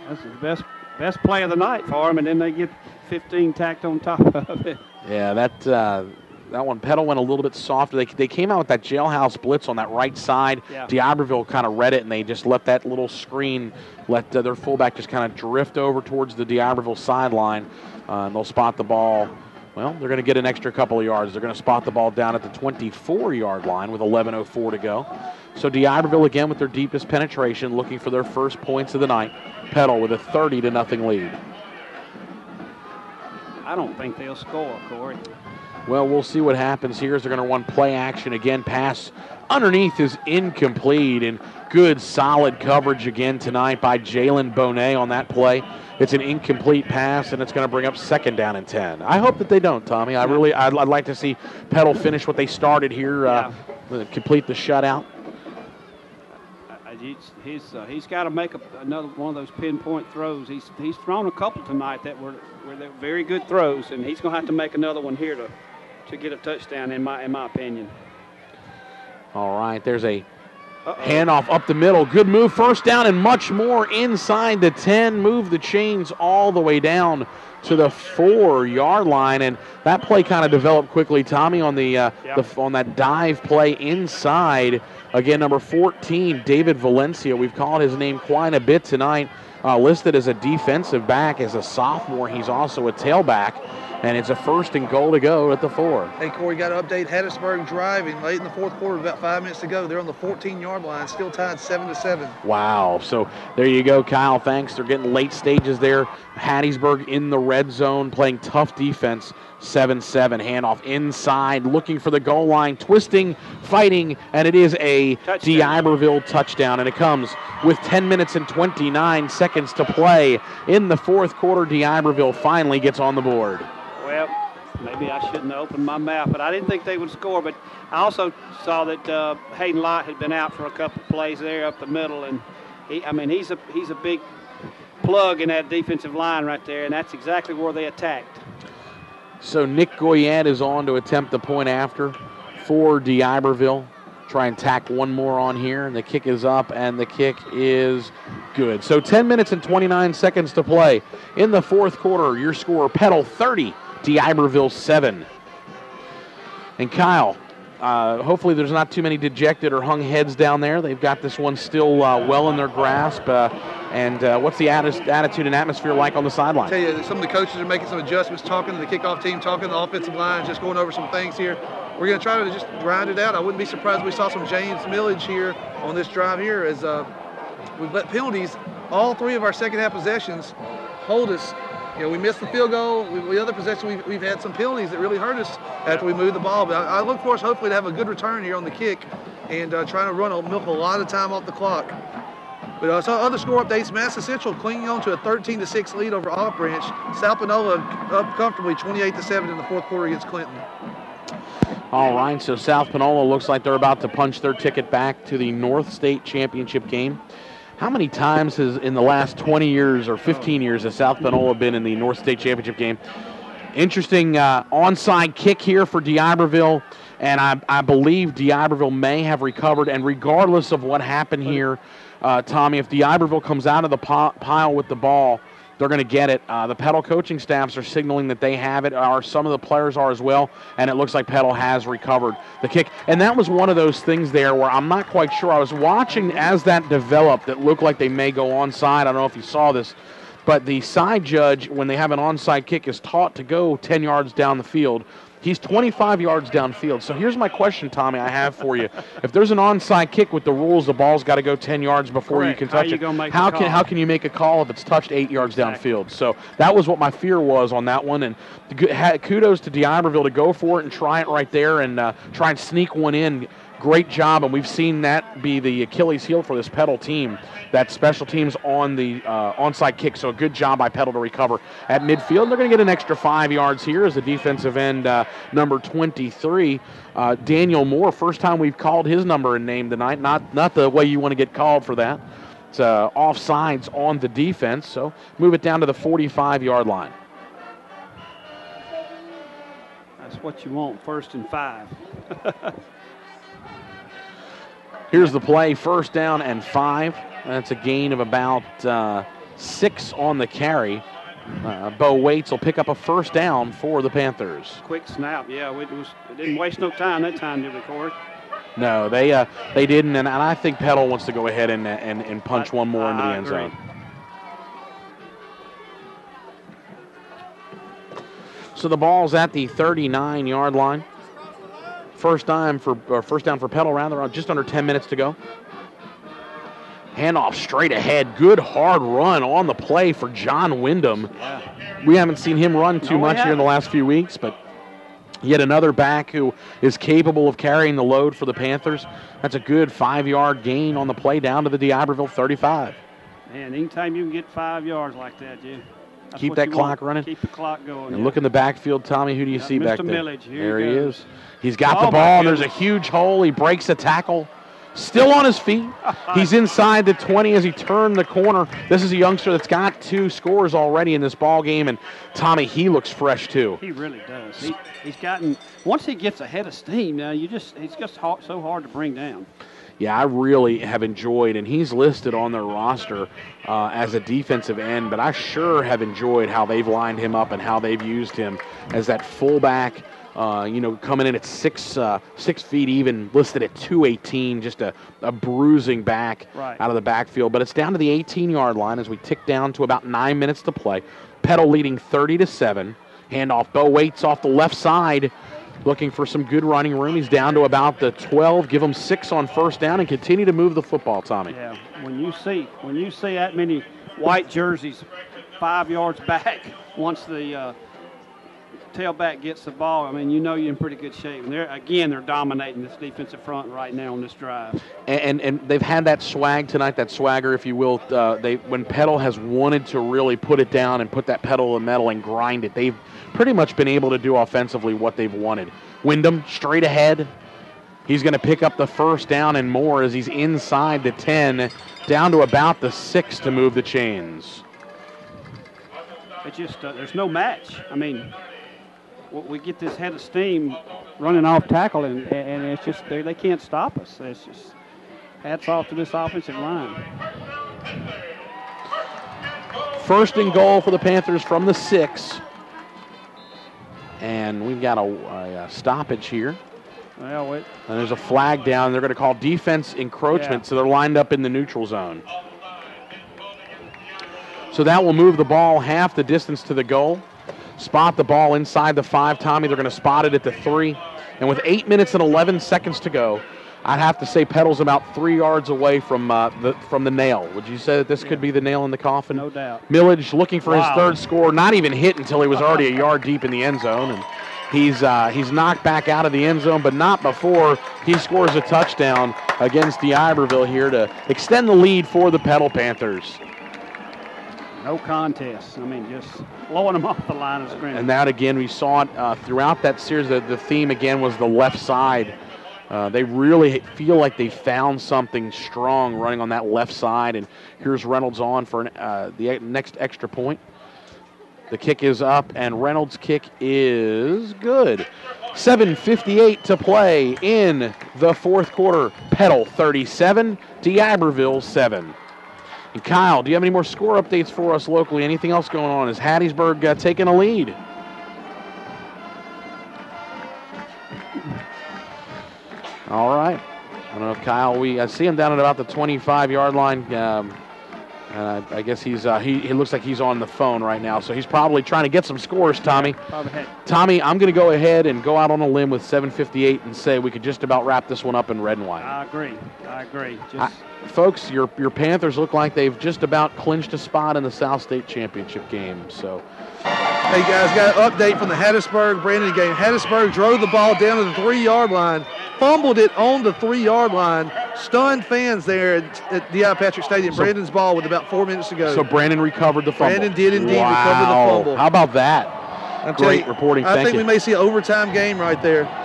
That's the best play of the night for them, and then they get 15 tacked on top of it. Yeah, that one, Petal went a little bit softer. They came out with that jailhouse blitz on that right side. Yeah. D'Iberville kind of read it, and they just let that little screen, let their fullback just kind of drift over towards the D'Iberville sideline, and they'll spot the ball Well, they're going to get an extra couple of yards. They're going to spot the ball down at the 24-yard line with 11:04 to go. So D'Iberville again with their deepest penetration, looking for their first points of the night. Petal with a 30-0 lead. I don't think they'll score, Corey. Well, we'll see what happens here as they're going to run play action again. Pass underneath is incomplete, and good solid coverage again tonight by Jalen Bonet on that play. It's an incomplete pass, and it's going to bring up 2nd down and 10. I hope that they don't, Tommy. I'd like to see Petal finish what they started here, complete the shutout. He's got to make another one of those pinpoint throws. He's thrown a couple tonight that were very good throws, and he's going to have to make another one here to get a touchdown, in my opinion. All right, there's a handoff up the middle. Good move, first down, and much more inside the 10. Move the chains all the way down to the 4-yard line, and that play kind of developed quickly, Tommy, on on that dive play inside. Again, number 14, David Valencia. We've called his name quite a bit tonight. Listed as a defensive back. As a sophomore, he's also a tailback. And it's a 1st and goal to go at the 4. Hey, Corey, got to update Hattiesburg driving late in the 4th quarter, about 5 minutes to go. They're on the 14-yard line, still tied 7-7. Wow. So there you go, Kyle. Thanks. They're getting late stages there. Hattiesburg in the red zone, playing tough defense. 7-7. Handoff inside, looking for the goal line, twisting, fighting, and it is a D'Iberville touchdown. And it comes with 10 minutes and 29 seconds to play in the 4th quarter. D'Iberville finally gets on the board. Well, maybe I shouldn't have opened my mouth, but I didn't think they would score. But I also saw that Hayden Lott had been out for a couple of plays there up the middle, and he's a big plug in that defensive line right there, and that's exactly where they attacked. So Nick Goyette is on to attempt the point after for D'Iberville. Try and tack one more on here, and the kick is up, and the kick is good. So 10 minutes and 29 seconds to play in the 4th quarter. Your score, Petal 30, D'Iberville 7. And Kyle, hopefully there's not too many dejected or hung heads down there. They've got this one still well in their grasp. And what's the attitude and atmosphere like on the sideline? I tell you, some of the coaches are making some adjustments, talking to the kickoff team, talking to the offensive line, just going over some things here. We're going to try to just grind it out. I wouldn't be surprised if we saw some James Millage here on this drive here, as we've let penalties. All 3 of our second-half possessions hold us. We missed the field goal. The other possession, we've had some penalties that really hurt us after we moved the ball. But I look for us hopefully to have a good return here on the kick and trying to milk a lot of time off the clock. But some other score updates: Madison Central clinging on to a 13-6 lead over Olive Branch. South Panola up comfortably 28-7 in the 4th quarter against Clinton. All right, so South Panola looks like they're about to punch their ticket back to the North State Championship game. How many times has in the last 20 years or 15 years has South Panola been in the North State Championship game? Interesting onside kick here for D'Iberville, and I believe D'Iberville may have recovered. And regardless of what happened here, Tommy, if D'Iberville comes out of the pile with the ball, they're going to get it. The Petal coaching staffs are signaling that they have it, or some of the players are as well, and it looks like Petal has recovered the kick. And that was one of those things there where I'm not quite sure. I was watching as that developed. It looked like they may go onside. I don't know if you saw this, but the side judge, when they have an onside kick, is taught to go 10 yards down the field. He's 25 yards downfield. So here's my question, Tommy, I have for you. If there's an onside kick with the rules, the ball's got to go 10 yards before you can touch it. How can you make a call if it's touched 8 yards downfield? So that was what my fear was on that one. And kudos to D'Iberville to go for it and try it right there and try and sneak one in. Great job, and we've seen that be the Achilles heel for this Petal team, that special teams on the onside kick. So a good job by Petal to recover at midfield. They're going to get an extra 5 yards here as the defensive end, number 23, Daniel Moore. First time we've called his number and name tonight. Not the way you want to get called for that. It's offsides on the defense, so move it down to the 45-yard line. That's what you want, 1st and 5. Here's the play, 1st down and 5. That's a gain of about 6 on the carry. Bo Waits will pick up a 1st down for the Panthers. Quick snap, yeah. It didn't waste no time that time, did we, Corey? No, they didn't, and I think Petal wants to go ahead and punch one more into the end zone. So the ball's at the 39-yard line. First down for Petal, rather, just under 10 minutes to go. Handoff straight ahead. Good hard run on the play for John Wyndham. Yeah. We haven't seen him run too much here in the last few weeks, but yet another back who is capable of carrying the load for the Panthers. That's a good 5-yard gain on the play down to the D'Iberville 35. Man, anytime you can get 5 yards like that, that's Keep what that you clock want. running. Keep the clock going. And look in the backfield, Tommy. Who do you see back Mr. there? Millage, There he goes. is. He's got the Oh, ball. my There's a huge hole. He breaks a tackle. Still on his feet. He's inside the 20 as he turned the corner. This is a youngster that's got 2 scores already in this ball game, and Tommy, he looks fresh too. He really does. He's gotten, once he gets ahead of steam, now he's just so hard to bring down. Yeah, I really have enjoyed, and he's listed on their roster as a defensive end, but I sure have enjoyed how they've lined him up and how they've used him as that fullback. Coming in at 6 feet even, listed at 218, just a bruising back out of the backfield. But it's down to the 18-yard line as we tick down to about 9 minutes to play. Petal leading 30-7. Handoff, Bo Waits off the left side, looking for some good running room. He's down to about the 12. Give him 6 on first down and continue to move the football, Tommy. Yeah, when you see that many white jerseys 5 yards back once the tailback gets the ball, I mean, you know you're in pretty good shape. And they're dominating this defensive front right now on this drive. And they've had that swag tonight, that swagger, if you will. When Petal has wanted to really put it down and put that pedal to the metal and grind it, they've pretty much been able to do offensively what they've wanted. Wyndham straight ahead. He's going to pick up the first down and more as he's inside the 10, down to about the 6 to move the chains. It just there's no match. I mean, we get this head of steam running off tackle, and it's just they can't stop us. It's just hats off to this offensive line. First and goal for the Panthers from the 6. And we've got a stoppage here. Well, and there's a flag down. They're going to call defense encroachment, so they're lined up in the neutral zone. So that will move the ball half the distance to the goal. Spot the ball inside the 5, Tommy. They're going to spot it at the 3. And with 8 minutes and 11 seconds to go, I'd have to say Petal's about 3 yards away from the nail. Would you say that this could be the nail in the coffin? No doubt. Millage looking for his 3rd score, not even hit until he was already a yard deep in the end zone. And he's knocked back out of the end zone, but not before he scores a touchdown against D'Iberville here to extend the lead for the Petal Panthers. No contest. I mean, just blowing them off the line of scrimmage. And that, again, we saw it throughout that series. The theme, again, was the left side. They really feel like they found something strong running on that left side. And here's Reynolds on for the next extra point. The kick is up, and Reynolds' kick is good. 7:58 to play in the 4th quarter. Petal 37, D'Iberville 7. And Kyle, do you have any more score updates for us locally? Anything else going on? Is Hattiesburg taking a lead? All right. I don't know if Kyle, I see him down at about the 25-yard line. And I guess he looks like he's on the phone right now, so he's probably trying to get some scores, Tommy. Tommy, I'm going to go ahead and go out on a limb with 7:58 and say we could just about wrap this one up in red and white. I agree. Folks, your Panthers look like they've just about clinched a spot in the South State Championship game. So, hey guys, got an update from the Hattiesburg-Brandon game. Hattiesburg drove the ball down to the 3-yard line, fumbled it on the 3-yard line, stunned fans there at D.I. Patrick Stadium. Brandon's ball with about 4 minutes to go. So Brandon recovered the fumble. Brandon did indeed recover the fumble. How about that? Great reporting. I think we may see an overtime game right there.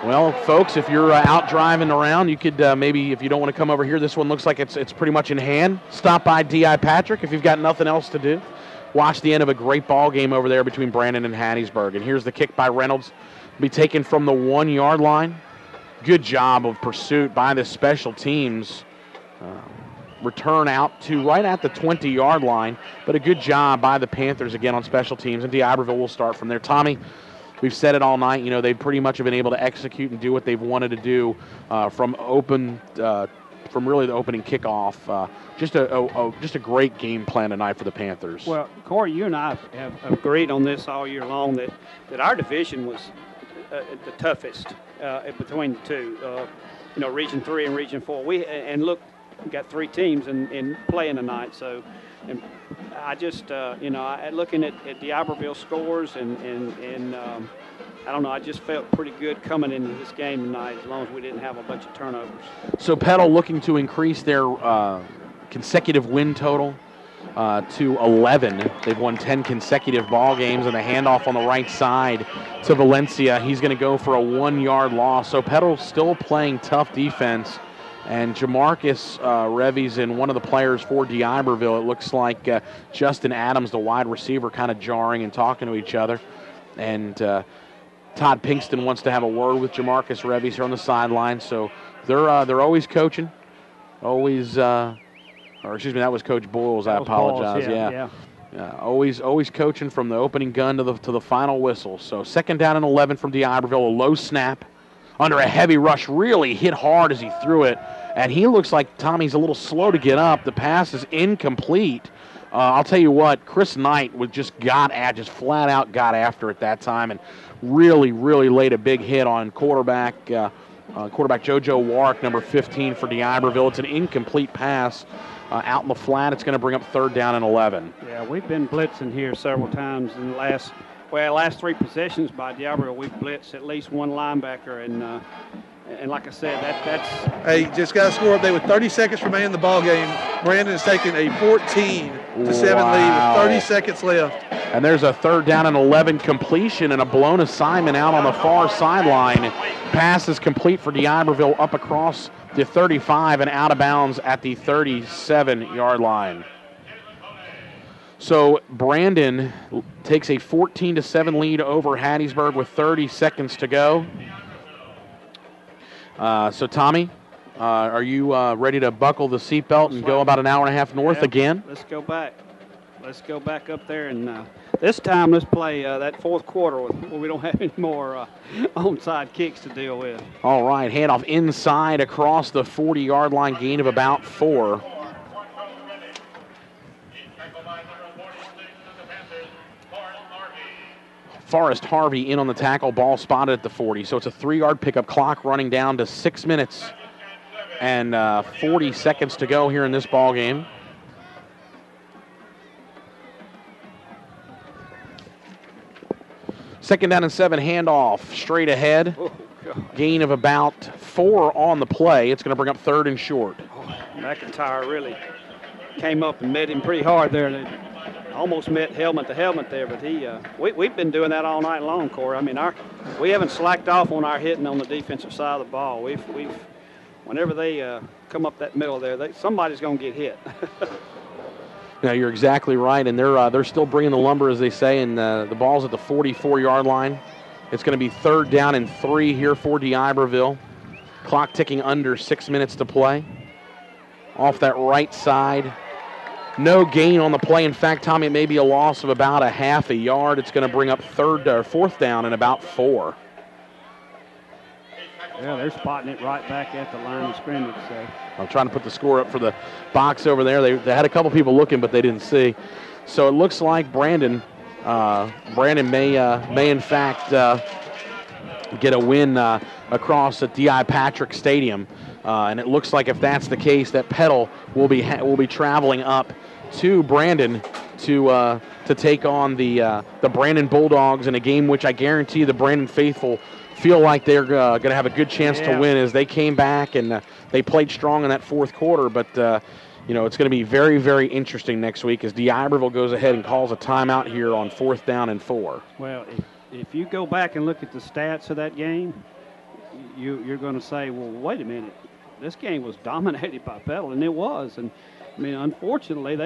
Well, folks, if you're out driving around, you could maybe, if you don't want to come over here, this one looks like it's pretty much in hand. Stop by D.I. Patrick if you've got nothing else to do. Watch the end of a great ball game over there between Brandon and Hattiesburg. And here's the kick by Reynolds. Be taken from the 1-yard line. Good job of pursuit by the special teams. Return out to right at the 20-yard line, but a good job by the Panthers again on special teams. And D'Iberville will start from there. Tommy, we've said it all night. You know, they pretty much have been able to execute and do what they've wanted to do from open really the opening kickoff. Just a great game plan tonight for the Panthers. Well, Corey, you and I have agreed on this all year long that our division was the toughest between the two. Region 3 and Region 4. We got 3 teams in playing tonight. So, and I just looking at the Iberville scores and I don't know. I just felt pretty good coming into this game tonight, as long as we didn't have a bunch of turnovers. So Petal looking to increase their consecutive win total to 11. They've won 10 consecutive ball games, and the handoff on the right side to Valencia. He's going to go for a 1-yard loss. So Petal's still playing tough defense, and Jamarcus Revies and one of the players for D'Iberville, it looks like Justin Adams, the wide receiver, kind of jarring and talking to each other. And Todd Pinkston wants to have a word with Jamarcus Revies here on the sideline. So they're always coaching, always. Or excuse me, that was Coach Boyles. I apologize. Yeah. Always coaching from the opening gun to the final whistle. So 2nd down and 11 from D'Iberville. A low snap under a heavy rush. Really hit hard as he threw it, and he looks like Tommy's a little slow to get up. The pass is incomplete. I'll tell you what, Chris Knight just flat out got after it that time, and really laid a big hit on quarterback JoJo Warwick, number 15 for D'Iberville. It's an incomplete pass out in the flat. It's going to bring up 3rd down and 11. Yeah, we've been blitzing here several times in the last 3 possessions by D'Iberville. We've blitzed at least one linebacker, and like I said, that's. Hey, just got a score update with 30 seconds remaining in the ball game. Brandon is taking a 14-7 lead with 30 seconds left. And there's a 3rd down and 11 completion and a blown assignment out on the far sideline. Pass is complete for D'Iberville up across the 35 and out of bounds at the 37-yard line. So Brandon takes a 14-7 lead over Hattiesburg with 30 seconds to go. So Tommy, are you ready to buckle the seatbelt and go about an hour and a half north again? Let's go back. Let's go back up there, and this time let's play that 4th quarter where we don't have any more onside kicks to deal with. All right, handoff inside across the 40-yard line, gain of about 4. Forrest Harvey in on the tackle, ball spotted at the 40. So it's a 3-yard pickup, clock running down to 6 minutes and 40 seconds to go here in this ball game. Second down and 7, handoff straight ahead. Gain of about 4 on the play. It's going to bring up 3rd and short. McIntyre really came up and met him pretty hard there. They almost met helmet to helmet there, but we've been doing that all night long, Corey. I mean, we haven't slacked off on our hitting on the defensive side of the ball. We've whenever they come up that middle there, somebody's going to get hit. Yeah, you're exactly right, and they're still bringing the lumber, as they say, and the ball's at the 44-yard line. It's going to be 3rd down and 3 here for D'Iberville. Clock ticking under 6 minutes to play. Off that right side. No gain on the play. In fact, Tommy, it may be a loss of about a half a yard. It's going to bring up 4th down and about 4. Yeah, they're spotting it right back at the line of scrimmage. So I'm trying to put the score up for the box over there. They had a couple people looking, but they didn't see. So it looks like Brandon may in fact get a win across at D.I. Patrick Stadium. And it looks like if that's the case, that Petal will be traveling up to Brandon to take on the Brandon Bulldogs in a game which I guarantee the Brandon faithful feel like they're going to have a good chance to win, as they came back and they played strong in that 4th quarter. But it's going to be very, very interesting next week as D'Iberville goes ahead and calls a timeout here on 4th down and 4. Well, if you go back and look at the stats of that game, you're going to say, well, wait a minute. This game was dominated by Petal, and it was. And I mean, unfortunately,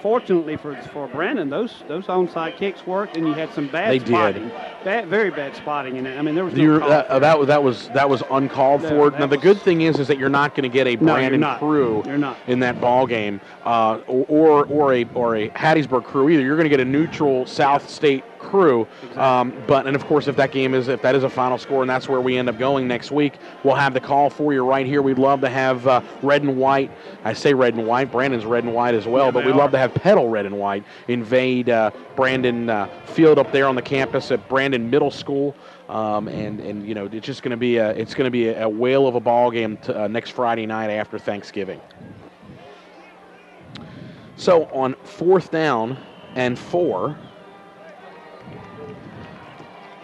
fortunately for Brandon, those onside kicks worked, and you had some bad spotting. Very bad spotting in it. I mean, there was that was uncalled for. Now the good thing is that you're not going to get a Brandon crew in that ball game, or a Hattiesburg crew either. You're going to get a neutral South State crew. And of course, if that is a final score and that's where we end up going next week, we'll have the call for you right here. We'd love to have red and white. I say red and white. Brandon's red and white as well, Yeah, but we'd love to have Petal red and white invade Brandon Field up there on the campus at Brandon Middle School. And you know, it's just going to be a whale of a ball game next Friday night after Thanksgiving. So on 4th down and 4,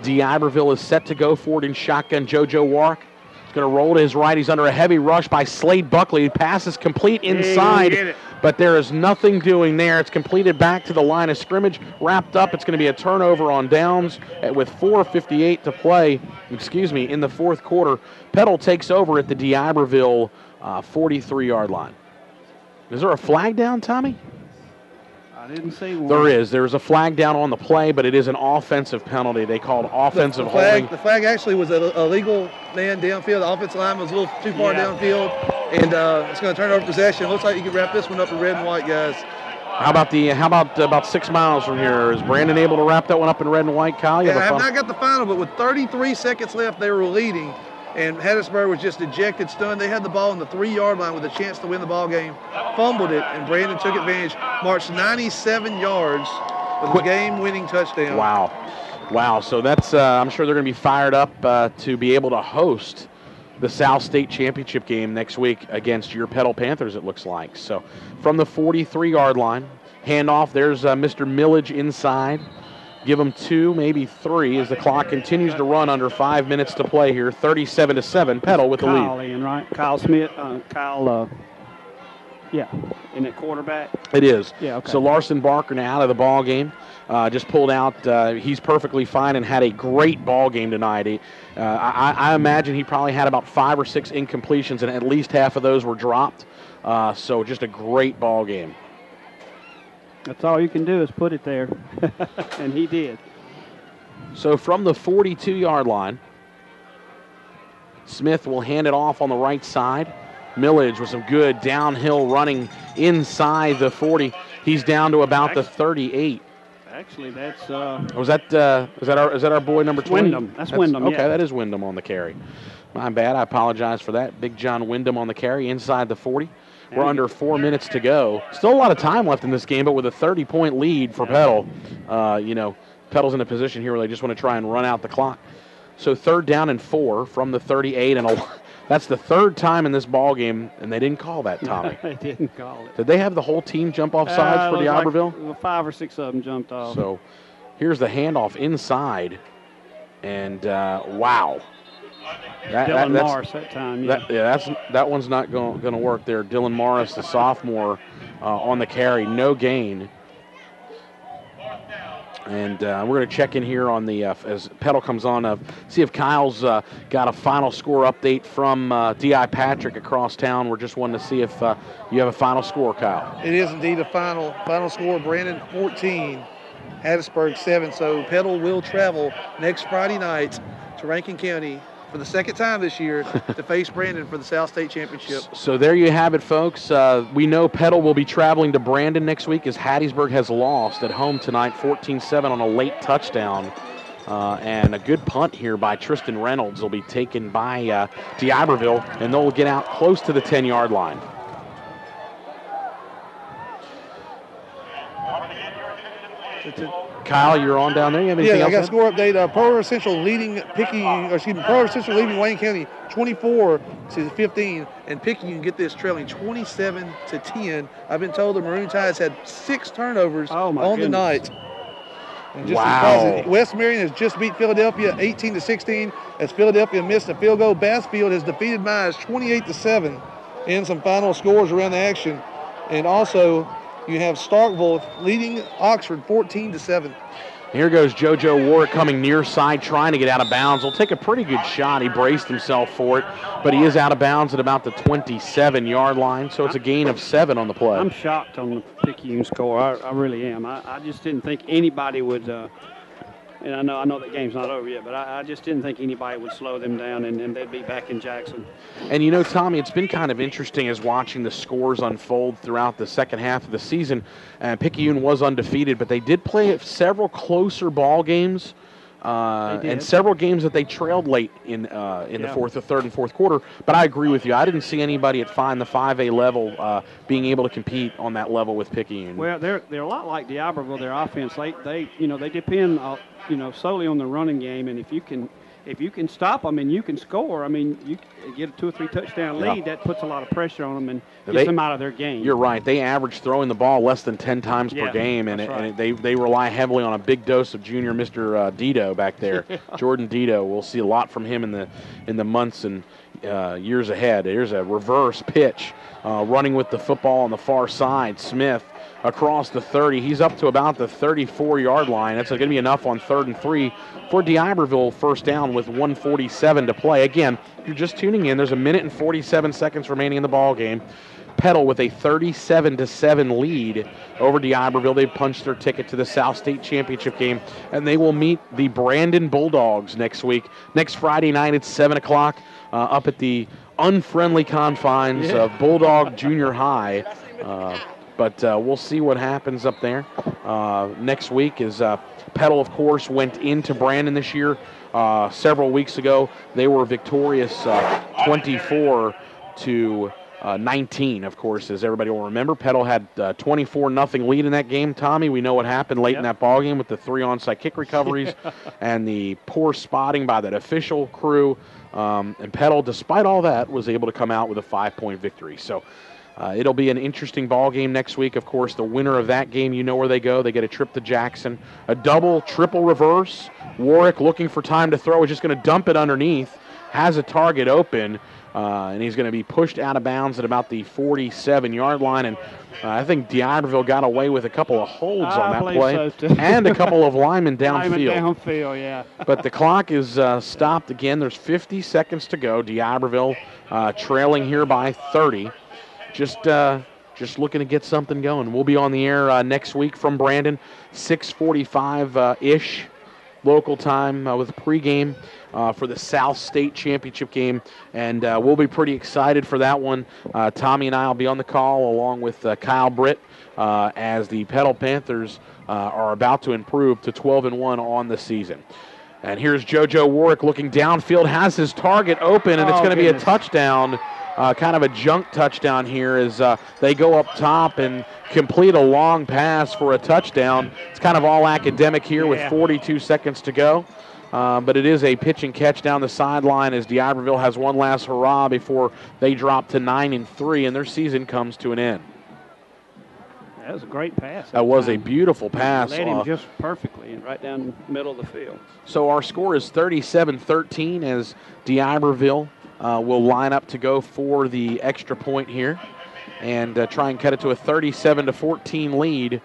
D'Iberville is set to go for it in shotgun. JoJo Warwick is going to roll to his right. He's under a heavy rush by Slade Buckley. Pass is complete inside, but there is nothing doing there. It's completed back to the line of scrimmage, wrapped up. It's going to be a turnover on downs with 4:58 to play, in the fourth quarter. Petal takes over at the D'Iberville 43-yard line. Is there a flag down, Tommy? I didn't see one. There is. There's a flag down on the play, but it is an offensive penalty. They called offensive holding. The flag actually was a legal man downfield. The offensive line was a little too far downfield, and it's going to turn over possession. Looks like you can wrap this one up in red and white, guys. How about 6 miles from here? Is Brandon able to wrap that one up in red and white, Kyle? I have not got the final, but with 33 seconds left, they were leading. And Hattiesburg was just ejected, stunned. They had the ball on the 3-yard line with a chance to win the ball game. Fumbled it, and Brandon took advantage. Marched 97 yards with a game-winning touchdown. Wow. So that's I'm sure they're going to be fired up to be able to host the South State Championship game next week against your Petal Panthers, it looks like. So from the 43-yard line, handoff. There's Mr. Millage inside. Give them 2, maybe 3, as the clock continues to run under 5 minutes to play here. 37-7, Petal with the lead. Kyle in, right? Kyle Smith, in the quarterback. It is. Yeah, okay. So Larson Barker now out of the ball game. Just pulled out. He's perfectly fine and had a great ball game tonight. I imagine he probably had about 5 or 6 incompletions, and at least half of those were dropped. So just a great ball game. That's all you can do is put it there, and he did. So from the 42-yard line, Smith will hand it off on the right side. Millage with some good downhill running inside the 40. He's down to about the 38. Actually, that's is that our boy number 20? Wyndham. That's Wyndham. Okay, that is Wyndham on the carry. My bad. I apologize for that. Big John Wyndham on the carry inside the 40. We're under 4 minutes to go. Still a lot of time left in this game, but with a 30-point lead for Petal, Petal's in a position here where they just want to try and run out the clock. So 3rd down and 4 from the 38, and that's the 3rd time in this ball game, and they didn't call that, Tommy. They didn't call it. Did they have the whole team jump off sides for D'Iberville? Like 5 or 6 of them jumped off. So here's the handoff inside, and wow. Dylan Morris that time. That one's not going to work there. Dylan Morris, the sophomore, on the carry, no gain. And we're going to check in here on the as Petal comes on, see if Kyle's got a final score update from D.I. Patrick across town. We're just wanting to see if you have a final score, Kyle. It is indeed a final score. Brandon 14, Hattiesburg 7. So Petal will travel next Friday night to Rankin County for the 2nd time this year to face Brandon for the South State Championship. So there you have it, folks. We know Petal will be traveling to Brandon next week as Hattiesburg has lost at home tonight, 14-7 on a late touchdown. And a good punt here by Tristan Reynolds will be taken by D'Iberville, and they'll get out close to the 10-yard line. Kyle, you're on down there. You have anything else? I got a score update. Pearl Central leading Wayne County 24-15, and Picayune, get this, trailing 27-10. I've been told the Maroon Tides had 6 turnovers on the night. And just West Marion has just beat Philadelphia 18-16 as Philadelphia missed a field goal. Bassfield has defeated Myers 28-7 in some final scores around the action. And also, you have Starkville leading Oxford 14-7. Here goes JoJo Warwick coming near side, trying to get out of bounds. He'll take a pretty good shot. He braced himself for it, but he is out of bounds at about the 27-yard line, so it's a gain of 7 on the play. I'm shocked on the Picayune score. I really am. I just didn't think anybody would And I know that game's not over yet, but I just didn't think anybody would slow them down, and they'd be back in Jackson. And you know, Tommy, it's been kind of interesting as watching the scores unfold throughout the second half of the season. Picayune was undefeated, but they did play several closer ball games. And several games that they trailed late in the third and fourth quarter. But I agree with you. I didn't see anybody at the 5A level being able to compete on that level with Picayune. Well, they're a lot like D'Iberville. Their offense, they depend solely on the running game, and if you can stop them and you can score, I mean, you get a 2 or 3 touchdown lead, that puts a lot of pressure on them and gets them out of their game. You're right. They average throwing the ball less than 10 times per game, and they rely heavily on a big dose of junior Mr. Dito back there, Jordan Dito. We'll see a lot from him in the months and years ahead. Here's a reverse pitch, running with the football on the far side. Smith across the 30. He's up to about the 34-yard line. That's going to be enough on 3rd and 3 for D'Iberville, first down with 1:47 to play. Again, if you're just tuning in, there's a minute and 47 seconds remaining in the ball game. Petal with a 37-7 lead over D'Iberville. They punched their ticket to the South State Championship game, and they will meet the Brandon Bulldogs next week. Next Friday night at 7 o'clock up at the unfriendly confines of Bulldog Junior High. But we'll see what happens up there. Next week is Petal, of course, went into Brandon this year. Several weeks ago, they were victorious 24-19, of course, as everybody will remember. Petal had 24-0 lead in that game. Tommy, we know what happened late in that ball game with the 3 onside kick recoveries and the poor spotting by that official crew. And Petal, despite all that, was able to come out with a 5-point victory. So it'll be an interesting ball game next week. Of course, the winner of that game, you know where they go. They get a trip to Jackson. A double, triple reverse. Warwick looking for time to throw is just going to dump it underneath. Has a target open, and he's going to be pushed out of bounds at about the 47-yard line. And I think D'Iberville got away with a couple of holds on that play and a couple of linemen downfield. But the clock is stopped again. There's 50 seconds to go. D'Iberville trailing here by 30. Just looking to get something going. We'll be on the air next week from Brandon, 6:45-ish local time with pregame for the South State Championship game, and we'll be pretty excited for that one. Tommy and I will be on the call along with Kyle Britt as the Petal Panthers are about to improve to 12-1 on the season. And here's JoJo Warwick looking downfield, has his target open, and it's going to be a touchdown. Kind of a junk touchdown here as they go up top and complete a long pass for a touchdown. It's kind of all academic here with 42 seconds to go. But it is a pitch and catch down the sideline as D'Iberville has one last hurrah before they drop to 9-3 and their season comes to an end. That was a great pass. That was a beautiful pass. Led him just perfectly and right down the middle of the field. So our score is 37-13 as D'Iberville will line up to go for the extra point here and try and cut it to a 37-14 lead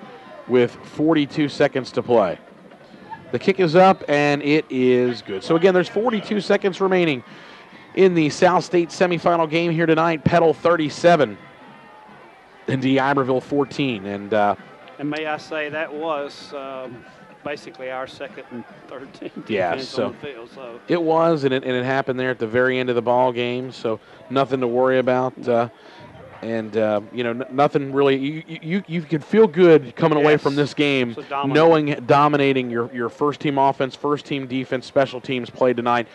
with 42 seconds to play. The kick is up, and it is good. So, again, there's 42 seconds remaining in the South State semifinal game here tonight. Petal 37 and D'Iberville 14. And may I say that was basically our second and third team defense on the field. So. It was, and it happened there at the very end of the ball game, so nothing to worry about. Nothing really. You can feel good coming away from this game, dominating your first team offense, first team defense, special teams played tonight.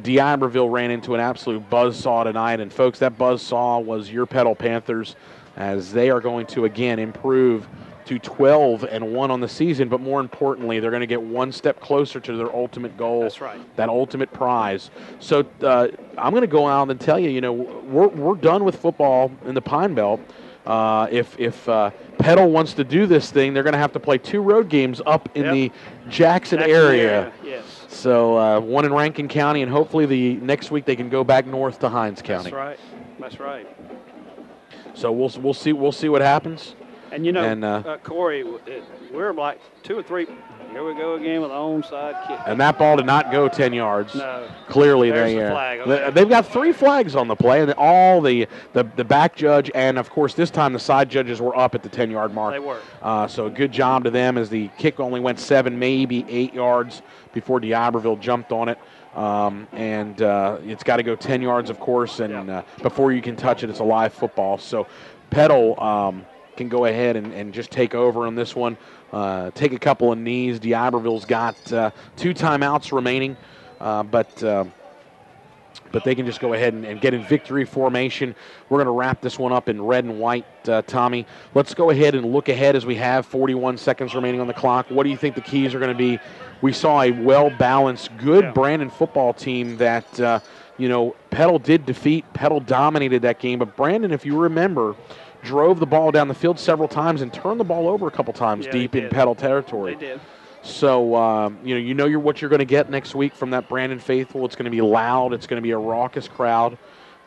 D'Iberville ran into an absolute buzzsaw tonight, and folks, that buzzsaw was your Petal Panthers, as they are going to again improve to 12-1 on the season, but more importantly, they're going to get one step closer to their ultimate goal. That's right. That ultimate prize. So I'm going to go out and tell you, we're done with football in the Pine Belt. If Petal wants to do this thing, they're going to have to play 2 road games up in the Jackson area. Yes. So one in Rankin County, and hopefully the next week they can go back north to Hinds County. That's right. So we'll see what happens. And Corey, we're like 2 or 3. Here we go again with the onside kick. And that ball did not go 10 yards. No. Clearly, There's the flag. Okay. they've got 3 flags on the play, and all the back judge and, of course, this time the side judges were up at the 10-yard mark. They were. So a good job to them as the kick only went 7, maybe 8 yards before D'Iberville jumped on it. It's got to go 10 yards, of course, and before you can touch it, it's a live football. So Petal can go ahead and just take over on this one, take a couple of knees. D'Iberville's got 2 timeouts remaining, but they can just go ahead and get in victory formation. We're going to wrap this one up in red and white, Tommy. Let's go ahead and look ahead as we have 41 seconds remaining on the clock. What do you think the keys are going to be? We saw a well-balanced, good Brandon football team that, Petal did defeat. Petal dominated that game. But Brandon, if you remember, drove the ball down the field several times and turned the ball over a couple times deep in Petal territory. They did. So, what you're going to get next week from that Brandon faithful. It's going to be loud. It's going to be a raucous crowd.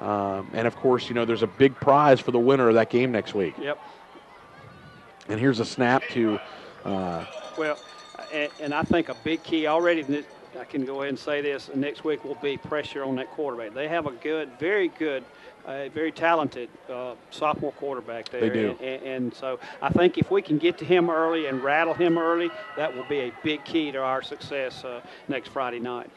And, of course, there's a big prize for the winner of that game next week. Yep. And here's a snap to and I think a big key already, I can go ahead and say this, next week will be pressure on that quarterback. They have a good, very talented sophomore quarterback there. They do. And so I think if we can get to him early and rattle him early, that will be a big key to our success next Friday night.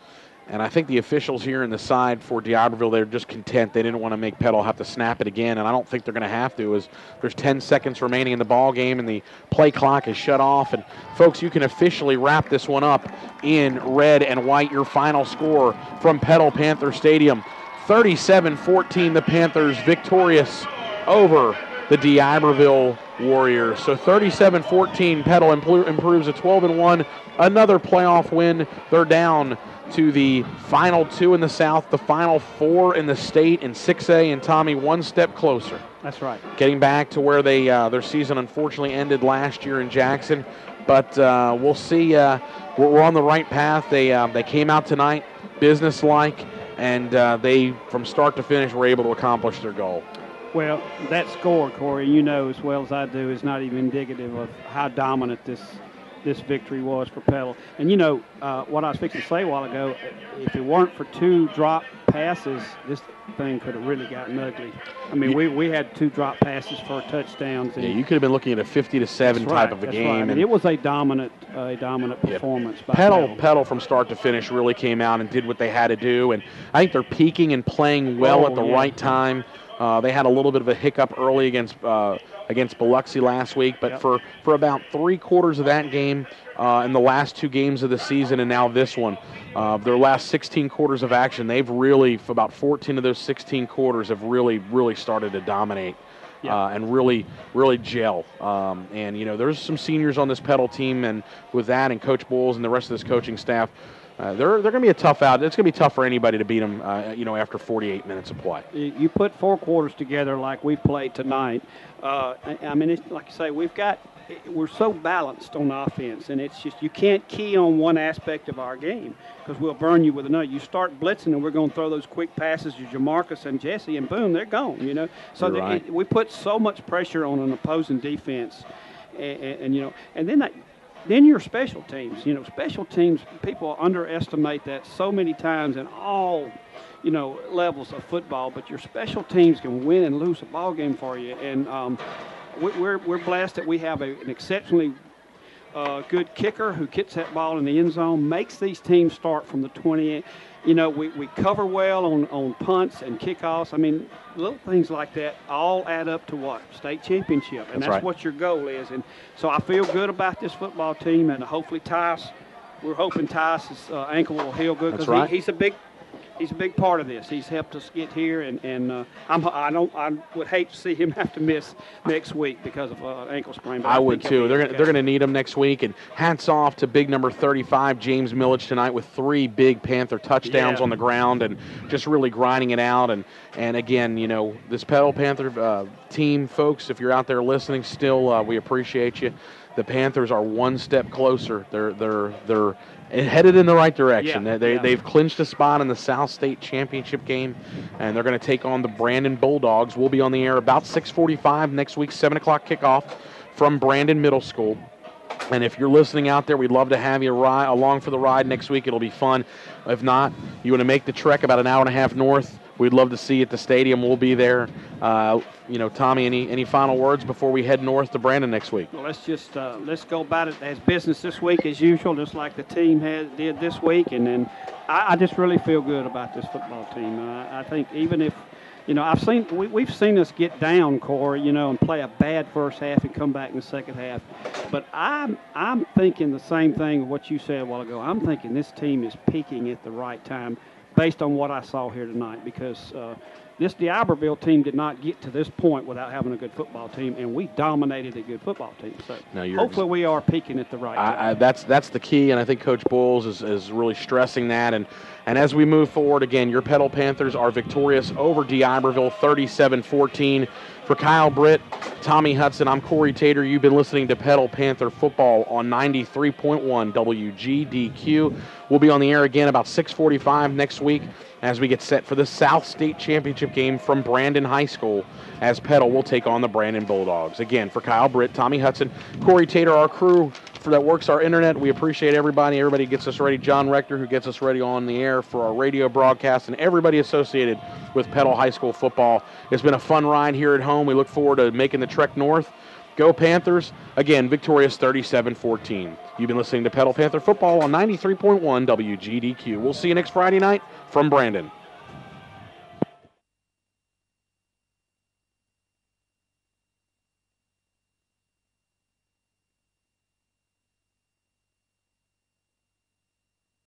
And I think the officials here in the side for D'Iberville, they're just content. They didn't want to make Petal have to snap it again, and I don't think they're going to have to, as there's 10 seconds remaining in the ball game, and the play clock is shut off. And, folks, you can officially wrap this one up in red and white. Your final score from Petal Panther Stadium, 37-14, the Panthers victorious over the D'Iberville Warriors. So 37-14, Petal improves to 12-1, another playoff win. They're down to the final 2 in the South, the final 4 in the state in 6A, and Tommy, one step closer. That's right. Getting back to where they their season unfortunately ended last year in Jackson, but we'll see. We're on the right path. They came out tonight businesslike, and they, from start to finish, were able to accomplish their goal. Well, that score, Corey, as well as I do, is not even indicative of how dominant this victory was for Petal. And what I was fixing to say a while ago, if it weren't for 2 drop passes, this thing could have really gotten ugly. I mean, we had 2 drop passes for touchdowns. And you could have been looking at a 50-7 type of a game. Right. And it was a dominant performance by Petal from start to finish really came out and did what they had to do. And I think they're peaking and playing well at the right time. They had a little bit of a hiccup early against Biloxi last week, but for about 3/4 of that game in the last 2 games of the season and now this one, their last 16 quarters of action, they've really, for about 14 of those 16 quarters, have really started to dominate and really gel. There's some seniors on this Petal team, and with that and Coach Bowles and the rest of this coaching staff, they're going to be a tough out. It's going to be tough for anybody to beat them, after 48 minutes of play. You put 4 quarters together like we played tonight. It's like you say, we're so balanced on offense, and it's just you can't key on one aspect of our game because we'll burn you with another. You start blitzing, and we're going to throw those quick passes to Jamarcus and Jesse, and boom, they're gone. So we put so much pressure on an opposing defense, and then your special teams. Special teams, people underestimate that so many times in all, levels of football. But your special teams can win and lose a ball game for you. And we're blessed that we have an exceptionally good kicker who gets that ball in the end zone, makes these teams start from the 20. We cover well on punts and kickoffs. I mean, little things like that all add up to what? State championship. And that's what your goal is. And so I feel good about this football team, and hopefully we're hoping Ty's ankle will heal good because he's a big part of this. He's helped us get here, and I would hate to see him have to miss next week because of ankle sprain. I would too. They're going to need him next week. And hats off to big number 35, James Millich, tonight with 3 big Panther touchdowns on the ground and just really grinding it out. And again, this Petal Panther team, folks, if you're out there listening, still we appreciate you. The Panthers are one step closer. They're headed in the right direction. They've clinched a spot in the South State Championship game, and they're going to take on the Brandon Bulldogs. We'll be on the air about 6:45 next week, 7 o'clock kickoff from Brandon Middle School. And if you're listening out there, we'd love to have you along for the ride next week. It'll be fun. If not, you want to make the trek about an hour and a half north, we'd love to see you at the stadium. We'll be there. Tommy, any final words before we head north to Brandon next week? Well, let's go about it as business this week as usual, just like the team did this week. And then I just really feel good about this football team. I think even if, we've seen us get down, Corey, and play a bad first half and come back in the second half. But I'm thinking the same thing what you said a while ago. I'm thinking this team is peaking at the right time based on what I saw here tonight, because the Iberville team did not get to this point without having a good football team, and we dominated a good football team. So hopefully we are peaking at the right time. That's the key, and I think Coach Bowles is really stressing that. And as we move forward, again, your Petal Panthers are victorious over Iberville 37-14. For Kyle Britt, Tommy Hudson, I'm Corey Tater. You've been listening to Petal Panther Football on 93.1 WGDQ. We'll be on the air again about 6:45 next week as we get set for the South State Championship game from Brandon High School, as Petal will take on the Brandon Bulldogs. Again, for Kyle Britt, Tommy Hudson, Corey Tater, our crew that works our internet, we appreciate everybody. Everybody gets us ready. John Rector, who gets us ready on the air for our radio broadcast, and everybody associated with Petal High School football. It's been a fun ride here at home. We look forward to making the trek north. Go Panthers. Again, victorious 37-14. You've been listening to Petal Panther Football on 93.1 WGDQ. We'll see you next Friday night from Brandon.